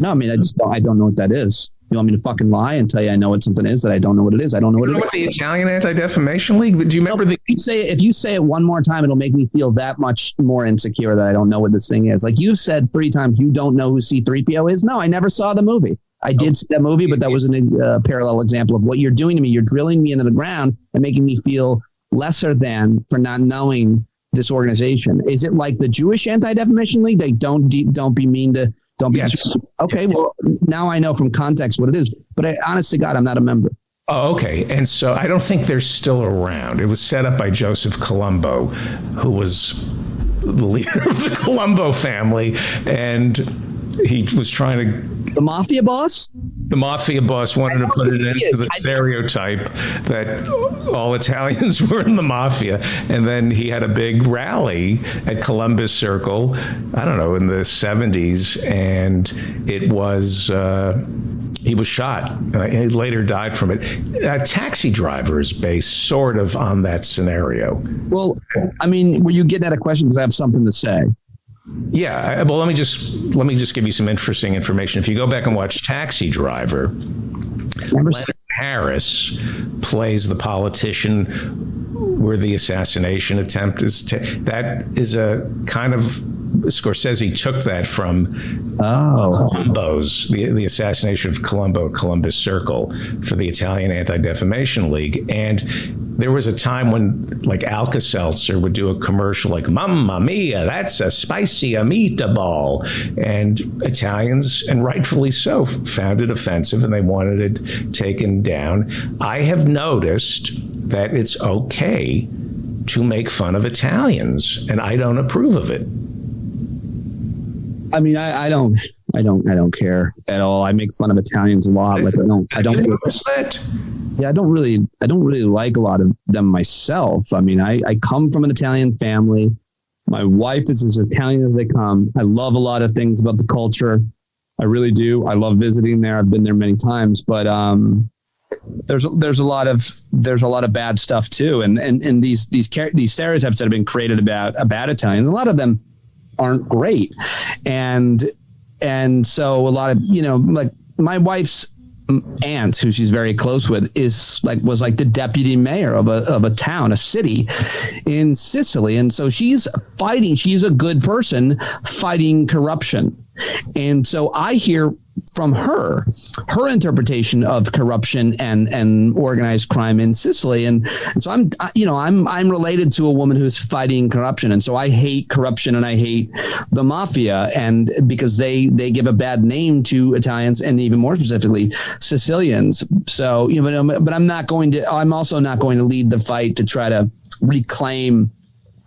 No, I mean, I don't know what that is. You want me to fucking lie and tell you I know what something is that I don't know what it is? I don't know what it is. The Italian Anti-Defamation League? Do you remember if you say it one more time, it'll make me feel that much more insecure that I don't know what this thing is. Like, you've said 3 times you don't know who C-3PO is. No, I never saw the movie. I did see that movie, but that was a parallel example of what you're doing to me. You're drilling me into the ground and making me feel lesser than for not knowing this organization. Is it like the Jewish Anti-Defamation League? They don't be mean to. Don't be. Yes. Okay, well, now I know from context what it is, but honest to God, I'm not a member. Oh, okay. And so I don't think they're still around. It was set up by Joseph Colombo, who was the leader of the Colombo family, and he was trying to... The mafia boss? The mafia boss wanted to put it into the stereotype that all Italians were in the mafia. And then he had a big rally at Columbus Circle, I don't know, in the 70s. And it was He was shot. He later died from it. A Taxi Driver is based sort of on that scenario. Well, I mean, were you getting at a question because I have something to say? Yeah. Well, let me just give you some interesting information. If you go back and watch Taxi Driver, Leonard Harris plays the politician where the assassination attempt is. That is a kind of. Scorsese took that from Columbo's, the assassination of Columbo at Columbus Circle for the Italian Anti-Defamation League. And there was a time when, like, Alka-Seltzer would do a commercial like, Mamma mia, that's a spicy meatball. And Italians, and rightfully so, found it offensive and they wanted it taken down. I have noticed that it's okay to make fun of Italians, and I don't approve of it. I mean, I don't care at all. I make fun of Italians a lot. Like I don't notice that. Yeah, I don't really like a lot of them myself. I mean, I come from an Italian family. My wife is as Italian as they come. I love a lot of things about the culture. I really do. I love visiting there. I've been there many times, but there's a lot of bad stuff too. And these stereotypes that have been created about Italians, a lot of them aren't great. And so a lot of, like my wife's aunt, who she's very close with, was the deputy mayor of a town, a city in Sicily. And so she's a good person fighting corruption. And so I hear from her interpretation of corruption and organized crime in Sicily. And so I'm related to a woman who's fighting corruption. And so I hate corruption and I hate the mafia, and because they give a bad name to Italians and even more specifically Sicilians. So, but I'm also not going to lead the fight to try to reclaim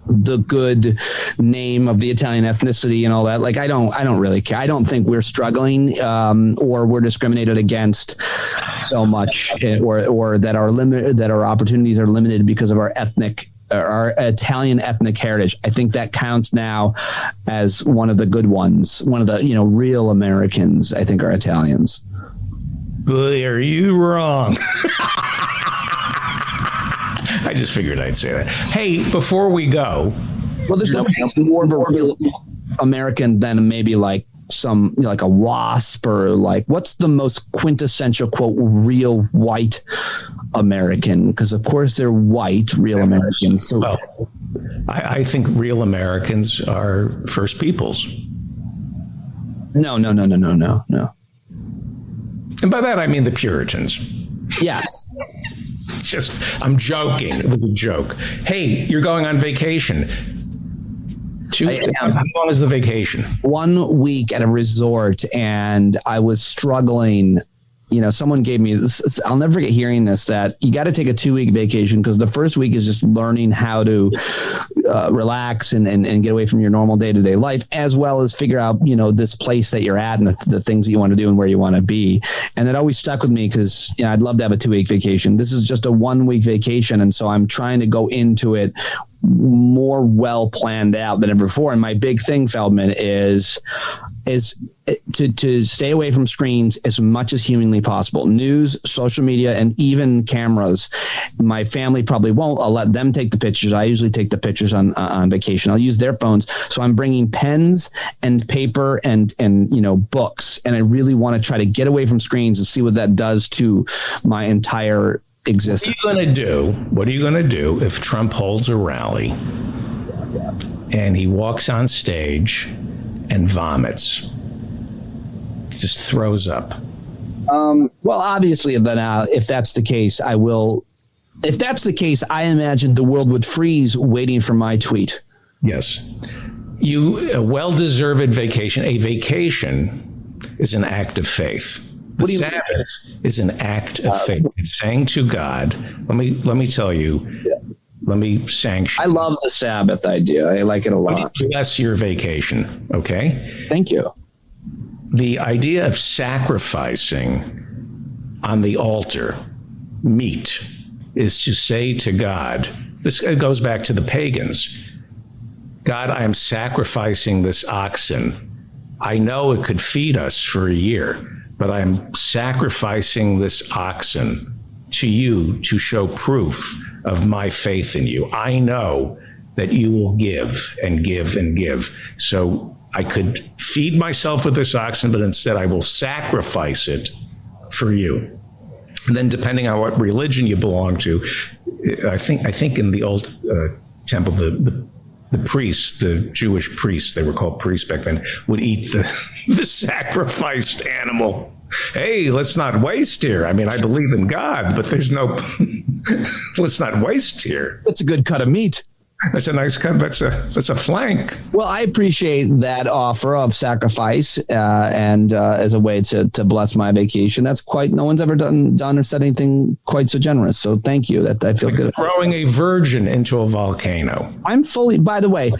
the good name of the Italian ethnicity and all that. Like, I don't really care. I don't think we're struggling or we're discriminated against so much, or that our opportunities are limited because of our Italian ethnic heritage. I think that counts now as one of the good ones. One of the, real Americans, I think, are Italians. Boy, are you wrong. I just figured I'd say that. Hey, before we go. Well, there's no more of a real American than maybe like like a WASP, or like, what's the most quintessential, quote, real white American? Because of course they're white, real Americans. So well, I think real Americans are First Peoples. No. And by that I mean the Puritans. Yes. I'm joking. It was a joke. Hey, you're going on vacation. How long is the vacation? 1 week at a resort, and I was struggling. Someone gave me this. I'll never forget hearing this, that you got to take a 2-week vacation, because the first week is just learning how to relax and get away from your normal day-to-day life, as well as figure out, this place that you're at and the things that you want to do and where you want to be. And that always stuck with me, because, I'd love to have a 2-week vacation. This is just a 1-week vacation. And so I'm trying to go into it more well planned out than ever before. And my big thing, Feldman, is to stay away from screens as much as humanly possible. News, social media, and even cameras. My family probably won't. I'll let them take the pictures. I usually take the pictures on vacation. I'll use their phones. So I'm bringing pens and paper and books. And I really want to try to get away from screens and see what that does to my entire existence. What are you going to do if Trump holds a rally and he walks on stage and vomits? Just throws up. Well, obviously, then if that's the case, I will. If that's the case, I imagine the world would freeze waiting for my tweet. Yes. A well-deserved vacation. A vacation is an act of faith. The Sabbath is an act of faith. It's saying to God, let me tell you, let me sanction. I love the Sabbath idea. I like it a lot. Bless your vacation, okay? Thank you. The idea of sacrificing on the altar meat is to say to God, this goes back to the pagans, God, I am sacrificing this oxen. I know it could feed us for a year, but I'm sacrificing this oxen to you to show proof of my faith in you. I know that you will give and give and give. So I could feed myself with this oxen, but instead I will sacrifice it for you. And then, depending on what religion you belong to, I think in the old temple, the priests, the Jewish priests, they were called priests back then, would eat the sacrificed animal. Hey, let's not waste here. I mean, I believe in God, but there's no, let's not waste here. It's a good cut of meat. That's a nice cut. That's a flank. Well, I appreciate that offer of sacrifice and as a way to bless my vacation. That's no one's ever done or said anything quite so generous. So thank you. That I feel like good. Throwing a virgin into a volcano. By the way,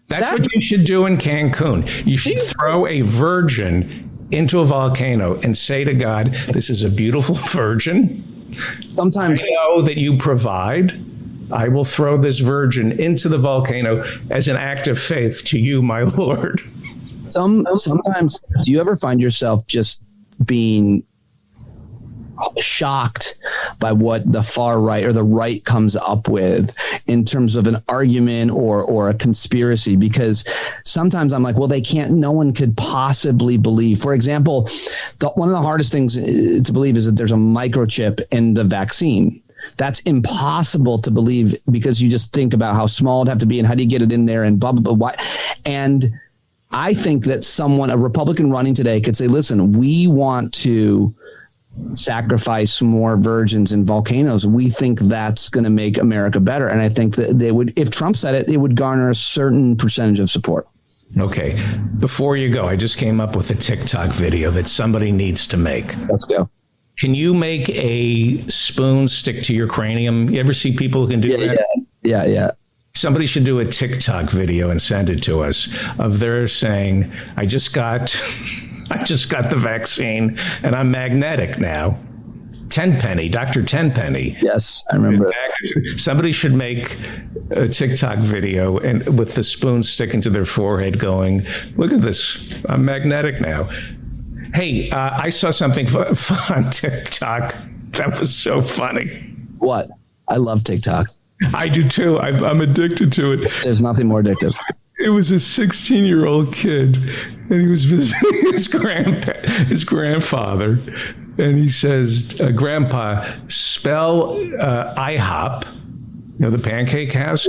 that's what you should do in Cancun. You should throw a virgin into a volcano and say to God, this is a beautiful virgin. Sometimes I know that you provide. I will throw this virgin into the volcano as an act of faith to you, my Lord. Sometimes, do you ever find yourself just being shocked by what the far right or the right comes up with in terms of an argument or a conspiracy? Because sometimes I'm like, well, no one could possibly believe. For example, one of the hardest things to believe is that there's a microchip in the vaccine. That's impossible to believe because you just think about how small it'd have to be and how do you get it in there and blah, blah, blah. And I think that a Republican running today could say, listen, we want to sacrifice more virgins in volcanoes. We think that's going to make America better. And I think that they would, if Trump said it, it would garner a certain percentage of support. Okay. Before you go, I just came up with a TikTok video that somebody needs to make. Let's go. Can you make a spoon stick to your cranium? You ever see people who can do that? Yeah. Somebody should do a TikTok video and send it to us of their saying, I just got the vaccine and I'm magnetic now. Tenpenny, Dr. Tenpenny. Yes, I remember. Somebody should make a TikTok video and with the spoon sticking to their forehead going, look at this, I'm magnetic now. Hey, I saw something on TikTok. That was so funny. What? I love TikTok. I do too. I'm addicted to it. There's nothing more addictive. It was a 16-year-old kid, and he was visiting his grandfather, and he says, Grandpa, spell IHOP. You know, the pancake house.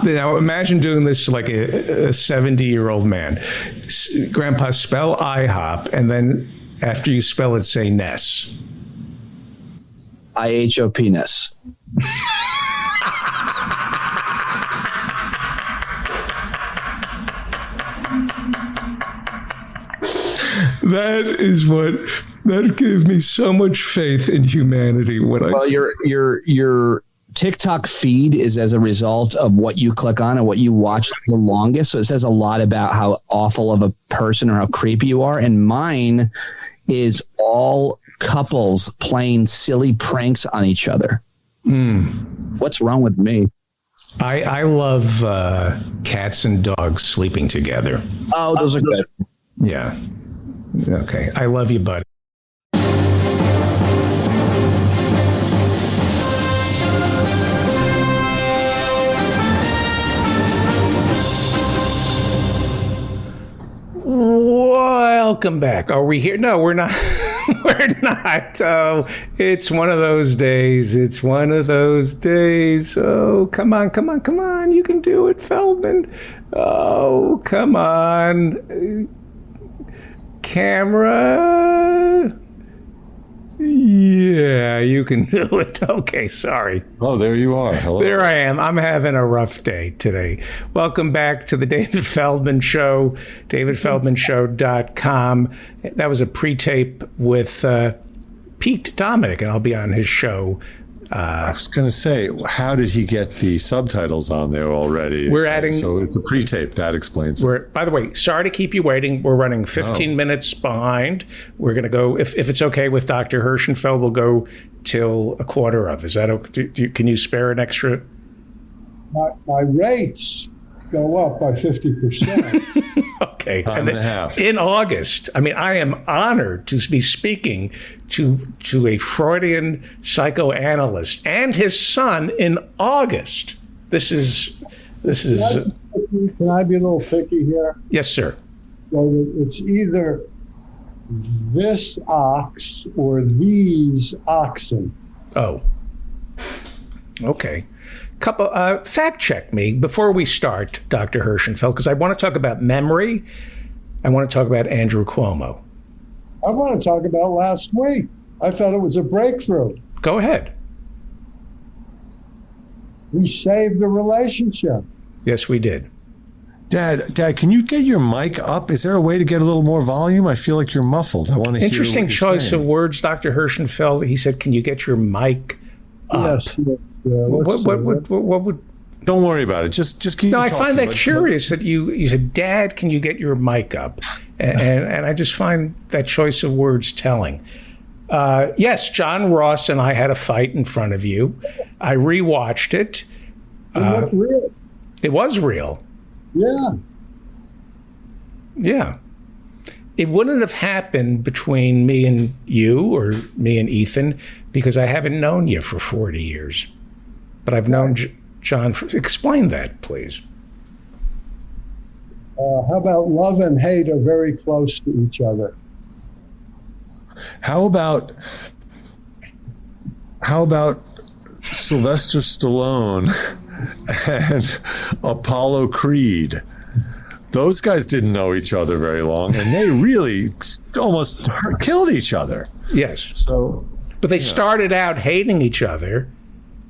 Now imagine doing this like a 70-year-old man. Grandpa, spell IHOP, and then after you spell it, say Ness. IHOP Ness. That gave me so much faith in humanity. Your TikTok feed is as a result of what you click on and what you watch the longest. So it says a lot about how awful of a person or how creepy you are. And mine is all couples playing silly pranks on each other. What's wrong with me? I love cats and dogs sleeping together. Oh, those are good. Yeah. Okay. I love you, buddy. Welcome back. Are we here? No, we're not. We're not. Oh, it's one of those days. It's one of those days. Oh, come on. You can do it, Feldman. Oh, come on. Camera. Yeah, you can do it. Okay, sorry. Oh, there you are. Hello. There I am. I'm having a rough day today. Welcome back to the David Feldman Show, davidfeldmanshow.com. That was a pre-tape with Pete Dominic, and I'll be on his show. I was going to say, how did he get the subtitles on there already? We're adding... So it's a pre-tape. That explains it. By the way, sorry to keep you waiting. We're running 15 minutes behind. We're going to go, if it's okay with Dr. Hirschenfeld, we'll go till 1:15. Is that okay? Can you spare an extra? My rates go up by 50%. Okay. Time and a half. In August, I mean, I am honored to be speaking to a Freudian psychoanalyst and his son in August. This is. Can I be a little picky here? Yes, sir. So it's either this ox or these oxen. Oh. Okay. Fact check me before we start, Dr. Hirschenfeld, because I want to talk about memory. I want to talk about Andrew Cuomo. I want to talk about last week. I thought it was a breakthrough. Go ahead. We saved the relationship. Yes, we did. Dad, can you get your mic up? Is there a way to get a little more volume? I feel like you're muffled. I want to hear. Interesting choice of words, Dr. Hirschenfeld. He said, "Can you get your mic up?" Yes. What would? Don't worry about it. Just keep. No, I talking, find that curious that you said, "Dad, can you get your mic up?" And I just find that choice of words telling. Yes, John Ross and I had a fight in front of you. I rewatched it. It looked real. It was real. Yeah. Yeah. It wouldn't have happened between me and you or me and Ethan because I haven't known you for 40 years. But I've known John. Explain that, please. How about love and hate are very close to each other? How about Sylvester Stallone and Apollo Creed? Those guys didn't know each other very long, and they really almost killed each other. Yes. So, but they started out hating each other.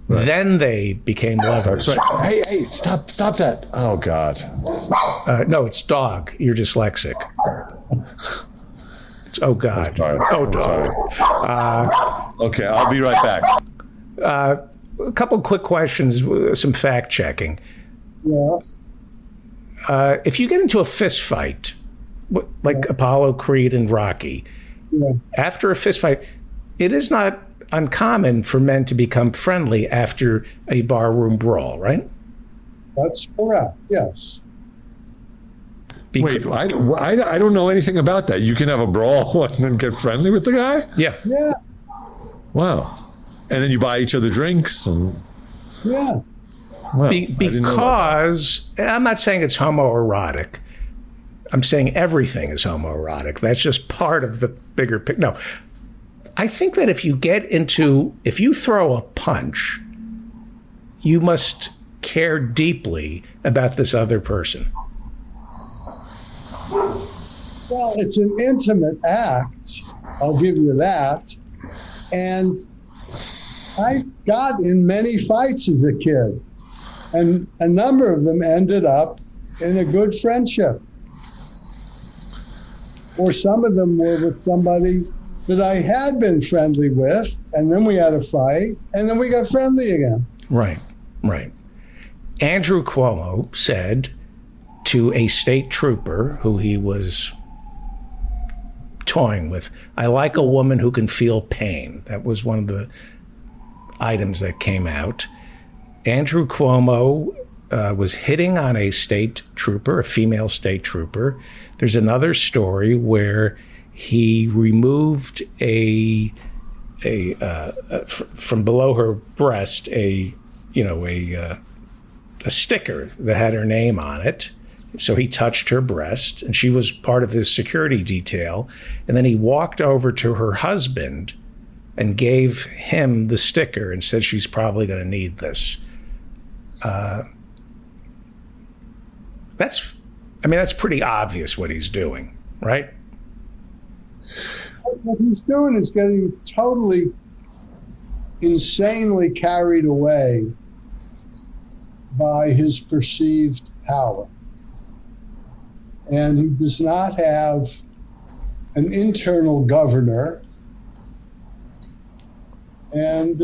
Right. Then they became lovers. Right. Hey, stop that. Oh, God. No, it's dog. You're dyslexic. It's oh, God. Oh, dog. Okay, I'll be right back. A couple quick questions, some fact checking. Yes. If you get into a fist fight, like Apollo Creed and Rocky, after a fist fight, it is not uncommon for men to become friendly after a barroom brawl, right? That's correct. Yes. Wait, I don't know anything about that. You can have a brawl and then get friendly with the guy? Yeah. Yeah. Wow. And then you buy each other drinks and. Yeah. Well, because I'm not saying it's homoerotic. I'm saying everything is homoerotic. That's just part of the bigger picture. No. I think that if you throw a punch, you must care deeply about this other person. Well, it's an intimate act. I'll give you that. And I got in many fights as a kid, and a number of them ended up in a good friendship. Or some of them were with somebody that I had been friendly with, and then we had a fight, and then we got friendly again. Right. Andrew Cuomo said to a state trooper who he was toying with, "I like a woman who can feel pain." That was one of the items that came out. Andrew Cuomo was hitting on a state trooper, a female state trooper. There's another story where he removed from below her breast a sticker that had her name on it. So he touched her breast, and she was part of his security detail. And then he walked over to her husband and gave him the sticker and said, "She's probably going to need this." That's pretty obvious what he's doing, right? What he's doing is getting totally insanely carried away by his perceived power. And he does not have an internal governor. And